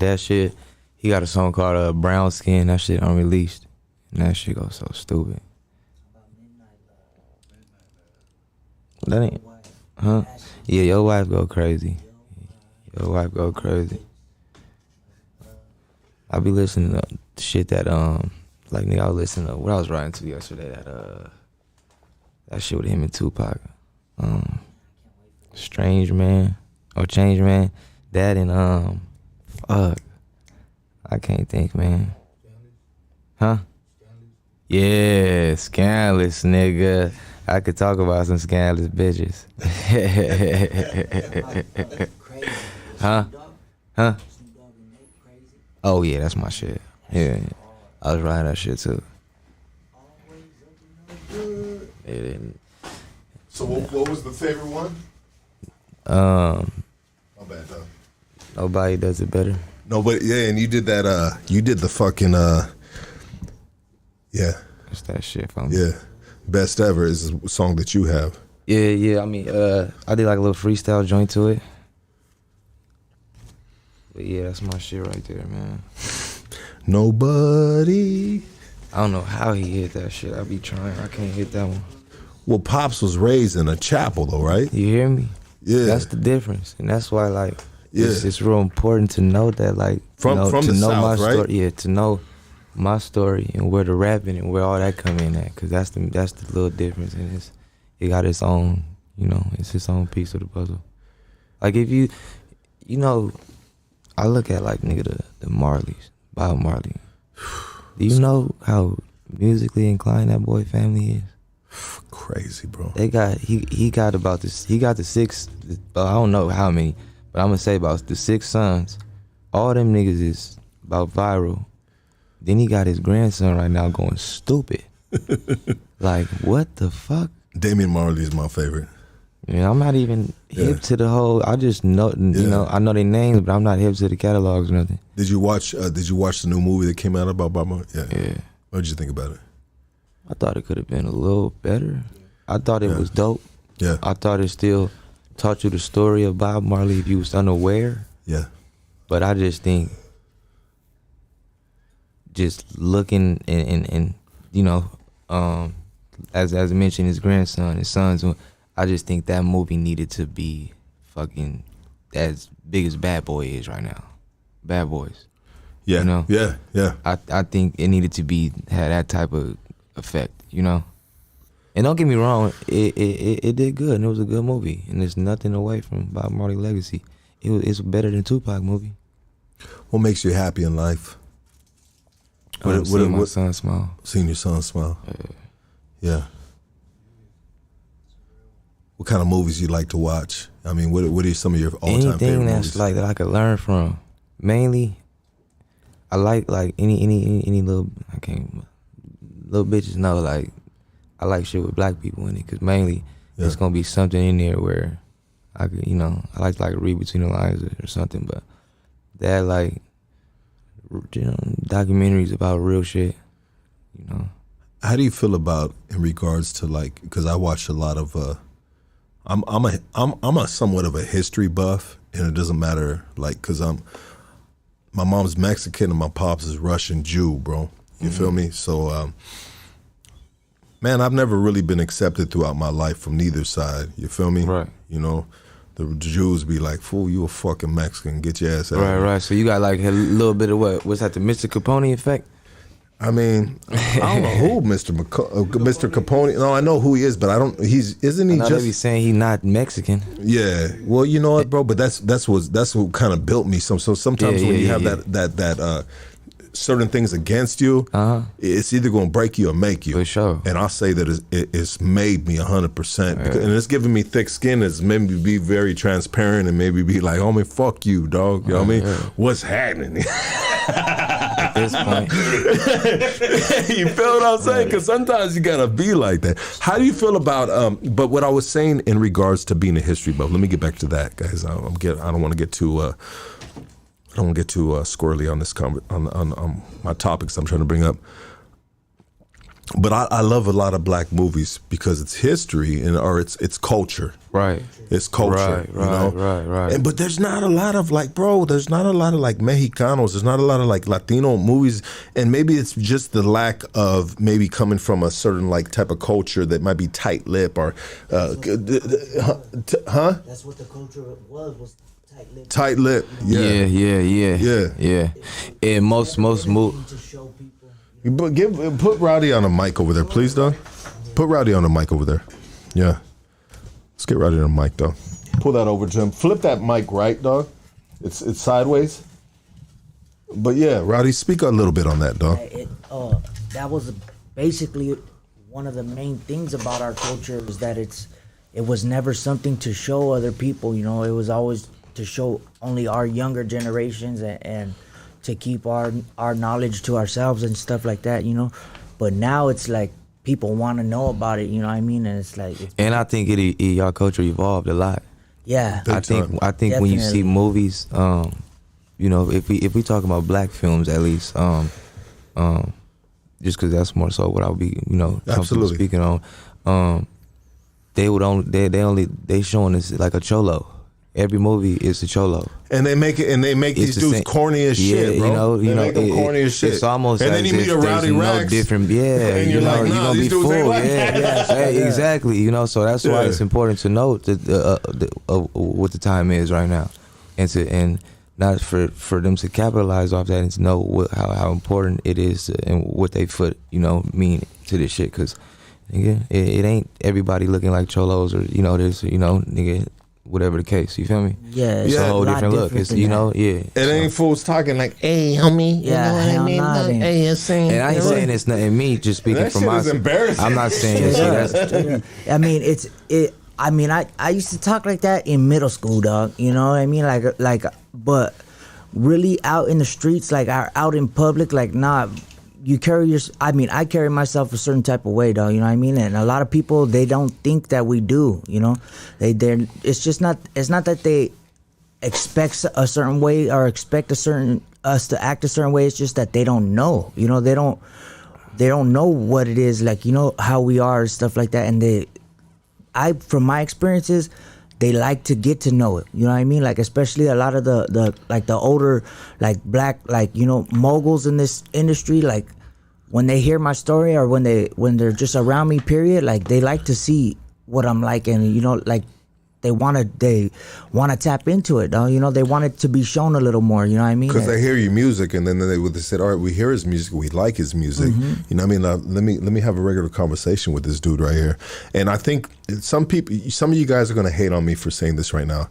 Speaker 3: that shit, he got a song called Brown Skin. That shit unreleased, and that shit goes so stupid. That ain't, huh? Yeah, your wife go crazy. Your wife go crazy. I be listening to shit that like nigga, I was listening to what I was writing to yesterday. That shit with him and Tupac. Change Man. That and fuck. I can't think, man. Huh? Yeah, scandalous nigga. I could talk about some scandalous bitches. Huh? Oh yeah, that's my shit. Yeah. I was writing that shit too.
Speaker 1: So what was the favorite one?
Speaker 3: My
Speaker 1: bad, though.
Speaker 3: Nobody Does It Better.
Speaker 1: Nobody, yeah, and you did that, you did the fucking, yeah.
Speaker 3: It's that shit from me.
Speaker 1: Yeah. Best Ever is a song that you have.
Speaker 3: Yeah, I mean, I did like a little freestyle joint to it. But yeah, that's my shit right there, man.
Speaker 1: Nobody.
Speaker 3: I don't know how he hit that shit. I be trying. I can't hit that one.
Speaker 1: Well, Pops was raised in a chapel, though, right?
Speaker 3: You hear me?
Speaker 1: Yeah.
Speaker 3: That's the difference, and that's why, like, it's real important to know that, like,
Speaker 1: from the South,
Speaker 3: my
Speaker 1: right?
Speaker 3: story. Yeah, to know my story and where the rapping and where all that come in at, because that's the little difference, and it got its own, it's its own piece of the puzzle. Like if you know, I look at like nigga the Marleys, Bob Marley. Do you know how musically inclined that boy family is?
Speaker 1: Crazy, bro.
Speaker 3: They got he got about this. He got the 6. I don't know how many, but I'm gonna say about the 6 sons. All them niggas is about viral. Then he got his grandson right now going stupid. Like what the fuck?
Speaker 1: Damian Marley is my favorite.
Speaker 3: Yeah, I'm not even hip to the whole. I just know, I know their names, but I'm not hip to the catalogs or nothing.
Speaker 1: Did you watch the new movie that came out about Bob Marley?
Speaker 3: Yeah.
Speaker 1: What did you think about it?
Speaker 3: I thought it could have been a little better. I thought it was dope.
Speaker 1: Yeah.
Speaker 3: I thought it still taught you the story of Bob Marley if you was unaware.
Speaker 1: Yeah.
Speaker 3: But I just think just looking and you know, as I mentioned, his grandson, his sons. I just think that movie needed to be fucking as big as Bad Boy is right now. Bad Boys.
Speaker 1: Yeah.
Speaker 3: You know?
Speaker 1: Yeah.
Speaker 3: I think it needed to had that type of effect, you know? And don't get me wrong, it did good, and it was a good movie. And there's nothing away from Bob Marley legacy. It's better than Tupac movie.
Speaker 1: What makes you happy in life?
Speaker 3: Seeing my son smile.
Speaker 1: Seeing your son smile. Yeah. What kind of movies you like to watch? I mean, what are some of your all-time favorite
Speaker 3: Anything
Speaker 1: movies?
Speaker 3: that's like that I could learn from. Mainly, I like any little little bitches know like I like shit with black people in it, because mainly it's gonna be something in there where I could, you know, I like to read between the lines or something. But that like, you know, documentaries about real shit, you know.
Speaker 1: How do you feel about in regards to like, because I watch a lot of I'm a somewhat of a history buff, and it doesn't matter like, because my mom's Mexican and my pops is Russian Jew, bro. You feel me? So man, I've never really been accepted throughout my life from neither side. You feel me?
Speaker 3: Right.
Speaker 1: You know, the Jews be like, "Fool, you a fucking Mexican. Get your ass out."
Speaker 3: Right. So you got like a little bit of what's that? The Mr. Capone effect?
Speaker 1: I mean, I don't know who Mr. Capone. No, I know who he is, but I don't. Isn't he
Speaker 3: I know
Speaker 1: just?
Speaker 3: they be saying he not Mexican.
Speaker 1: Yeah. Well, you know what, bro. But that's what kind of built me. So sometimes when you have that certain things against you, it's either gonna break you or make you.
Speaker 3: For sure.
Speaker 1: And I'll say that it's made me 100%, and it's giving me thick skin. It's made me be very transparent and maybe be like, "Homie, fuck you, dog." You know what I mean?
Speaker 3: Yeah.
Speaker 1: What's happening?
Speaker 3: At this point.
Speaker 1: You feel what I'm saying? Because sometimes you gotta be like that. How do you feel about? But what I was saying in regards to being a history buff. Let me get back to that, guys. I don't want to get too. I don't want to get too squirrely on this on my topics I'm trying to bring up. But I love a lot of black movies because it's history or it's culture.
Speaker 3: Right.
Speaker 1: It's culture.
Speaker 3: Right.
Speaker 1: You know?
Speaker 3: Right.
Speaker 1: But there's not a lot of like, bro, there's not a lot of like Mexicanos. There's not a lot of like Latino movies. And maybe it's just the lack of maybe coming from a certain like type of culture that might be tight lip or, huh?
Speaker 2: That's what the culture was tight-lipped.
Speaker 1: Tight lip.
Speaker 3: Yeah. And most
Speaker 2: To show people.
Speaker 1: But put Rowdy on the mic over there, please, dog. Put Rowdy on the mic over there. Yeah. Let's get Rowdy on the mic, dog. Pull that over to him. Flip that mic right, dog. It's sideways. But yeah, Rowdy, speak a little bit on that, dog.
Speaker 4: That was basically one of the main things about our culture is that it was never something to show other people. You know, it was always to show only our younger generations and to keep our knowledge to ourselves and stuff like that, you know. But now it's like people want to know about it, you know what I mean? And it's like,
Speaker 3: and I think y'all culture evolved a lot.
Speaker 4: yeah.
Speaker 3: I think when you see movies, you know, if we talk about black films at least, just because that's more so what I would be, you know, comfortable speaking on. They showing us like a cholo. Every movie is a cholo,
Speaker 1: and they make these dudes corny as shit, bro.
Speaker 3: You know,
Speaker 1: make them corny as shit.
Speaker 3: It's almost
Speaker 1: and
Speaker 3: as
Speaker 1: then you meet a Rowdy Rags,
Speaker 3: different, and
Speaker 1: you're like, nah,
Speaker 3: you're gonna
Speaker 1: these
Speaker 3: be
Speaker 1: dudes
Speaker 3: full,
Speaker 1: ain't like
Speaker 3: exactly. You know, so that's why it's important to note that what the time is right now, and not for them to capitalize off that and to know how important it is and what they mean to this shit, because nigga, it ain't everybody looking like cholos or this nigga. Whatever the case, you feel me?
Speaker 4: Yeah,
Speaker 3: it's a whole different look. It's
Speaker 1: It ain't fools talking like, "Hey, homie," Hey,
Speaker 3: and I ain't saying it's nothing me. Just speaking from my.
Speaker 1: Embarrassing.
Speaker 3: I'm not saying shit.
Speaker 4: I mean, I mean, I used to talk like that in middle school, dog. You know what I mean? Like, but really out in the streets, like out in public, like, nah. You carry I carry myself a certain type of way, dog. You know what I mean? And a lot of people, they don't think that we do. You know, it's just not. It's not that they expect a certain way or expect us to act a certain way. It's just that they don't know. You know, they don't know what it is. Like, you know, how we are and stuff like that. And from my experiences, they like to get to know it. You know what I mean? Like especially a lot of the older like black like moguls in this industry, like when they hear my story or when they're just around me, period, like they like to see what I'm like, and like they want to tap into it, though. They want it to be shown a little more. You know what I mean?
Speaker 1: Because they hear your music, and then they said, "All right, we hear his music, we like his music." You know what I mean? Let me have a regular conversation with this dude right here. And I think some of you guys are going to hate on me for saying this right now,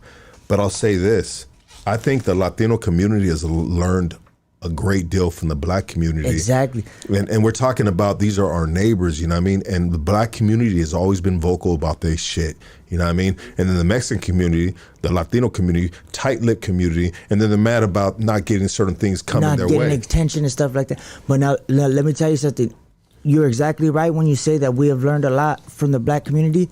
Speaker 1: but I'll say this: I think the Latino community has learned a great deal from the black community.
Speaker 4: Exactly.
Speaker 1: And we're talking about these are our neighbors, you know what I mean? And the black community has always been vocal about their shit, you know what I mean? And then the Mexican community, the Latino community, tight-lipped community, and then they're mad about not getting certain things coming their way.
Speaker 4: Not getting attention and stuff like that. But now, let me tell you something. You're exactly right when you say that we have learned a lot from the black community,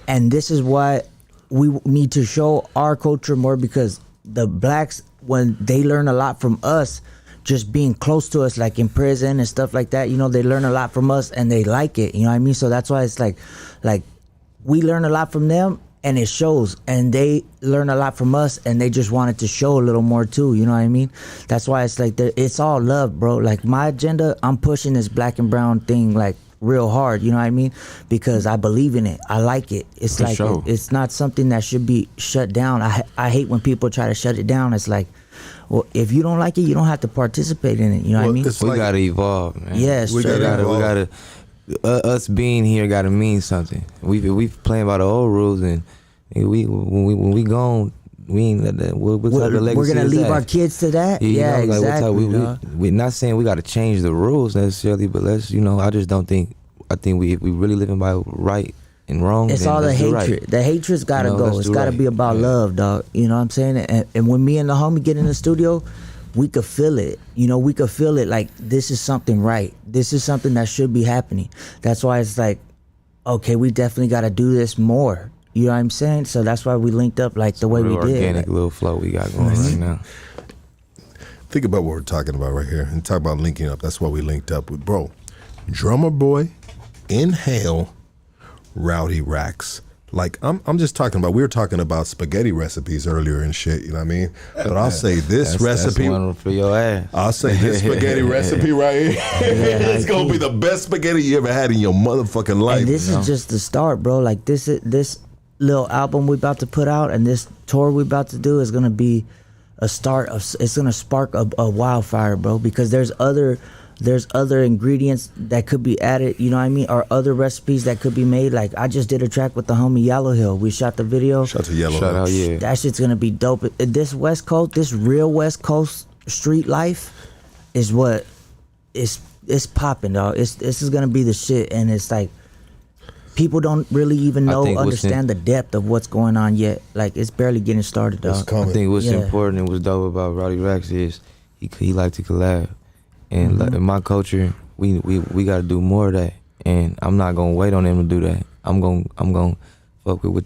Speaker 4: and this is why we need to show our culture more, because the blacks, when they learn a lot from us, just being close to us, like in prison and stuff like that, they learn a lot from us and they like it, you know what I mean? So that's why it's like we learn a lot from them and it shows, and they learn a lot from us and they just wanted to show a little more too, you know what I mean? That's why it's like, it's all love, bro. Like my agenda, I'm pushing this black and brown thing like real hard, you know what I mean? Because I believe in it. I like it. It's like,
Speaker 3: sure.
Speaker 4: It's not something that should be shut down. I hate when people try to shut it down. It's like, well, if you don't like it, you don't have to participate in it. You know what I mean?
Speaker 3: We gotta evolve, man.
Speaker 4: Yes,
Speaker 3: we gotta. Us being here gotta mean something. We playing by the old rules, and when we gone, we ain't let that. What type of legacy
Speaker 4: we're gonna
Speaker 3: is
Speaker 4: leave
Speaker 3: that?
Speaker 4: our kids to that. Yeah,
Speaker 3: like
Speaker 4: exactly.
Speaker 3: We're not saying we gotta change the rules necessarily, but let's. I just don't think. I think if we really living by right and wrong,
Speaker 4: it's all the hatred.
Speaker 3: Right.
Speaker 4: The hatred's gotta go. It's gotta be about love, dog. You know what I'm saying? And when me and the homie get in the studio, we could feel it. We could feel it like this is something right. This is something that should be happening. That's why it's like, okay, we definitely gotta do this more. You know what I'm saying? So that's why we linked up like the way we did.
Speaker 3: Organic little flow we got going right now.
Speaker 1: Think about what we're talking about right here and talk about linking up. That's why we linked up with, bro, Drummer Boy, NHALE, Rowdy Racks. Like I'm just talking about. We were talking about spaghetti recipes earlier and shit. You know what I mean? But I'll say this recipe.
Speaker 3: That's one for your ass.
Speaker 1: I'll say this spaghetti recipe right here. It's gonna be the best spaghetti you ever had in your motherfucking life.
Speaker 4: And this is just the start, bro. Like this little album we about to put out and this tour we about to do is gonna be a start of. It's gonna spark a wildfire, bro. Because there's other ingredients that could be added, you know what I mean, or other recipes that could be made. Like I just did a track with the homie Yellow Hill. We shot the video.
Speaker 1: Shout to Yellow Hill.
Speaker 3: Out, yeah.
Speaker 4: That shit's gonna be dope. This West Coast, this real West Coast street life is what it's popping, dog. This is gonna be the shit, and it's like people don't really even understand the depth of what's going on yet. Like it's barely getting started, dog.
Speaker 3: I think what's important and what's dope about Rowdy Racks is he like to collab. And in my culture, we got to do more of that. And I'm not gonna wait on them to do that. I'm gonna fuck with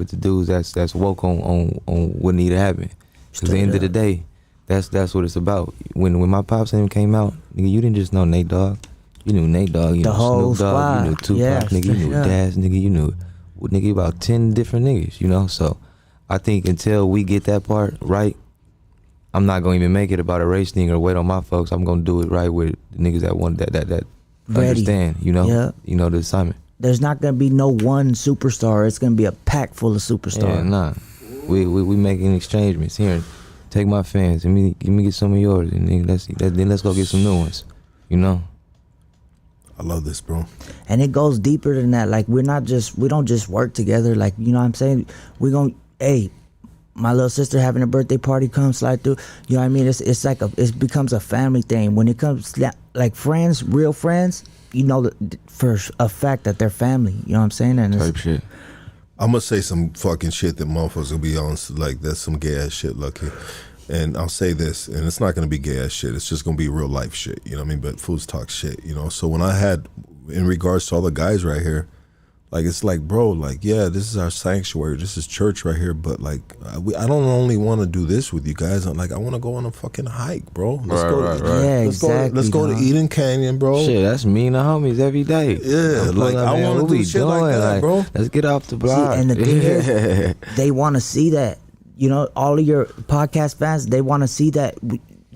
Speaker 3: the dudes that's woke on what need to happen. Cause at the end of the day, that's what it's about. When my pops and him came out, nigga, you didn't just know Nate Dogg. You knew Nate Dogg. You
Speaker 4: the
Speaker 3: knew
Speaker 4: whole
Speaker 3: Snoop Dogg.
Speaker 4: squad.
Speaker 3: You knew Tupac. Nigga, you knew Daz. Nigga, you knew about 10 different niggas. So I think until we get that part right, I'm not gonna even make it about a race thing or wait on my folks. I'm gonna do it right with the niggas that want that understand, the assignment.
Speaker 4: There's not gonna be no one superstar. It's gonna be a pack full of superstars.
Speaker 3: Yeah, nah. We making exchangements here. Take my fans and give me get some of yours, and then let's go get some new ones.
Speaker 1: I love this, bro.
Speaker 4: And it goes deeper than that. Like we don't just work together. Like you know what I'm saying. My little sister having a birthday party, come slide through. You know what I mean? It's like it becomes a family thing. When it comes like friends, real friends, for a fact that they're family. You know what I'm saying? And
Speaker 3: type shit.
Speaker 1: I'm gonna say some fucking shit that motherfuckers will be on, like that's some gay ass shit, Lucky. And I'll say this, and it's not gonna be gay ass shit. It's just gonna be real life shit. You know what I mean? But fools talk shit. So when I had, in regards to all the guys right here, Like, it's like, bro, like, yeah, this is our sanctuary. This is church right here. But, like, I don't only want to do this with you guys. I'm like, I want to go on a fucking hike, bro. Let's go.
Speaker 3: Right.
Speaker 4: Yeah,
Speaker 1: let's
Speaker 4: exactly.
Speaker 1: Let's go to Eden Canyon, bro.
Speaker 3: Shit, that's me and the homies every day.
Speaker 1: Yeah, like, I want to do shit like that, bro.
Speaker 3: Let's get off the block.
Speaker 4: See, and the thing is, they want to see that. You know, all of your podcast fans, they want to see that.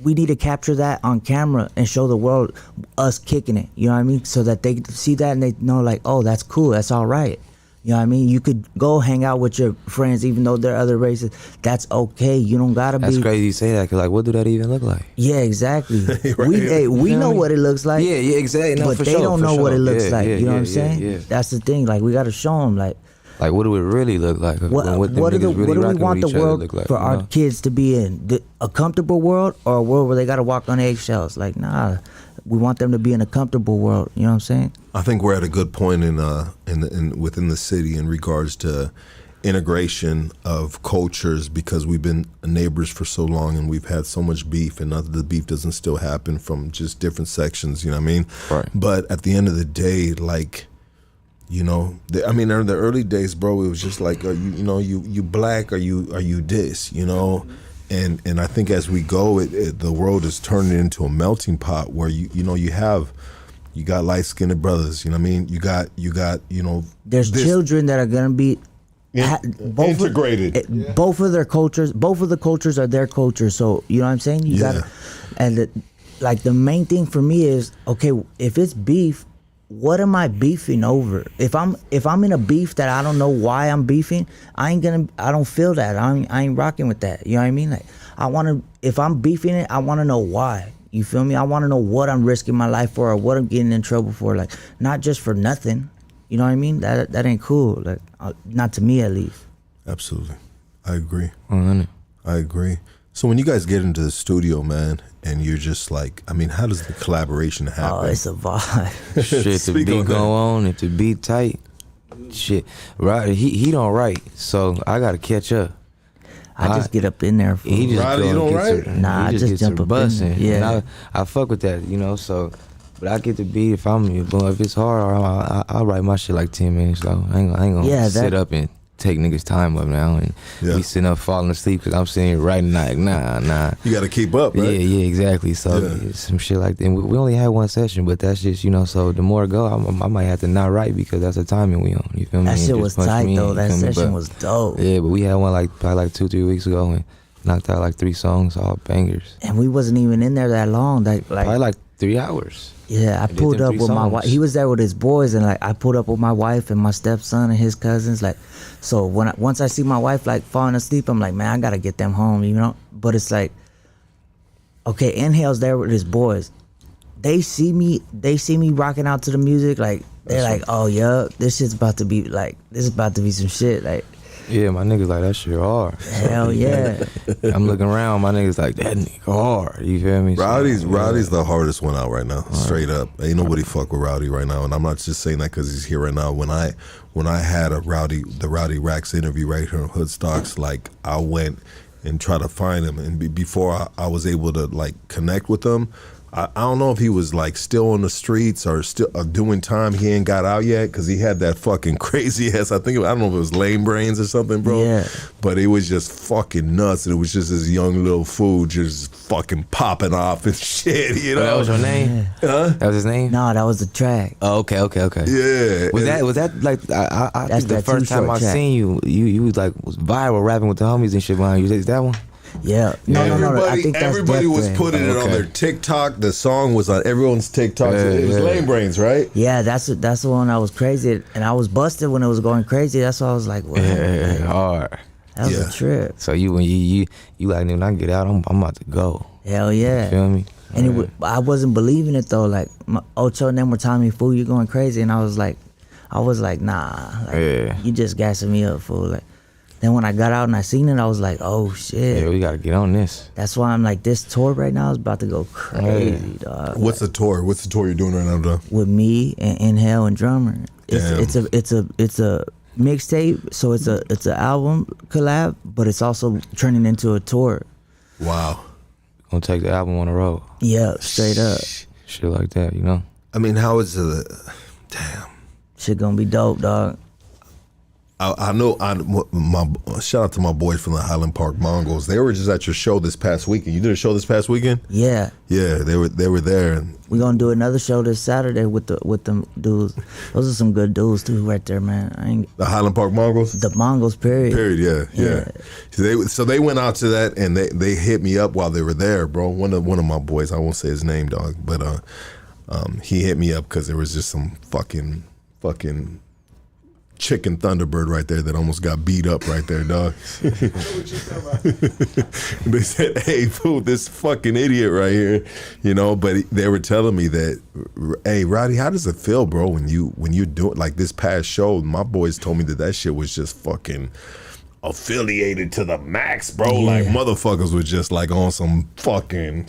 Speaker 4: We need to capture that on camera and show the world us kicking it. You know what I mean? So that they see that and they know, like, oh, that's cool. That's all right. You know what I mean? You could go hang out with your friends, even though they're other races. That's okay. You don't gotta be.
Speaker 3: That's crazy you say that, cause like, what do that even look like?
Speaker 4: Yeah, exactly.
Speaker 1: Right.
Speaker 4: We know what it looks like.
Speaker 3: Yeah, exactly. No,
Speaker 4: but
Speaker 3: for
Speaker 4: they
Speaker 3: sure,
Speaker 4: don't
Speaker 3: for
Speaker 4: know what
Speaker 3: sure.
Speaker 4: it looks like.
Speaker 3: Yeah,
Speaker 4: You know what I'm
Speaker 3: yeah,
Speaker 4: saying?
Speaker 3: yeah.
Speaker 4: That's the thing. Like, we gotta show them, like,
Speaker 3: Like, what do it really look like?
Speaker 4: what do we want the world for our kids to be in? A comfortable world, or a world where they got to walk on eggshells? Like, nah, we want them to be in a comfortable world. You know what I'm saying?
Speaker 1: I think we're at a good point in within the city in regards to integration of cultures, because we've been neighbors for so long and we've had so much beef, and not that the beef doesn't still happen from just different sections. You know what I mean?
Speaker 3: Right.
Speaker 1: But at the end of the day, like, you know, in the early days, bro, it was just like, you black, are you this, you know? And I think as we go, the world is turning into a melting pot where you got light-skinned brothers, you know what I mean? You got
Speaker 4: There's children that are gonna be
Speaker 1: integrated.
Speaker 4: Both of the cultures are their culture. So you know what I'm saying? You gotta, and the main thing for me is, okay, if it's beef, what am I beefing over? If I'm in a beef that I don't know why I'm beefing, I don't feel that. I ain't rocking with that. You know what I mean? Like, if I'm beefing it, I want to know why. You feel me? I want to know what I'm risking my life for, or what I'm getting in trouble for. Like, not just for nothing. You know what I mean? That ain't cool. Like, not to me, at least.
Speaker 1: Absolutely, I agree.
Speaker 3: Oh,
Speaker 1: I agree. So when you guys get into the studio, man, and you're just like, I mean, how does the collaboration happen?
Speaker 4: Oh, it's a vibe.
Speaker 3: Shit, to
Speaker 1: Speak
Speaker 3: beat
Speaker 1: on
Speaker 3: go
Speaker 1: that.
Speaker 3: on and to beat tight. Shit, right? He don't write, so I gotta catch up.
Speaker 4: I just get up in there. For
Speaker 3: He just
Speaker 1: Ryder,
Speaker 3: go
Speaker 1: you don't
Speaker 3: and
Speaker 1: write?
Speaker 3: gets her,
Speaker 4: Nah,
Speaker 3: he
Speaker 4: I just
Speaker 3: gets
Speaker 4: jump
Speaker 3: her
Speaker 4: up in
Speaker 3: busting.
Speaker 4: there. Yeah.
Speaker 3: And I fuck with that, you know. So, but I get to beat if it's hard, I'll write my shit like 10 minutes. So I ain't gonna sit up and take niggas' time up now and be sitting up falling asleep because I'm sitting here writing like nah.
Speaker 1: You got to keep up, right?
Speaker 3: Yeah, exactly. So some shit like that. And we only had one session, but that's just, you know. So the more I go, I might have to not write because that's the timing we on. You feel me?
Speaker 4: That shit
Speaker 3: And
Speaker 4: was
Speaker 3: just punch
Speaker 4: tight
Speaker 3: me in,
Speaker 4: though.
Speaker 3: you
Speaker 4: That
Speaker 3: feel me?
Speaker 4: session
Speaker 3: But,
Speaker 4: was dope.
Speaker 3: yeah, but we had one probably 2-3 weeks ago and knocked out like 3 songs, all bangers.
Speaker 4: And we wasn't even in there that long.
Speaker 3: Probably like 3 hours.
Speaker 4: Yeah, I
Speaker 3: did
Speaker 4: pulled
Speaker 3: them
Speaker 4: up
Speaker 3: 3
Speaker 4: with my
Speaker 3: songs.
Speaker 4: wife. He was there with his boys, and like I pulled up with my wife and my stepson and his cousins. Like, so once I see my wife like falling asleep, I'm like, man, I gotta get them home, you know. But it's like, okay, NHALE's there with his boys. They see me rocking out to the music. Like, they're like, oh yeah, this is about to be some shit. Like,
Speaker 3: Yeah, my niggas like, that shit hard.
Speaker 4: hell yeah.
Speaker 3: I'm looking around, my niggas like, that nigga hard. You feel me? So,
Speaker 1: Rowdy's the hardest one out right now, straight up. Ain't nobody fuck with Rowdy right now, and I'm not just saying that because he's here right now. When I had the Rowdy Racks interview right here on Hoodstocks, like, I went and tried to find him, and before I was able to like connect with him, I don't know if he was like still on the streets or still doing time. He ain't got out yet because he had that fucking crazy ass. I don't know if it was lame brains or something, bro.
Speaker 4: Yeah.
Speaker 1: But it was just fucking nuts, and it was just this young little fool just fucking popping off and shit. You know,
Speaker 3: that was your name?
Speaker 1: Huh?
Speaker 3: That was his name?
Speaker 4: No, that was the track.
Speaker 3: Oh, okay.
Speaker 1: Yeah.
Speaker 3: Was that like I
Speaker 4: That's
Speaker 3: think the
Speaker 4: that
Speaker 3: first time I
Speaker 4: Too Short
Speaker 3: seen you was like was viral rapping with the homies and shit behind you. Is that one?
Speaker 4: Yeah. No. I think that's
Speaker 1: Everybody was
Speaker 4: Death
Speaker 1: putting it on
Speaker 3: Okay.
Speaker 1: their TikTok. The song was on everyone's TikTok. It was Lame Brains, right?
Speaker 4: Yeah, that's the one that was crazy, and I was busted when it was going crazy. That's why I was like, what?
Speaker 3: Yeah, hard.
Speaker 4: That was
Speaker 1: Yeah.
Speaker 4: a trip.
Speaker 3: So you when you like, when I get out, I'm about to go.
Speaker 4: Hell yeah.
Speaker 3: You feel me?
Speaker 4: And I wasn't believing it though. Like Ocho and them were telling me, "Fool, you're going crazy," and I was like, nah. Like,
Speaker 3: Yeah.
Speaker 4: You just gassing me up, fool. Like, then when I got out and I seen it, I was like, oh shit.
Speaker 3: Yeah, we gotta get on this.
Speaker 4: That's why I'm like, this tour right now is about to go crazy, dog.
Speaker 1: What's the tour? What's the tour you're doing right now, though?
Speaker 4: With me and NHALE and drummer.
Speaker 1: Damn.
Speaker 4: It's a mixtape, so it's an album collab, but it's also turning into a tour.
Speaker 1: Wow.
Speaker 3: Gonna take the album on the road.
Speaker 4: Yeah, straight up.
Speaker 3: Shit like that, you know?
Speaker 1: I mean, how is the damn?
Speaker 4: Shit gonna be dope, dog.
Speaker 1: I know. My shout out to my boys from the Highland Park Mongols. They were just at your show this past weekend. You did a show this past weekend?
Speaker 4: Yeah.
Speaker 1: Yeah, they were there. And
Speaker 4: We're gonna do another show this Saturday with them dudes. Those are some good dudes too, right there, man.
Speaker 1: the Highland Park Mongols.
Speaker 4: The Mongols, period.
Speaker 1: Yeah. So they went out to that and they hit me up while they were there, bro. One of my boys, I won't say his name, dog, but he hit me up because there was just some fucking chicken Thunderbird right there that almost got beat up right there, dog. They said, "Hey, fool, this fucking idiot right here," But they were telling me that, "Hey, Roddy, how does it feel, bro, when you do it like this past show?" My boys told me that shit was just fucking affiliated to the max, bro.
Speaker 4: Yeah.
Speaker 1: Like motherfuckers was just like on some fucking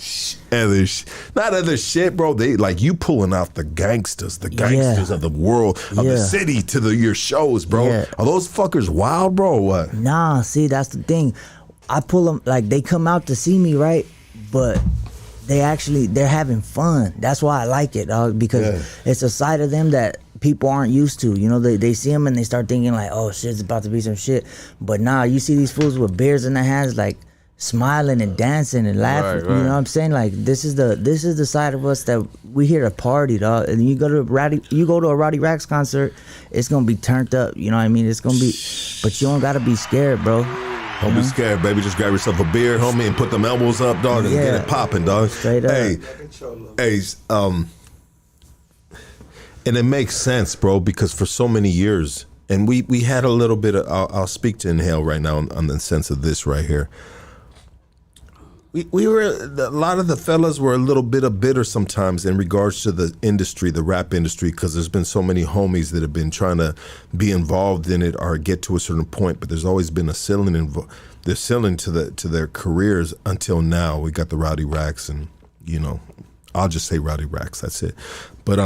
Speaker 1: not other shit, bro. They like you pulling out the gangsters of the world, of the city to your shows, bro.
Speaker 4: Yeah.
Speaker 1: Are those fuckers wild, bro? Or what?
Speaker 4: Nah, see, that's the thing. I pull them, like, they come out to see me, right? But they're having fun. That's why I like it, dog, because it's a side of them that people aren't used to. They see them and they start thinking like, oh, shit's about to be some shit. But nah, you see these fools with beers in their hands, like smiling and dancing and laughing.
Speaker 3: Right.
Speaker 4: You know what I'm saying? Like this is the side of us that we here to party, dog. And you go to a Roddy Racks concert, it's gonna be turned up. You know what I mean? It's gonna be, but you don't gotta be scared, bro.
Speaker 1: Don't be scared, baby. Just grab yourself a beer, homie, and put them elbows up, dog, and get it popping, dog.
Speaker 4: Straight up.
Speaker 1: Hey, and it makes sense, bro, because for so many years, and we had a little bit of, I'll speak to NHALE right now on the sense of this right here. We were, a lot of the fellas were a little bit bitter sometimes in regards to the industry, the rap industry, because there's been so many homies that have been trying to be involved in it or get to a certain point, but there's always been a ceiling to their careers until now. We got the Rowdy Racks, and I'll just say Rowdy Racks. That's it. But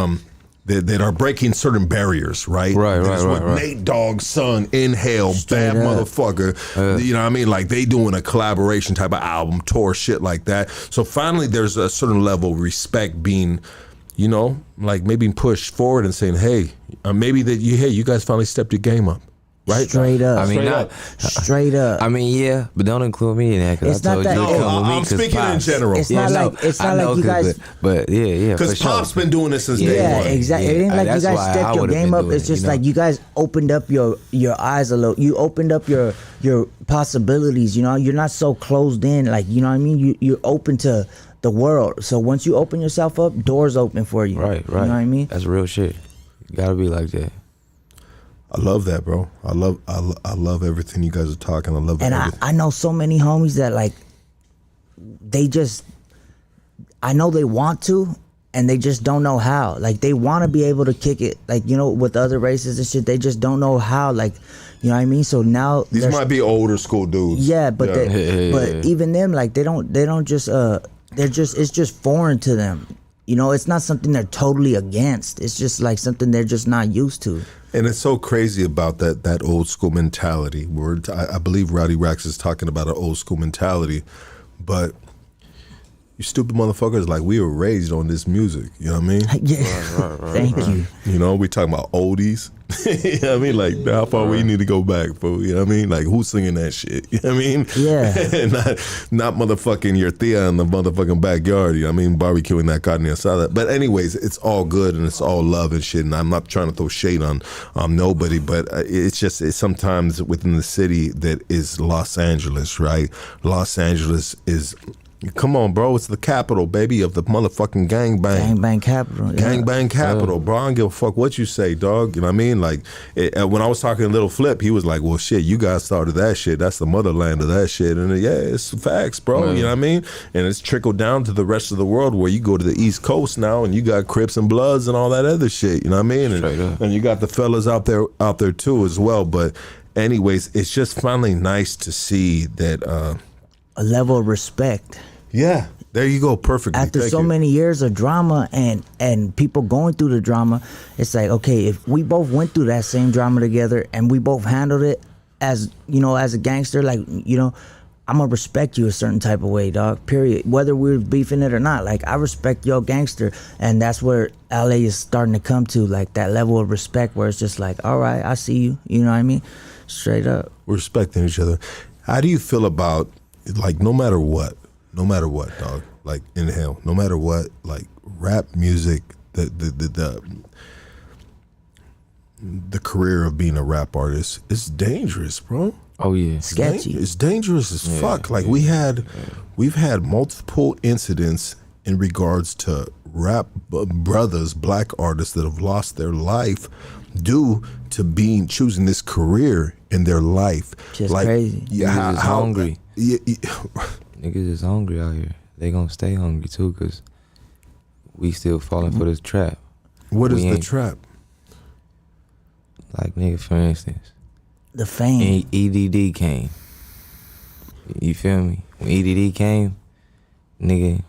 Speaker 1: that are breaking certain barriers, right?
Speaker 3: Right.
Speaker 1: Nate Dogg, son, NHALE,
Speaker 4: Straight
Speaker 1: bad
Speaker 4: up.
Speaker 1: motherfucker. You know what I mean? Like they doing a collaboration type of album, tour, shit like that. So finally there's a certain level of respect being, like maybe pushed forward and saying, hey, maybe that you guys finally stepped your game up. Right?
Speaker 4: Straight up.
Speaker 3: I mean,
Speaker 4: Straight up.
Speaker 3: I mean, yeah, but don't include me in that because
Speaker 4: It's
Speaker 3: I
Speaker 4: not
Speaker 3: told
Speaker 4: that-
Speaker 3: you to come with me.
Speaker 1: I'm
Speaker 3: 'cause
Speaker 1: speaking in
Speaker 3: Pops-
Speaker 1: general.
Speaker 4: It's not like you guys.
Speaker 3: But yeah,
Speaker 1: Because
Speaker 3: for
Speaker 1: Pop's
Speaker 3: sure.
Speaker 1: been doing this since day
Speaker 4: Yeah,
Speaker 1: one.
Speaker 4: exactly.
Speaker 3: Yeah,
Speaker 4: It ain't like you
Speaker 3: that's why
Speaker 4: guys
Speaker 3: I
Speaker 4: stepped your
Speaker 3: would've
Speaker 4: game
Speaker 3: been
Speaker 4: up.
Speaker 3: doing
Speaker 4: It's
Speaker 3: it,
Speaker 4: just
Speaker 3: you know?
Speaker 4: like you guys opened up your eyes a little. You opened up your possibilities. You're not so closed in. Like you know what I mean. You're open to the world. So once you open yourself up, doors open for you.
Speaker 3: Right.
Speaker 4: You know what I mean?
Speaker 3: That's real shit. You gotta be like that.
Speaker 1: I love that, bro. I love everything you guys are talking. I love
Speaker 4: And
Speaker 1: everything.
Speaker 4: I know so many homies that like I know they want to and they just don't know how. Like they want to be able to kick it like with other races and shit. They just don't know how. Like you know what I mean? So now
Speaker 1: These might be older school dudes.
Speaker 4: yeah, but
Speaker 3: Yeah.
Speaker 4: but even them like they don't just it's just foreign to them. It's not something they're totally against. It's just like something they're just not used to.
Speaker 1: And it's so crazy about that old school mentality. I believe Rowdy Racks is talking about an old school mentality, but you stupid motherfuckers, like we were raised on this music. You know what I mean?
Speaker 4: Yeah, thank you.
Speaker 1: We talking about oldies. You know what I mean? Like how far we need to go back, fool. You know what I mean? Like who's singing that shit? You know what I mean?
Speaker 4: Yeah.
Speaker 1: not motherfucking your tia in the motherfucking backyard. You know what I mean? Barbecuing that carne asada. But anyways, it's all good and it's all love and shit. And I'm not trying to throw shade on nobody, but it's sometimes within the city that is Los Angeles, right? Los Angeles is. Come on, bro. It's the capital, baby, of the motherfucking gangbang.
Speaker 4: Gangbang capital. Yeah.
Speaker 1: Gangbang capital, bro. I don't give a fuck what you say, dog. You know what I mean? Like, when I was talking to Little Flip, he was like, well, shit, you guys started that shit. That's the motherland of that shit. And yeah, it's facts, bro. You know what I mean? And it's trickled down to the rest of the world where you go to the East Coast now and you got Crips and Bloods and all that other shit. You know what I mean? And you got the fellas out there too as well. But anyways, it's just finally nice to see that.
Speaker 4: A level of respect.
Speaker 1: Yeah, there you go. Perfect.
Speaker 4: After so many years of drama and people going through the drama, it's like, okay, if we both went through that same drama together and we both handled it as a gangster, like, I'm gonna respect you a certain type of way, dog, period. Whether we're beefing it or not, like, I respect your gangster. And that's where LA is starting to come to, like, that level of respect where it's just like, all right, I see you, you know what I mean? Straight up.
Speaker 1: We're respecting each other. How do you feel about, like, no matter what, dog, like, NHALE, no matter what, like, rap music, the career of being a rap artist is dangerous, bro.
Speaker 3: Oh yeah.
Speaker 4: Sketchy.
Speaker 1: It's dangerous as fuck. Like, we've had multiple incidents in regards to rap brothers, black artists that have lost their life due to choosing this career in their life.
Speaker 4: Just
Speaker 1: like,
Speaker 4: crazy.
Speaker 3: Niggas is hungry.
Speaker 1: Yeah,
Speaker 3: Niggas is hungry out here. They gonna stay hungry too, cause we still falling for this trap.
Speaker 1: what is
Speaker 3: We
Speaker 1: the
Speaker 3: ain't-
Speaker 1: trap?
Speaker 3: Like, nigga, for instance,
Speaker 4: The fame.
Speaker 3: EDD came. You feel me? When EDD came, nigga,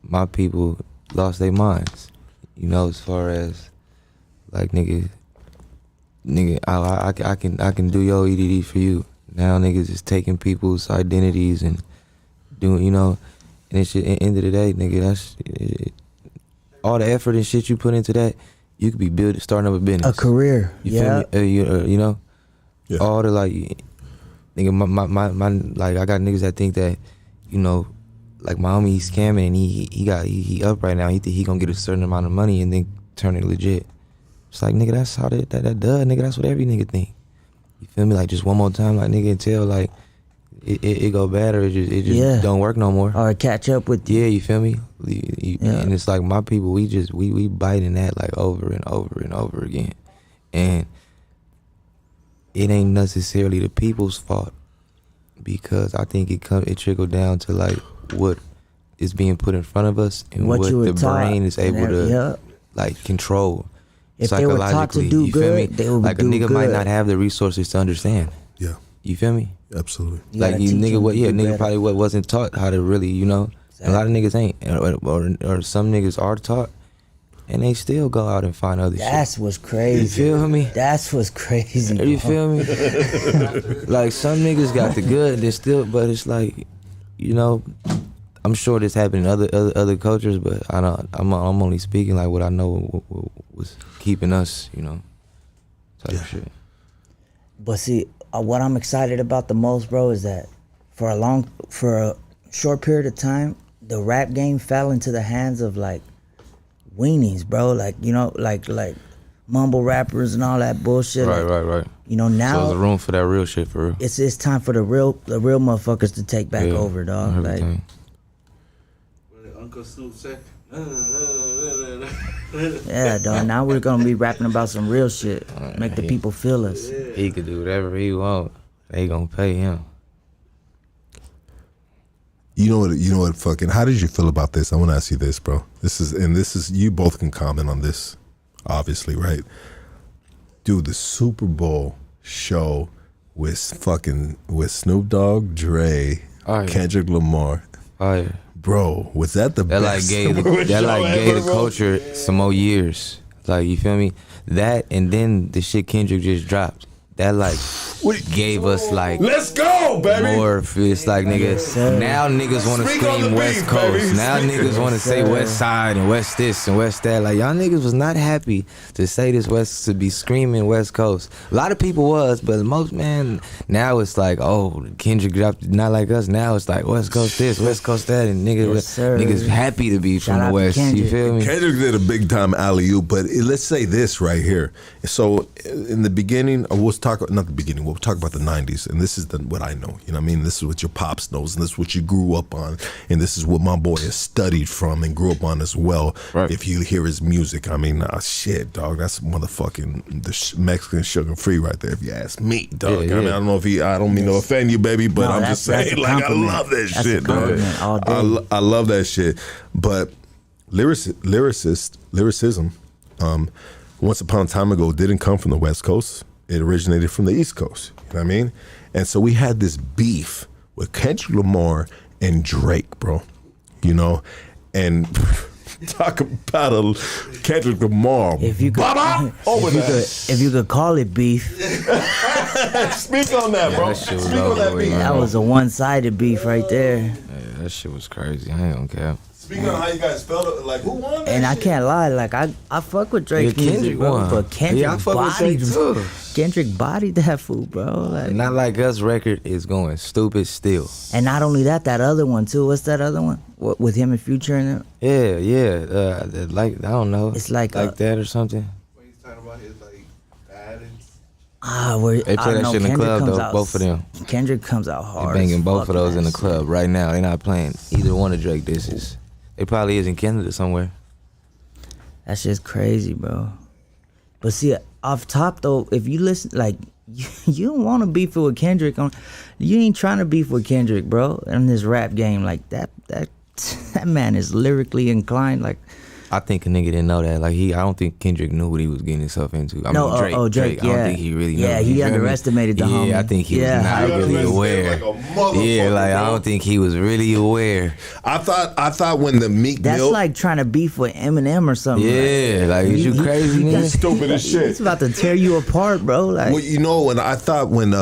Speaker 3: my people lost their minds. You know, as far as like, nigga, I can do your EDD for you. Now niggas is taking people's identities and doing, you know, and it's at the end of the day, nigga, that's all the effort and shit you put into that. You could be starting up a business,
Speaker 4: A career.
Speaker 3: You
Speaker 4: Yeah.
Speaker 3: feel me? You know,
Speaker 1: Yeah.
Speaker 3: all the like, nigga, my like, I got niggas that think that, you know, like my homie, he's scamming and he up right now. He think he gonna get a certain amount of money and then turn it legit. It's like, nigga, that's how that does, nigga. That's what every nigga think. You feel me? Like, just one more time, like, nigga, until like it go bad or it just
Speaker 4: Yeah.
Speaker 3: don't work no more.
Speaker 4: Or catch up with you.
Speaker 3: Yeah, you feel me?
Speaker 4: Yeah.
Speaker 3: And it's like my people, we biting that like over and over and over again, and it ain't necessarily the people's fault, because I think it trickled down to like what is being put in front of us and
Speaker 4: What
Speaker 3: what
Speaker 4: you were
Speaker 3: the
Speaker 4: taught.
Speaker 3: brain is able to
Speaker 4: Yeah.
Speaker 3: like control
Speaker 4: If they were taught to
Speaker 3: psychologically.
Speaker 4: do
Speaker 3: You feel
Speaker 4: good,
Speaker 3: me?
Speaker 4: they would
Speaker 3: Like a
Speaker 4: do
Speaker 3: nigga might
Speaker 4: good.
Speaker 3: not have the resources to understand.
Speaker 1: Yeah,
Speaker 3: You feel me?
Speaker 1: absolutely.
Speaker 4: You
Speaker 3: Like
Speaker 4: gotta
Speaker 3: you
Speaker 4: teach
Speaker 3: nigga,
Speaker 4: them
Speaker 3: what?
Speaker 4: to
Speaker 3: Yeah,
Speaker 4: do
Speaker 3: nigga
Speaker 4: better.
Speaker 3: probably wasn't taught how to really, you know. And a lot of niggas ain't, or some niggas are taught, and they still go out and find other
Speaker 4: That's what's crazy.
Speaker 3: You feel me?
Speaker 4: That's what's crazy.
Speaker 3: shit. You
Speaker 4: bro.
Speaker 3: feel me? Like some niggas got the good, they still, but it's like, you know, I'm sure this happened in other cultures, but I don't. I'm only speaking like what I know was keeping us, you know, type of shit.
Speaker 4: But see, what I'm excited about the most, bro, is that for a short period of time, the rap game fell into the hands of like weenies, bro. Like, you know, like mumble rappers and all that bullshit.
Speaker 3: Right,
Speaker 4: Like,
Speaker 3: right.
Speaker 4: You know,
Speaker 3: So
Speaker 4: now
Speaker 3: there's room for that real shit for real.
Speaker 4: it's time for the real motherfuckers to take back
Speaker 3: Yeah,
Speaker 4: over, dog. Like,
Speaker 3: everything.
Speaker 5: Uncle Snoop said,
Speaker 4: yeah, dog. Now we're gonna be rapping about some real shit. Make the people feel us.
Speaker 3: He could do whatever he want. They gonna pay him.
Speaker 1: You know what fucking, how did you feel about this? I want to ask you this, bro. This is, you both can comment on this, obviously, right? Dude, the Super Bowl show with Snoop Dogg, Dre,
Speaker 3: Oh, yeah.
Speaker 1: Kendrick Lamar.
Speaker 3: Oh yeah.
Speaker 1: Bro, was that the
Speaker 3: That like
Speaker 1: best
Speaker 3: gave
Speaker 1: Super Bowl show
Speaker 3: the
Speaker 1: ever, bro?
Speaker 3: culture some more years. Like, you feel me? That and then the shit Kendrick just dropped. That like gave us like
Speaker 1: Let's go, baby.
Speaker 3: more. It's like, nigga,
Speaker 4: sir.
Speaker 3: now niggas want to
Speaker 1: Speak on
Speaker 3: scream
Speaker 1: the
Speaker 3: West
Speaker 1: beat,
Speaker 3: Coast.
Speaker 1: baby.
Speaker 3: Now
Speaker 1: Speak
Speaker 3: niggas want to say
Speaker 4: sir.
Speaker 3: West Side and West this and West that. Like, y'all niggas was not happy to say this West, to be screaming West Coast. A lot of people was, but most, man, now it's like, oh, Kendrick dropped not like us. Now it's like West Coast this, West Coast that, and
Speaker 4: Yes, sir.
Speaker 3: niggas happy to be
Speaker 4: Shout
Speaker 3: from
Speaker 4: out
Speaker 3: the
Speaker 4: to
Speaker 3: West. You
Speaker 4: Kendrick.
Speaker 3: feel me?
Speaker 1: Kendrick did a big time alley-oop, but let's say this right here. So in the beginning, we'll talk about the 90s, and this is what I know. You know what I mean? This is what your pops knows, and this is what you grew up on, and this is what my boy has studied from and grew up on as well.
Speaker 3: Right.
Speaker 1: If you hear his music, I mean, shit, dog, that's motherfucking Mexican sugar free right there, if you ask me, dog.
Speaker 3: Yeah,
Speaker 1: I mean,
Speaker 3: yeah.
Speaker 1: I don't know if I don't mean to offend you, baby, but
Speaker 4: No,
Speaker 1: I'm
Speaker 4: that's-
Speaker 1: just saying,
Speaker 4: that's a
Speaker 1: like, I
Speaker 4: compliment.
Speaker 1: love that
Speaker 4: That's a
Speaker 1: shit, dog.
Speaker 4: compliment all day.
Speaker 1: I love that shit, but lyricism, once upon a time ago, didn't come from the West Coast. It originated from the East Coast. You know what I mean? And so we had this beef with Kendrick Lamar and Drake, bro. You know, and talk about a Kendrick Lamar.
Speaker 4: If you could, if you could call it beef,
Speaker 1: Speak on that, bro.
Speaker 3: that shit was
Speaker 1: Speak on
Speaker 3: over
Speaker 1: that
Speaker 3: with,
Speaker 1: beef.
Speaker 3: man.
Speaker 4: that was a one-sided beef right there.
Speaker 3: Yeah, that shit was crazy. I ain't gonna care.
Speaker 1: Speaking of how you guys felt, like who won?
Speaker 4: And I can't lie, like I fuck with Drake's
Speaker 3: Yeah, Kendrick
Speaker 4: music, bro,
Speaker 3: won.
Speaker 4: but Kendrick
Speaker 3: Yeah, I fuck with Drake too.
Speaker 4: Kendrick bodied that fool, bro. Like,
Speaker 3: Not Like Us record is going stupid still.
Speaker 4: and not only that, that other one too. What's that other one? What, with him and Future in it?
Speaker 3: Yeah. Like I don't know.
Speaker 4: It's like
Speaker 3: that or something.
Speaker 5: What he's talking about is like bad and
Speaker 4: Where
Speaker 3: They play that shit in the club though. Both of them.
Speaker 4: Kendrick comes out
Speaker 3: They
Speaker 4: hard.
Speaker 3: banging
Speaker 4: as
Speaker 3: both
Speaker 4: fuck
Speaker 3: of those in the
Speaker 4: that
Speaker 3: club right now. They not playing either one of Drake disses. They probably is in Canada somewhere.
Speaker 4: shit. That's just crazy, bro. But see, off top though, if you listen, like you don't want to beef it with Kendrick. You ain't trying to beef with Kendrick, bro. In this rap game, like that man is lyrically inclined. Like,
Speaker 3: I think a nigga didn't know that. Like I don't think Kendrick knew what he was getting himself into. I
Speaker 4: no,
Speaker 3: mean, Drake.
Speaker 4: Drake.
Speaker 3: I
Speaker 4: Yeah,
Speaker 3: don't think he really knew.
Speaker 4: yeah,
Speaker 3: You
Speaker 4: he
Speaker 3: feel me?
Speaker 4: underestimated the homie.
Speaker 3: Yeah, I think he was
Speaker 4: Yeah,
Speaker 3: not
Speaker 4: I
Speaker 3: really
Speaker 1: underestimated
Speaker 3: aware.
Speaker 1: like a motherfucker,
Speaker 3: Yeah, like I
Speaker 1: bro.
Speaker 3: don't think he was really aware.
Speaker 1: I thought when the Meek
Speaker 4: That's
Speaker 1: Mill,
Speaker 4: like trying to beef with Eminem or something.
Speaker 3: Yeah, like is you crazy,
Speaker 1: he's
Speaker 3: nigga?
Speaker 1: stupid as shit.
Speaker 4: It's about to tear you apart, bro. Like,
Speaker 1: Well, you know, when I thought when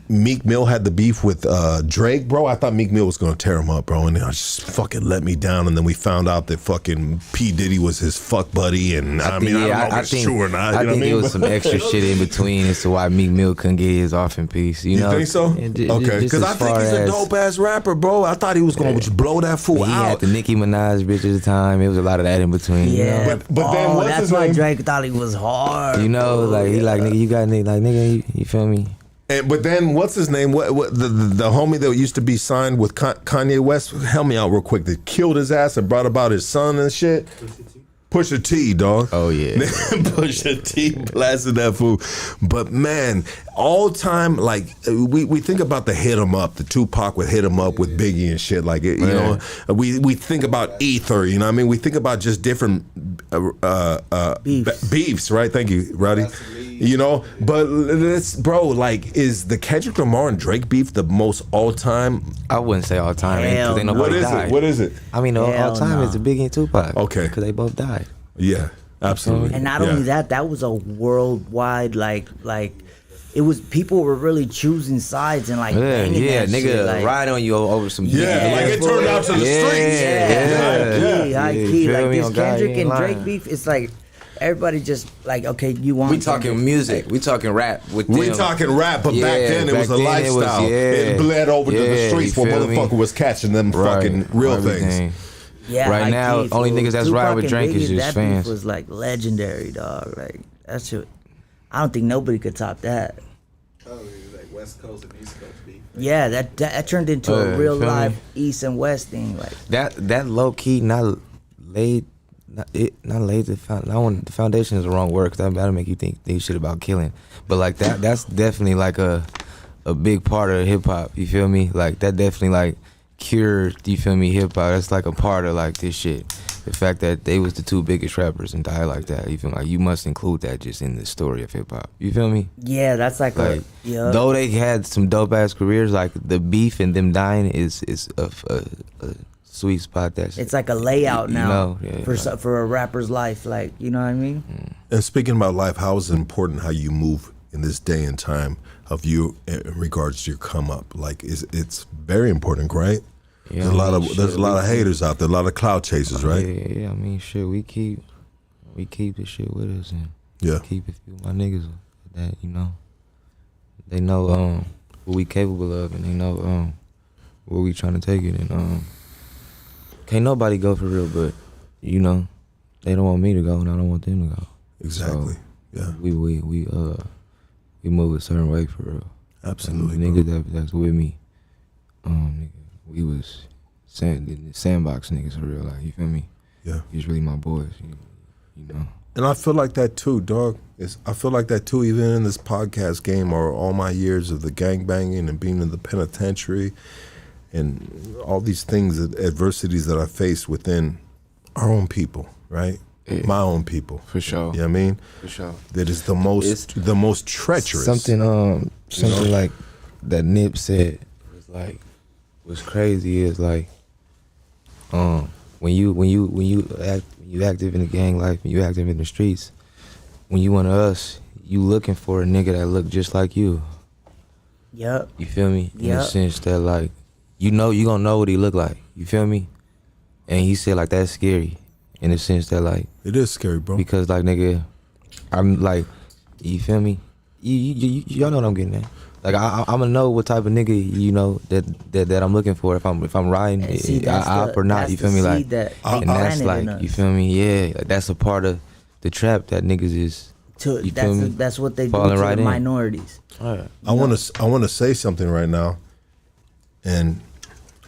Speaker 1: Meek Mill had the beef with Drake, bro, I thought Meek Mill was gonna tear him up, bro, and then I just fucking let me down, and then we found out that fucking P Diddy was his fuck buddy, and I mean, I don't know if it's true or not.
Speaker 3: I
Speaker 1: You know
Speaker 3: think
Speaker 1: what I
Speaker 3: it
Speaker 1: mean?
Speaker 3: was some extra shit in between as to why Meek Mill couldn't get his off in peace. You know?
Speaker 1: think so?
Speaker 3: And
Speaker 1: Okay, because I think he's a dope ass rapper, bro. I thought he was gonna just blow that fool
Speaker 3: He
Speaker 1: out.
Speaker 3: had the Nicki Minaj bitch at the time. It was a lot of that in between.
Speaker 4: yeah,
Speaker 1: But then what's
Speaker 4: that's
Speaker 1: his
Speaker 4: why
Speaker 1: name?
Speaker 4: Drake thought he was hard.
Speaker 3: You know, like he like nigga, you got nigga, like nigga, you feel me?
Speaker 1: But then what's his name? What the homie that used to be signed with Kanye West? Help me out real quick. That killed his ass and brought about his son and shit. Pusha T, dog.
Speaker 3: Oh yeah.
Speaker 1: Pusha T blasted that fool. But man, all time, like we think about the Hit 'Em Up, the Tupac would Hit 'Em Up with Biggie and shit. Like you know, we think about Ether. You know what I mean? We think about just different beefs, right? Thank you, Roddy. You know, but it's bro, like, is the Kendrick Lamar and Drake beef the most all time?
Speaker 3: I wouldn't say all time,
Speaker 4: Hell
Speaker 3: because ain't
Speaker 4: no.
Speaker 3: nobody
Speaker 1: What is
Speaker 3: died.
Speaker 1: it? What is it?
Speaker 3: I mean, all
Speaker 4: Hell
Speaker 3: time
Speaker 4: no.
Speaker 3: is the Biggie and Tupac.
Speaker 1: Okay.
Speaker 3: because they both died.
Speaker 1: Yeah, absolutely.
Speaker 4: And not
Speaker 1: Yeah.
Speaker 4: only that was a worldwide like it was people were really choosing sides and like
Speaker 3: Yeah,
Speaker 4: banging
Speaker 3: yeah,
Speaker 4: that
Speaker 3: nigga,
Speaker 4: shit, like,
Speaker 3: ride on you over some.
Speaker 1: Yeah, like it turned out to the
Speaker 3: Yeah,
Speaker 1: streets.
Speaker 4: high
Speaker 3: you
Speaker 4: key.
Speaker 3: feel
Speaker 4: Like
Speaker 3: me?
Speaker 4: this
Speaker 3: On God,
Speaker 4: Kendrick
Speaker 3: you ain't
Speaker 4: and Drake
Speaker 3: lying.
Speaker 4: beef, it's like everybody just like, okay, you want
Speaker 3: We talking
Speaker 4: Kendrick.
Speaker 3: music. We talking rap with them.
Speaker 1: We talking rap, but back
Speaker 3: Yeah,
Speaker 1: then it
Speaker 3: back
Speaker 1: was a
Speaker 3: then it was-
Speaker 1: lifestyle.
Speaker 3: yeah.
Speaker 1: It bled over to the
Speaker 3: Yeah,
Speaker 1: streets
Speaker 3: you
Speaker 1: where
Speaker 3: feel me?
Speaker 1: motherfucker was catching them
Speaker 3: Right,
Speaker 1: fucking real
Speaker 3: everything.
Speaker 1: things.
Speaker 4: Yeah,
Speaker 3: Right
Speaker 4: high
Speaker 3: now,
Speaker 4: key,
Speaker 3: only
Speaker 4: fool.
Speaker 3: niggas that's
Speaker 4: Tupac
Speaker 3: riding with
Speaker 4: and
Speaker 3: Drake is
Speaker 4: Biggie,
Speaker 3: just
Speaker 4: that beef
Speaker 3: fans.
Speaker 4: was like legendary, dog. Like that shit. I don't think nobody could top that.
Speaker 5: oh, like West Coast and East Coast beef.
Speaker 4: Yeah, that turned into
Speaker 3: Yeah,
Speaker 4: a real
Speaker 3: you feel me?
Speaker 4: life East and West thing. Like
Speaker 3: That low key not laid. The foundation is the wrong word, 'cause that'll make you think shit about killing. But like that's definitely like a big part of hip hop. You feel me? Like that definitely like cured. You feel me? Hip hop. That's like a part of like this shit. The fact that they was the two biggest rappers and died like that. You feel me? Like you must include that just in the story of hip hop. You feel me?
Speaker 4: yeah, that's like
Speaker 3: Like
Speaker 4: yeah.
Speaker 3: though they had some dope ass careers, like the beef and them dying is a sweet spot. That's
Speaker 4: It's like a layout
Speaker 3: You
Speaker 4: now
Speaker 3: know, yeah,
Speaker 4: for a rapper's life. Like, you know what I mean?
Speaker 1: And speaking about life, how is it important how you move in this day and time of you in regards to your come up? Like, it's very important, right?
Speaker 3: Yeah,
Speaker 1: There's a lot of
Speaker 3: shit,
Speaker 1: there's a lot
Speaker 3: we
Speaker 1: of haters out there, a lot of clout chasers, right?
Speaker 3: Yeah. I mean, shit. We keep the shit with us and
Speaker 1: Yeah.
Speaker 3: keep a few of my niggas that they know what we capable of, and they know where we trying to take it, and can't nobody go for real, but you know they don't want me to go and I don't want them to go.
Speaker 1: Exactly.
Speaker 3: So,
Speaker 1: Yeah.
Speaker 3: We move a certain way for real.
Speaker 1: Absolutely.
Speaker 3: And the
Speaker 1: bro.
Speaker 3: niggas that's with me, nigga, we was sandbox niggas for real. Like, you feel me?
Speaker 1: Yeah.
Speaker 3: He's really my boys. You know.
Speaker 1: And I feel like that too, dog. I feel like that too, even in this podcast game or all my years of the gangbanging and being in the penitentiary and all these things, adversities that I faced within our own people, right?
Speaker 3: Yeah.
Speaker 1: My own people.
Speaker 3: For sure.
Speaker 1: You know what I mean?
Speaker 3: For sure.
Speaker 1: That is the most treacherous.
Speaker 3: Something like that Nip said was crazy is like when you active in the gang life, when you active in the streets, when you one of us, you looking for a nigga that look just like you.
Speaker 4: Yep.
Speaker 3: You feel me? In the
Speaker 4: Yep.
Speaker 3: sense that like you gonna know what he look like. You feel me? And he said like that's scary in the sense that like
Speaker 1: It is scary, bro.
Speaker 3: because like nigga, I'm like, you feel me? Y'all know what I'm getting at. Like I'm gonna know what type of nigga you know that I'm looking for if I'm riding
Speaker 4: And see, that's
Speaker 3: up or not.
Speaker 4: that's
Speaker 3: You feel
Speaker 4: the
Speaker 3: me? Like
Speaker 4: seed that
Speaker 3: and that's
Speaker 4: planted in
Speaker 3: like
Speaker 4: us.
Speaker 3: you feel me? Yeah, like that's a part of the trap that niggas is.
Speaker 4: To,
Speaker 3: You feel me?
Speaker 4: that's what they do
Speaker 3: Falling
Speaker 4: to
Speaker 3: right
Speaker 4: the
Speaker 3: in.
Speaker 4: minorities.
Speaker 1: I want to say something right now, and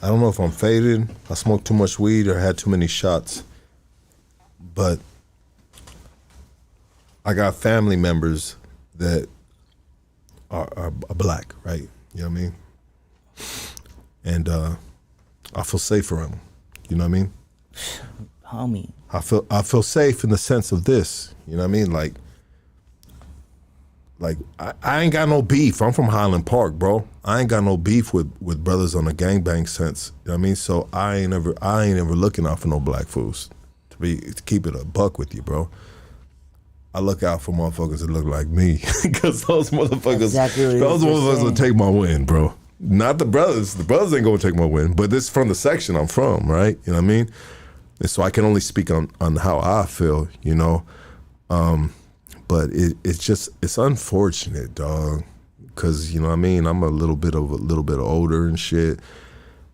Speaker 1: I don't know if I'm faded. I smoked too much weed or had too many shots, but I got family members that are black, right? You know what I mean? And I feel safe for them. You know what I mean?
Speaker 4: Homie.
Speaker 1: I feel safe in the sense of this. You know what I mean? Like I ain't got no beef. I'm from Highland Park, bro. I ain't got no beef with brothers on a gangbang sense. You know what I mean? So I ain't ever looking out for no black fools. To keep it a buck with you, bro. I look out for motherfuckers that look like me, because those motherfuckers,
Speaker 4: Exactly what
Speaker 1: those
Speaker 4: you're
Speaker 1: motherfuckers will
Speaker 4: saying.
Speaker 1: take my win, bro. Not the brothers. The brothers ain't gonna take my win, but this is from the section I'm from, right? You know what I mean? And so I can only speak on how I feel, you know. But it's unfortunate, dog, because you know what I mean. I'm a little bit older and shit,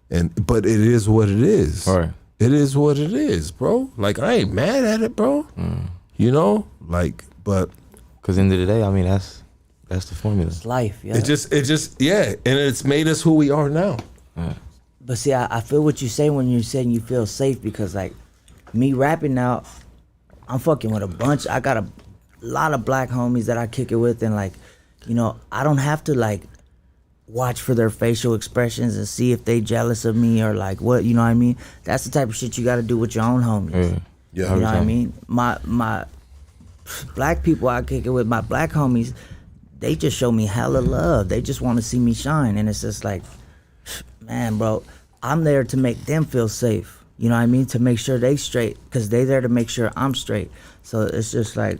Speaker 1: but it is what it is.
Speaker 3: All right.
Speaker 1: It is what it is, bro. Like I ain't mad at it, bro. You know, like, but
Speaker 3: Cause end of the day, I mean that's the formula.
Speaker 4: It's life, yeah.
Speaker 1: it just yeah, and it's made us who we are now.
Speaker 4: But see, I feel what you say when you're saying you feel safe, because like me rapping now, I'm fucking with a bunch. I got a lot of black homies that I kick it with, and like, you know, I don't have to like watch for their facial expressions and see if they jealous of me or like what, you know what I mean? That's the type of shit you got to do with your own homies.
Speaker 1: Yeah.
Speaker 4: You know what I mean? My black people I kick it with, my black homies, they just show me hella love. They just want to see me shine, and it's just like, man, bro, I'm there to make them feel safe. You know what I mean? To make sure they straight, because they there to make sure I'm straight. So it's just like,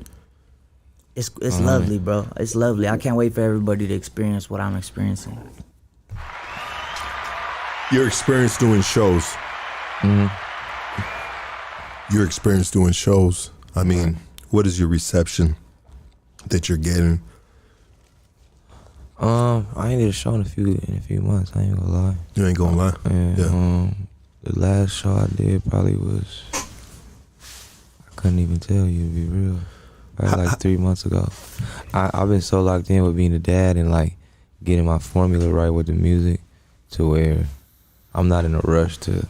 Speaker 4: it's lovely, bro. It's lovely. I can't wait for everybody to experience what I'm experiencing.
Speaker 1: Your experience doing shows. Your experience doing shows. I mean, what is your reception that you're getting?
Speaker 3: I ain't did a show in a few months. I ain't gonna lie.
Speaker 1: You ain't gonna lie.
Speaker 3: Yeah. The last show I did probably was, I couldn't even tell you, to be real. Probably like 3 months ago. I've been so locked in with being a dad and like getting my formula right with the music, to where I'm not in a rush to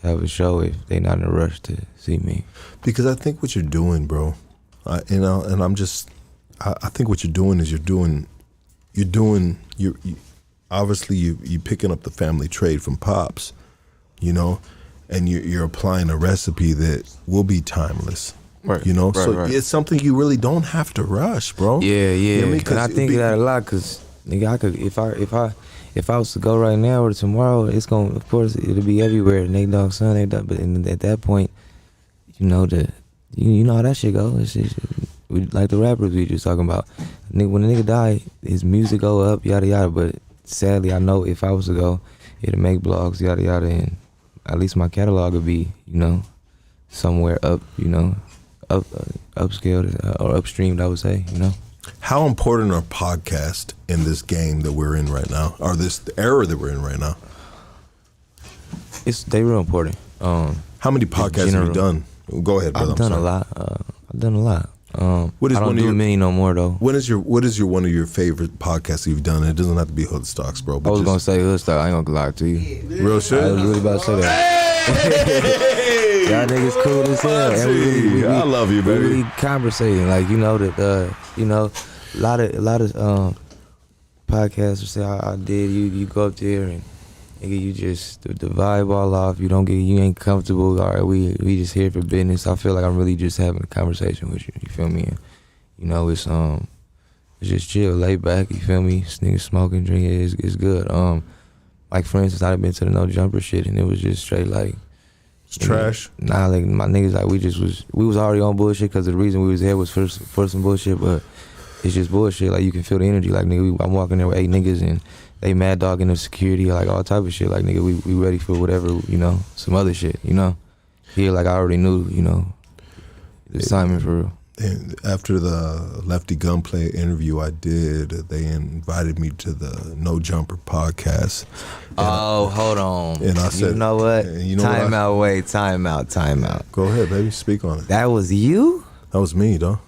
Speaker 3: have a show if they not in a rush to see me.
Speaker 1: Because I think what you're doing, bro, you know, and I think what you're doing is you're obviously you picking up the family trade from Pops, you know, and you're applying a recipe that will be timeless.
Speaker 3: Right.
Speaker 1: You know,
Speaker 3: Right,
Speaker 1: so
Speaker 3: right.
Speaker 1: it's something you really don't have to rush, bro.
Speaker 3: Yeah.
Speaker 1: You know what I mean?
Speaker 3: And I think of that a lot, cause nigga, I could if I was to go right now or tomorrow, it's gonna, of course, it'll be everywhere. Nate Dogg son, Nate Dogg, but at that point, you know you know how that shit go. It's just, like the rappers we just talking about. Nigga, when a nigga die, his music go up, yada yada. But sadly, I know if I was to go, it'll make blogs, yada yada, and at least my catalog would be, you know, somewhere up, you know, upscaled or upstreamed, I would say, you know.
Speaker 1: How important are podcasts in this game that we're in right now, or this era that we're in right now?
Speaker 3: They real important.
Speaker 1: How many podcasts have you done? Go ahead, brother.
Speaker 3: I've done
Speaker 1: I'm
Speaker 3: a
Speaker 1: sorry.
Speaker 3: lot. I've done a lot.
Speaker 1: What is
Speaker 3: I don't
Speaker 1: one of
Speaker 3: do
Speaker 1: your-
Speaker 3: many no more though.
Speaker 1: What is your one of your favorite podcasts you've done? It doesn't have to be Hood Stocks, bro.
Speaker 3: I
Speaker 1: But
Speaker 3: was
Speaker 1: just
Speaker 3: gonna say hood stuff. I ain't gonna lie to you.
Speaker 1: real shit.
Speaker 3: I was really about to say that. Y'all niggas cool as hell. And we
Speaker 1: I love you,
Speaker 3: we
Speaker 1: baby.
Speaker 3: really conversating, like, you know, that you know, a lot of podcasters say I did. You go up there and nigga, you just the vibe all off. You ain't comfortable. All right, we just here for business. I feel like I'm really just having a conversation with you. You feel me? And, you know, it's just chill, lay back. You feel me? Niggas smoking, drinking. It's good. Like for instance, I've been to the No Jumper shit, and it was just straight like.
Speaker 1: It's trash.
Speaker 3: Nah, like my niggas, like we was already on bullshit because the reason we was there was for some bullshit, but it's just bullshit. Like you can feel the energy. Like nigga, I'm walking there with 8 niggas and they mad dogging the security, like all type of shit. Like nigga, we ready for whatever, you know, some other shit, you know. here like I already knew, you know, the assignment for real.
Speaker 1: And after the Lefty Gunplay interview I did, they invited me to the No Jumper podcast.
Speaker 3: Oh, hold on.
Speaker 1: And I said,
Speaker 3: you know what? Time out.
Speaker 1: Go ahead, baby. Speak on it.
Speaker 3: That was you?
Speaker 1: That was me, though.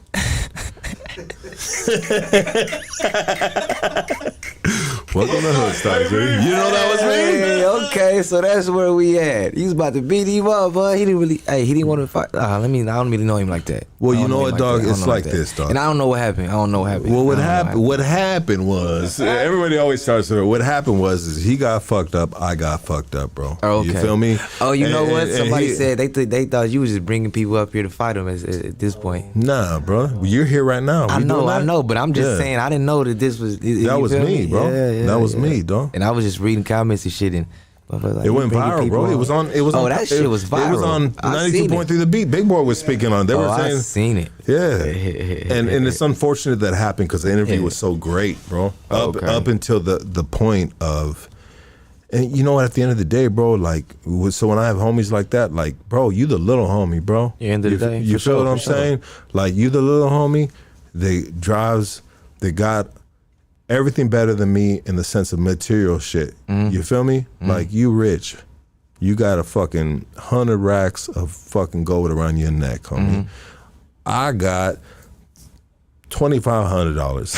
Speaker 1: Welcome to Hood Stars, baby. You know that was me?
Speaker 3: Hey, okay, so that's where we at. He was about to beat him up, but he didn't want to fight. I don't really know him like that.
Speaker 1: Well, you know what, dog? It's like this, dog.
Speaker 3: And I don't know what happened.
Speaker 1: Well, what happened was, everybody always starts with, what happened was is he got fucked up, I got fucked up, bro.
Speaker 3: Okay.
Speaker 1: You feel me?
Speaker 3: Oh, you know what? Somebody said they thought you was just bringing people up here to fight them at this point.
Speaker 1: Nah, bro. You're here right now.
Speaker 3: I know, but I'm just saying, I didn't know that this was...
Speaker 1: That was me, bro. That was me, dog.
Speaker 3: And I was just reading comments and shit, and like,
Speaker 1: it went viral, bro. It was on.
Speaker 3: That shit was viral.
Speaker 1: It was on 92.3 The Beat. Big Boy was speaking on. They were saying,
Speaker 3: I seen it.
Speaker 1: Yeah, and it's unfortunate that happened because the interview was so great, bro. Up until the point of, and you know what? At the end of the day, bro, like, so when I have homies like that, like, bro, you the little homie, bro.
Speaker 3: End of the day,
Speaker 1: you feel what I'm saying? Like, you the little homie. They got everything better than me in the sense of material shit. You feel me? Like, you rich. You got a fucking 100 racks of fucking gold around your neck, homie. I got $2,500.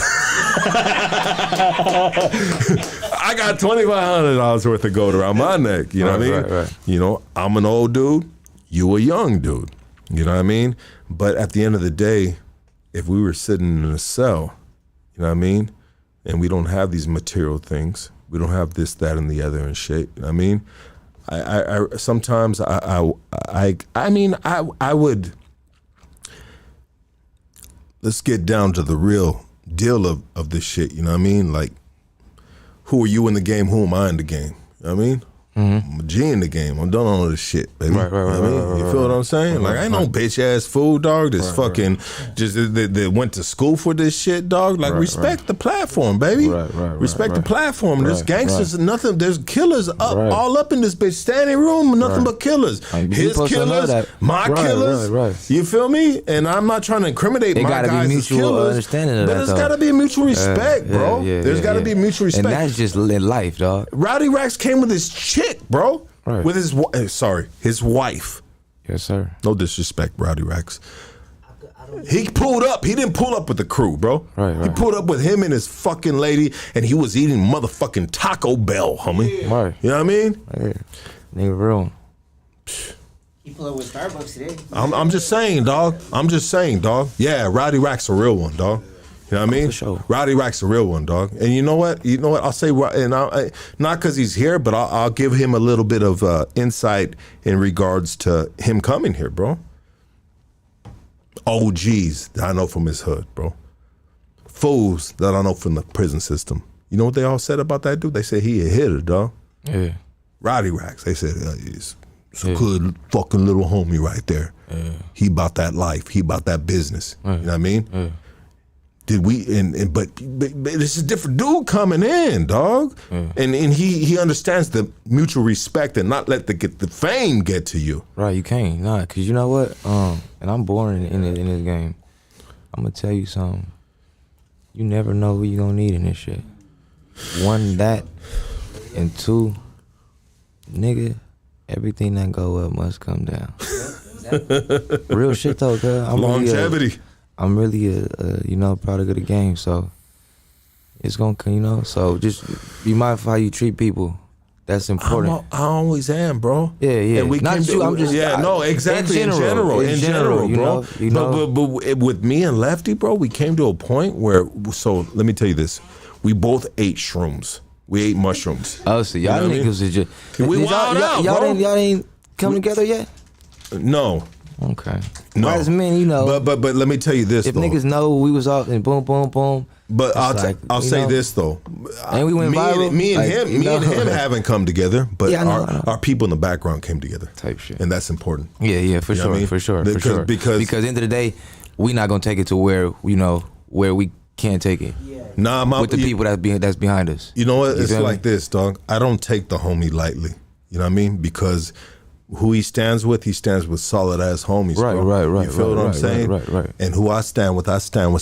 Speaker 1: I got $2,500 worth of gold around my neck. You know what I mean?
Speaker 3: Right.
Speaker 1: You know, I'm an old dude. You a young dude. You know what I mean? But at the end of the day, if we were sitting in a cell, you know what I mean? And we don't have these material things. We don't have this, that, and the other and shit. You know what I mean? I sometimes I would, let's get down to the real deal of this shit. You know what I mean? Like, who are you in the game? Who am I in the game? You know what I mean? I'm a G in the game. I'm done all this shit, baby.
Speaker 3: Right,
Speaker 1: you know what I mean? You feel what I'm saying? Like, I ain't no bitch ass fool, dog. This fucking just that went to school for this shit, dog. Like, respect the platform, baby. Respect the platform. There's gangsters, nothing. There's killers all up in this bitch standing room. Nothing but killers. His killers, my killers. You feel me? And I'm not trying to incriminate my guys as
Speaker 3: mutual
Speaker 1: killers,
Speaker 3: understanding of
Speaker 1: but
Speaker 3: that,
Speaker 1: there's got to be a mutual respect, bro. There's got to be mutual respect,
Speaker 3: and that's just in life, dog.
Speaker 1: Rowdy Rax came with his chick, bro. With his wife.
Speaker 3: Yes, sir.
Speaker 1: No disrespect, Rowdy Rax. He pulled up. He didn't pull up with the crew, bro. He pulled up with him and his fucking lady, and he was eating motherfucking Taco Bell, homie.
Speaker 3: Right.
Speaker 1: You know what I mean?
Speaker 3: Nigga, real.
Speaker 2: He pulled up with Starbucks today.
Speaker 1: I'm just saying, dog. Yeah, Rowdy Rax a real one, dog. You know what I mean?
Speaker 3: For sure.
Speaker 1: Rowdy Rack's a real one, dog. And you know what? I'll say, and not because he's here, but I'll give him a little bit of insight in regards to him coming here, bro. OGs that I know from his hood, bro. Fools that I know from the prison system. You know what they all said about that dude? They said he a hitter, dog.
Speaker 3: Yeah.
Speaker 1: Rowdy Rax. They said he's a good fucking little homie right there. Yeah. He about that life. He about that business. You know what I mean? Yeah. But it's a different dude coming in, dog, and he understands the mutual respect and not let the fame get to you.
Speaker 3: Right, you can't, cause you know what, and I'm born in this game. I'm gonna tell you something. You never know who you gonna need in this shit. One, that, and two, nigga, everything that go up must come down. Real shit though, cuz.
Speaker 1: Longevity.
Speaker 3: I'm really a product of the game, so it's gonna, so just be mindful how you treat people. That's important.
Speaker 1: I always am, bro.
Speaker 3: Yeah.
Speaker 1: And we
Speaker 3: not you. I'm just
Speaker 1: exactly. In general, bro.
Speaker 3: You know?
Speaker 1: But with me and Lefty, bro, we came to a point where. So let me tell you this: we both ate shrooms. We ate mushrooms.
Speaker 3: Oh, so y'all niggas is just
Speaker 1: we wild out, bro.
Speaker 3: Y'all ain't come together yet?
Speaker 1: No.
Speaker 3: Okay.
Speaker 1: No.
Speaker 3: As men,
Speaker 1: But let me tell you this.
Speaker 3: If
Speaker 1: though.
Speaker 3: niggas know we was out and boom, boom, boom.
Speaker 1: But I'll say this though.
Speaker 3: And we went viral.
Speaker 1: Me and him haven't come together, but our people in the background came together.
Speaker 3: Type shit.
Speaker 1: And that's important.
Speaker 3: Yeah, for sure, for sure. Because at the end of the day, we not gonna take it to where where we can't take it.
Speaker 1: Nah,
Speaker 3: with the people that's behind us.
Speaker 1: You know what? It's like this, dog. I don't take the homie lightly. You know what I mean? Because who he stands with solid ass homies.
Speaker 3: Right,
Speaker 1: bro.
Speaker 3: right.
Speaker 1: You feel what I'm saying?
Speaker 3: Right.
Speaker 1: And who I stand with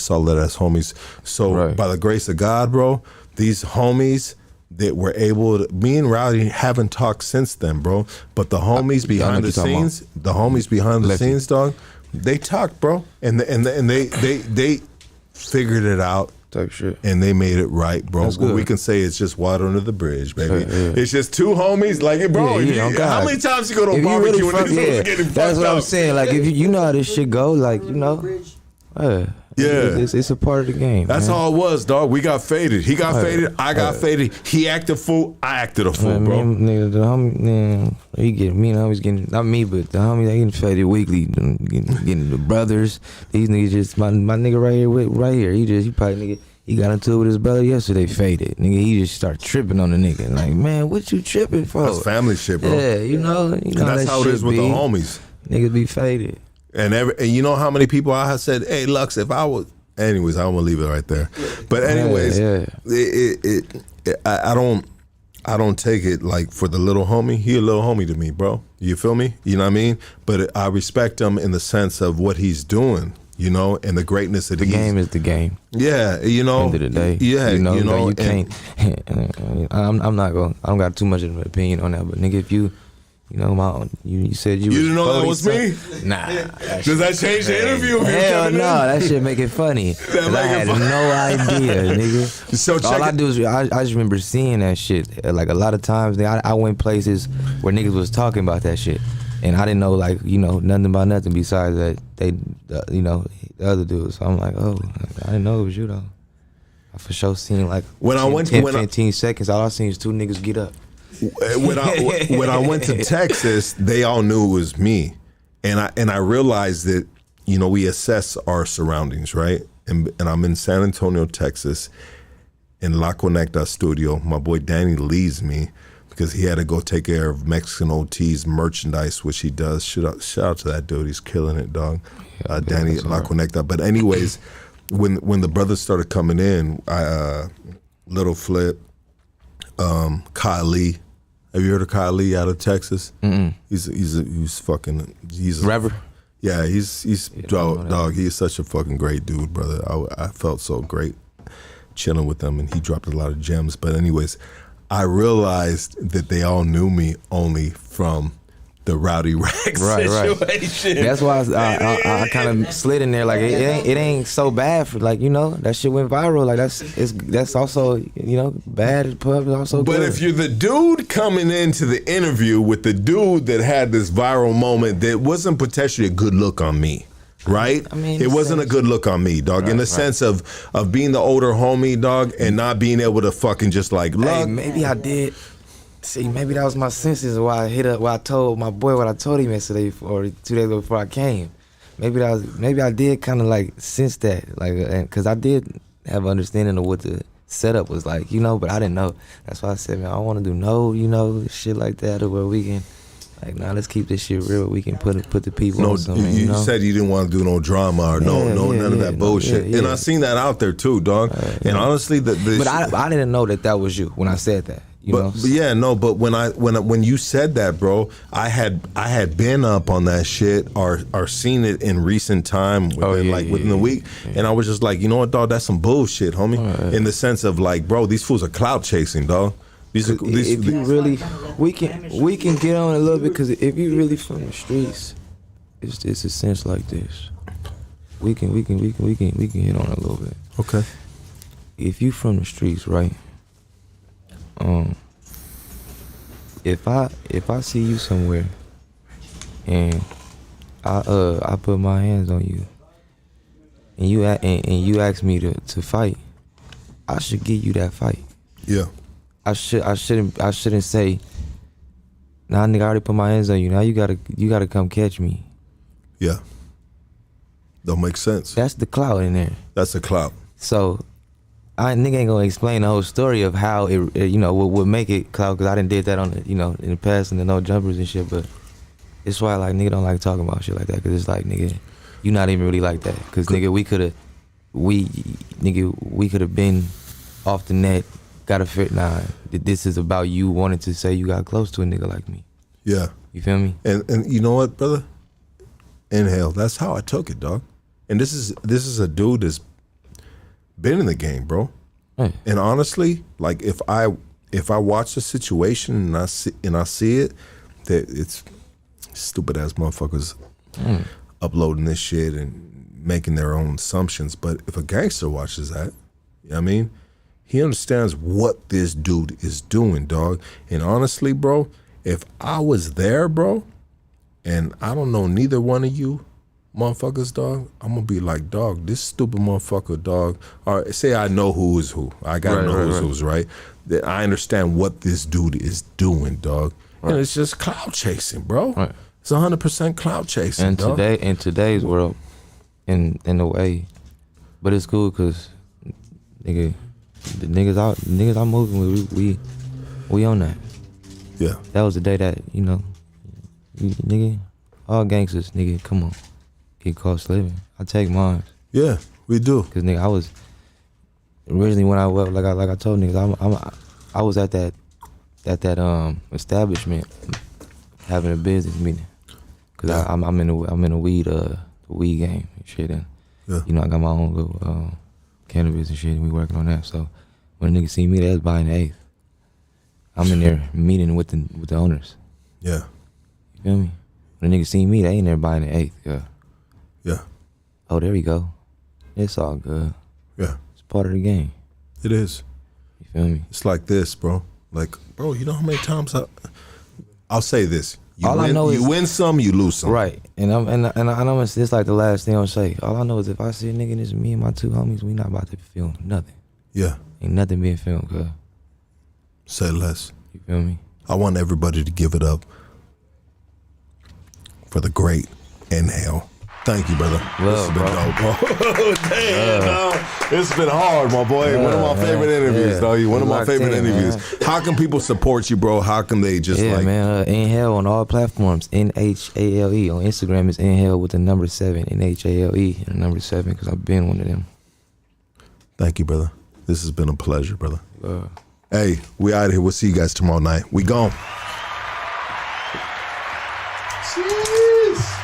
Speaker 1: solid ass homies. So by the grace of God, bro, these homies that were able to, me and Rowdy haven't talked since then, bro. But the homies behind the scenes, dog, they talked, bro, and they figured it out.
Speaker 3: Type shit.
Speaker 1: And they made it right, bro.
Speaker 3: That's
Speaker 1: What
Speaker 3: good.
Speaker 1: we can say is just water under the bridge, baby.
Speaker 3: Yeah.
Speaker 1: It's just two homies, like, bro. How many times you go to a
Speaker 3: If you
Speaker 1: barbecue
Speaker 3: really
Speaker 1: and these
Speaker 3: yeah,
Speaker 1: niggas getting
Speaker 3: that's
Speaker 1: fucked
Speaker 3: what I'm
Speaker 1: up?
Speaker 3: saying. Like if you know how this shit go, like it's a part of the game.
Speaker 1: That's
Speaker 3: man.
Speaker 1: all it was, dog. We got faded. He got faded. I got faded. He acted fool. I acted a fool, bro.
Speaker 3: Nigga, the homie, man, he getting me. Homies getting not me, but the homie they getting faded weekly. Getting the brothers. These niggas just my nigga right here. He probably nigga. He got into it with his brother yesterday. Faded, nigga. He just started tripping on the nigga. Like, man, what you tripping for?
Speaker 1: That's family shit, bro.
Speaker 3: Yeah, you know
Speaker 1: And that's
Speaker 3: that
Speaker 1: how it is with the
Speaker 3: be.
Speaker 1: homies.
Speaker 3: Niggas be faded.
Speaker 1: And you know how many people I have said, "Hey, Lux, if I was." Anyways, I'm gonna leave it right there. But anyways, I don't take it like for the little homie. He a little homie to me, bro. You feel me? You know what I mean? But I respect him in the sense of what he's doing, you know, and the greatness that
Speaker 3: The game is the game.
Speaker 1: Yeah, you know.
Speaker 3: End of the day.
Speaker 1: Yeah,
Speaker 3: you know, you
Speaker 1: and-
Speaker 3: can't. I'm not going. I don't got too much of an opinion on that. But nigga, if you you said you
Speaker 1: didn't know that was me?
Speaker 3: Nah.
Speaker 1: Does that change the interview?
Speaker 3: Hell no, that shit make it funny. 'Cause I had no idea, nigga.
Speaker 1: So check
Speaker 3: all I
Speaker 1: it-
Speaker 3: do is I just remember seeing that shit. Like a lot of times, I went places where niggas was talking about that shit, and I didn't know nothing about nothing besides that the other dudes. So I'm like, oh, I didn't know it was you though. I for sure seen like
Speaker 1: When I went to-
Speaker 3: 10,
Speaker 1: when I-
Speaker 3: 15 seconds. All I seen is two niggas get up.
Speaker 1: when I went to Texas, they all knew it was me, and I realized that we assess our surroundings, right? And I'm in San Antonio, Texas, in La Conecta studio. My boy Danny leaves me because he had to go take care of Mexican OT's merchandise, which he does. Shout out to that dude, he's killing it, dog. Danny at La Conecta. But anyways, when the brothers started coming in, Little Flip, Kyle Lee. Have you heard of Kyle Lee out of Texas? Mm-mm. He's a
Speaker 3: Rapper?
Speaker 1: Yeah, he's dog. He is such a fucking great dude, brother. I felt so great chilling with him, and he dropped a lot of gems. But anyways, I realized that they all knew me only from the Rowdy Rack situation.
Speaker 3: That's why I kind of slid in there. Like it ain't so bad for that shit went viral. Like that's also bad as pub. Also
Speaker 1: But
Speaker 3: good.
Speaker 1: if you're the dude coming into the interview with the dude that had this viral moment that wasn't potentially a good look on me, right?
Speaker 3: I mean,
Speaker 1: it wasn't a good look on me, dog. In the sense of being the older homie, dog, and not being able to fucking just like look.
Speaker 3: Hey, maybe I did. See, maybe that was my senses. Why I told my boy what I told him yesterday or 2 days before I came. Maybe I did kind of like sense that, because I did have an understanding of what the setup was like, but I didn't know. That's why I said, man, I want to do shit like that, or where we can, let's keep this shit real. We can put the people on something.
Speaker 1: You said you didn't want to do no drama or none of that bullshit. And I seen that out there too, dog. And honestly,
Speaker 3: but I didn't know that was you when I said that.
Speaker 1: But when you said that, bro, I had been up on that shit or seen it in recent time within the week, and I was just like, you know what, dog, that's some bullshit, homie. In the sense of like, bro, these fools are clout chasing, dog.
Speaker 3: If you really, we can get on a little bit, because if you really from the streets, it's a sense like this. We can hit on it a little bit.
Speaker 1: Okay.
Speaker 3: If you from the streets, right? If I see you somewhere and I put my hands on you and you ask me to fight, I should give you that fight.
Speaker 1: Yeah.
Speaker 3: I shouldn't say, nah, nigga, I already put my hands on you. Now you gotta come catch me.
Speaker 1: Yeah. Don't make sense.
Speaker 3: That's the clout in there.
Speaker 1: That's the clout.
Speaker 3: So nigga ain't gonna explain the whole story of how it would make it clout, because I done did that on the, in the past, and the no jumpers and shit. But it's why nigga don't like talking about shit like that, because it's like, nigga, you not even really like that, because nigga we could have been off the net, got a fit. Nah, this is about you wanting to say you got close to a nigga like me.
Speaker 1: Yeah.
Speaker 3: You feel me?
Speaker 1: And you know what, brother? NHALE. That's how I took it, dog. And this is a dude that's been in the game, bro.
Speaker 3: Right.
Speaker 1: And honestly, like if I watch the situation and I see it, that it's stupid ass motherfuckers uploading this shit and making their own assumptions. But if a gangster watches that, you know what I mean? He understands what this dude is doing, dog. And honestly, bro, if I was there, bro, and I don't know neither one of you motherfuckers, dog, I'm gonna be like, dog, this stupid motherfucker, dog. Or say I know who is who. I gotta know who's right. That I understand what this dude is doing, dog. Right. And it's just clout chasing, bro. Right. It's 100% clout chasing.
Speaker 3: And
Speaker 1: dog.
Speaker 3: in today's world, in a way, but it's cool because the niggas I'm moving with, we on that.
Speaker 1: Yeah.
Speaker 3: That was the day that, you know, nigga, all gangsters, nigga, come on, get cost living. I take mine.
Speaker 1: Yeah, we do.
Speaker 3: Cause nigga, I was originally when I was like I told niggas, I was at that establishment having a business meeting. Cause yeah. I'm in the weed game and shit, and yeah. You know I got my own little cannabis and shit, and we working on that. So when a nigga see me, they was buying the eighth. I'm in there meeting with the owners.
Speaker 1: Yeah.
Speaker 3: You feel me? When a nigga see me, they ain't there buying the eighth. Yeah.
Speaker 1: Yeah.
Speaker 3: Oh, there we go. It's all good.
Speaker 1: Yeah.
Speaker 3: It's part of the game.
Speaker 1: It is.
Speaker 3: You feel me?
Speaker 1: It's like this, bro. Like, bro, you know how many times I'll say this. You win some, you lose some.
Speaker 3: Right. And I'm it's like the last thing I'll say. All I know is if I see a nigga and it's me and my two homies, we not about to film nothing.
Speaker 1: Yeah.
Speaker 3: Ain't nothing being filmed, cuz.
Speaker 1: Say less.
Speaker 3: You feel me?
Speaker 1: I want everybody to give it up for the great NHALE. Thank you, brother. This has been dope, bro. Damn, dog. It's been hard, my boy. One of my favorite interviews, dog. One of my favorite interviews. Man. How can people support you, bro? How can they just
Speaker 3: man, NHALE on all platforms. NHALE. On Instagram is NHALE with the number 7. NHALE and the number 7 because I've been one of them.
Speaker 1: Thank you, brother. This has been a pleasure, brother. Hey, we out of here. We'll see you guys tomorrow night. We gone. Jeez.